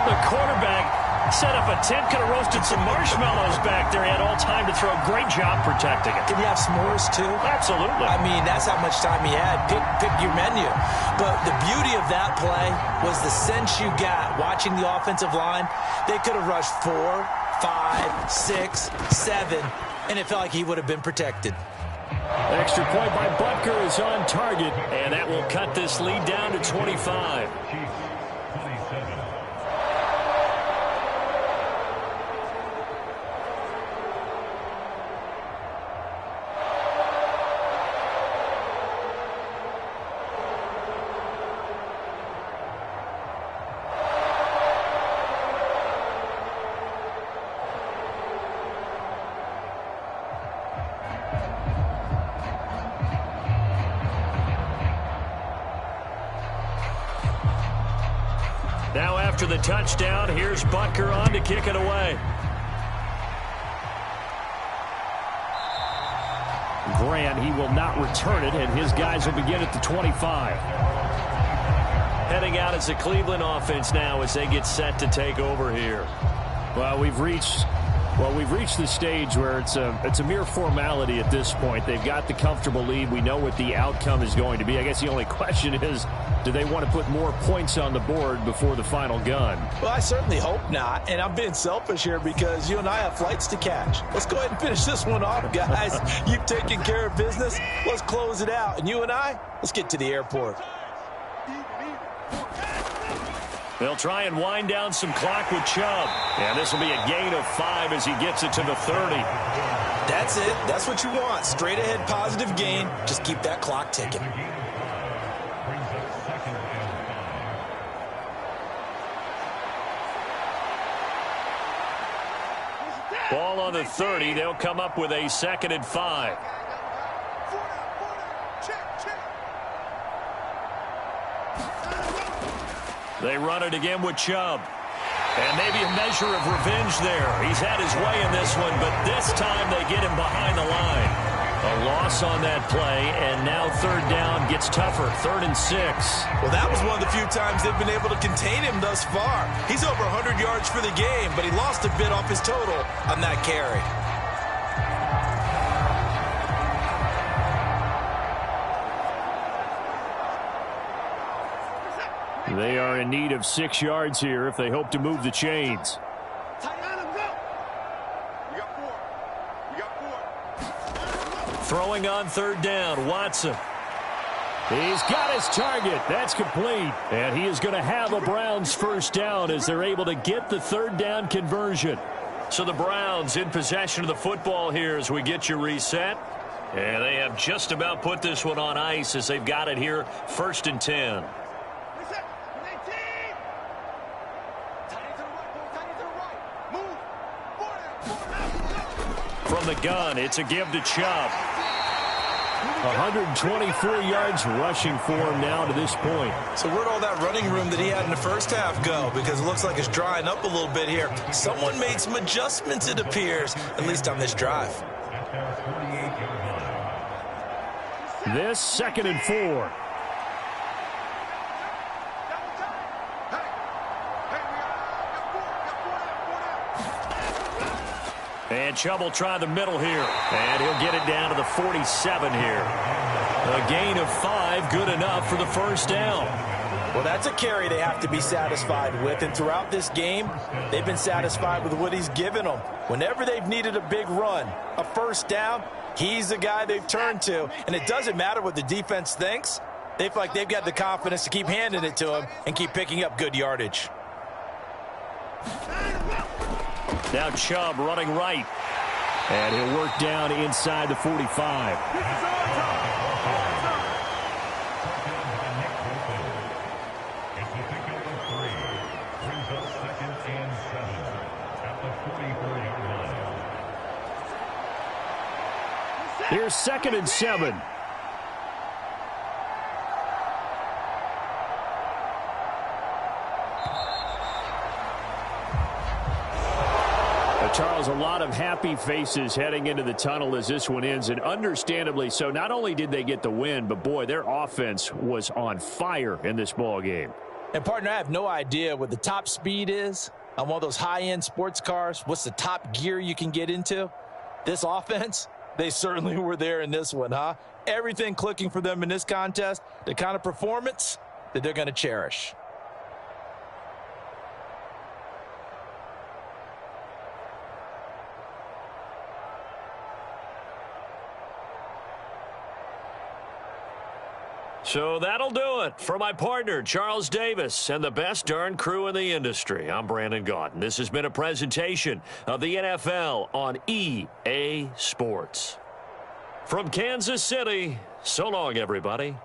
The quarterback set up a tent, could have roasted some marshmallows back there. He had all time to throw. Great job protecting it. Did he have s'mores too? Absolutely. I mean, that's how much time he had. Pick your menu. But the beauty of that play was the sense you got watching the offensive line. They could have rushed 4, 5, 6, 7, and it felt like he would have been protected. Extra point by Butker is on target, and that will cut this lead down to 25. Now after the touchdown, here's Butker on to kick it away. Grant, he will not return it, and his guys will begin at the 25. Heading out as the Cleveland offense now as they get set to take over here. Well, we've reached the stage where it's a mere formality at this point. They've got the comfortable lead. We know what the outcome is going to be. I guess the only question is, do they want to put more points on the board before the final gun? Well, I certainly hope not. And I'm being selfish here because you and I have flights to catch. Let's go ahead and finish this one off, guys. You've taken care of business. Let's close it out. And you and I, let's get to the airport. They'll try and wind down some clock with Chubb. And this will be a gain of 5 as he gets it to the 30. That's it. That's what you want. Straight ahead positive gain. Just keep that clock ticking. Ball on the 30. They'll come up with a 2nd and 5. They run it again with Chubb. And maybe a measure of revenge there. He's had his way in this one, but this time they get him behind the line. A loss on that play, and now 3rd down gets tougher. 3rd and 6. Well, that was one of the few times they've been able to contain him thus far. He's over 100 yards for the game, but he lost a bit off his total on that carry. They are in need of 6 yards here if they hope to move the chains. Throwing on 3rd down, Watson. He's got his target. That's complete. And he is going to have a Browns first down as they're able to get the third down conversion. So the Browns in possession of the football here as we get you reset. And they have just about put this one on ice as they've got it here, 1st and 10. From the gun, it's a give to Chubb. 124 yards rushing for him now to this point. So where'd all that running room that he had in the first half go? Because it looks like it's drying up a little bit here. Someone made some adjustments, it appears, at least on this drive. This 2nd and 4. And Chubb will try the middle here. And he'll get it down to the 47 here. A gain of 5, good enough for the first down. Well, that's a carry they have to be satisfied with. And throughout this game, they've been satisfied with what he's given them. Whenever they've needed a big run, a first down, he's the guy they've turned to. And it doesn't matter what the defense thinks. They feel like they've got the confidence to keep handing it to him and keep picking up good yardage. Now Chubb running right. And he'll work down inside the 45. Here's 2nd and 7. Charles, a lot of happy faces heading into the tunnel as this one ends, and understandably so. Not only did they get the win, but boy, their offense was on fire in this ball game. And partner, I have no idea what the top speed is on one of those high-end sports cars. What's the top gear you can get into? This offense, they certainly were there in this one, huh? Everything clicking for them in this contest, the kind of performance that they're going to cherish. So that'll do it for my partner, Charles Davis, and the best darn crew in the industry. I'm Brandon Gaudin. This has been a presentation of the NFL on EA Sports. From Kansas City, so long, everybody.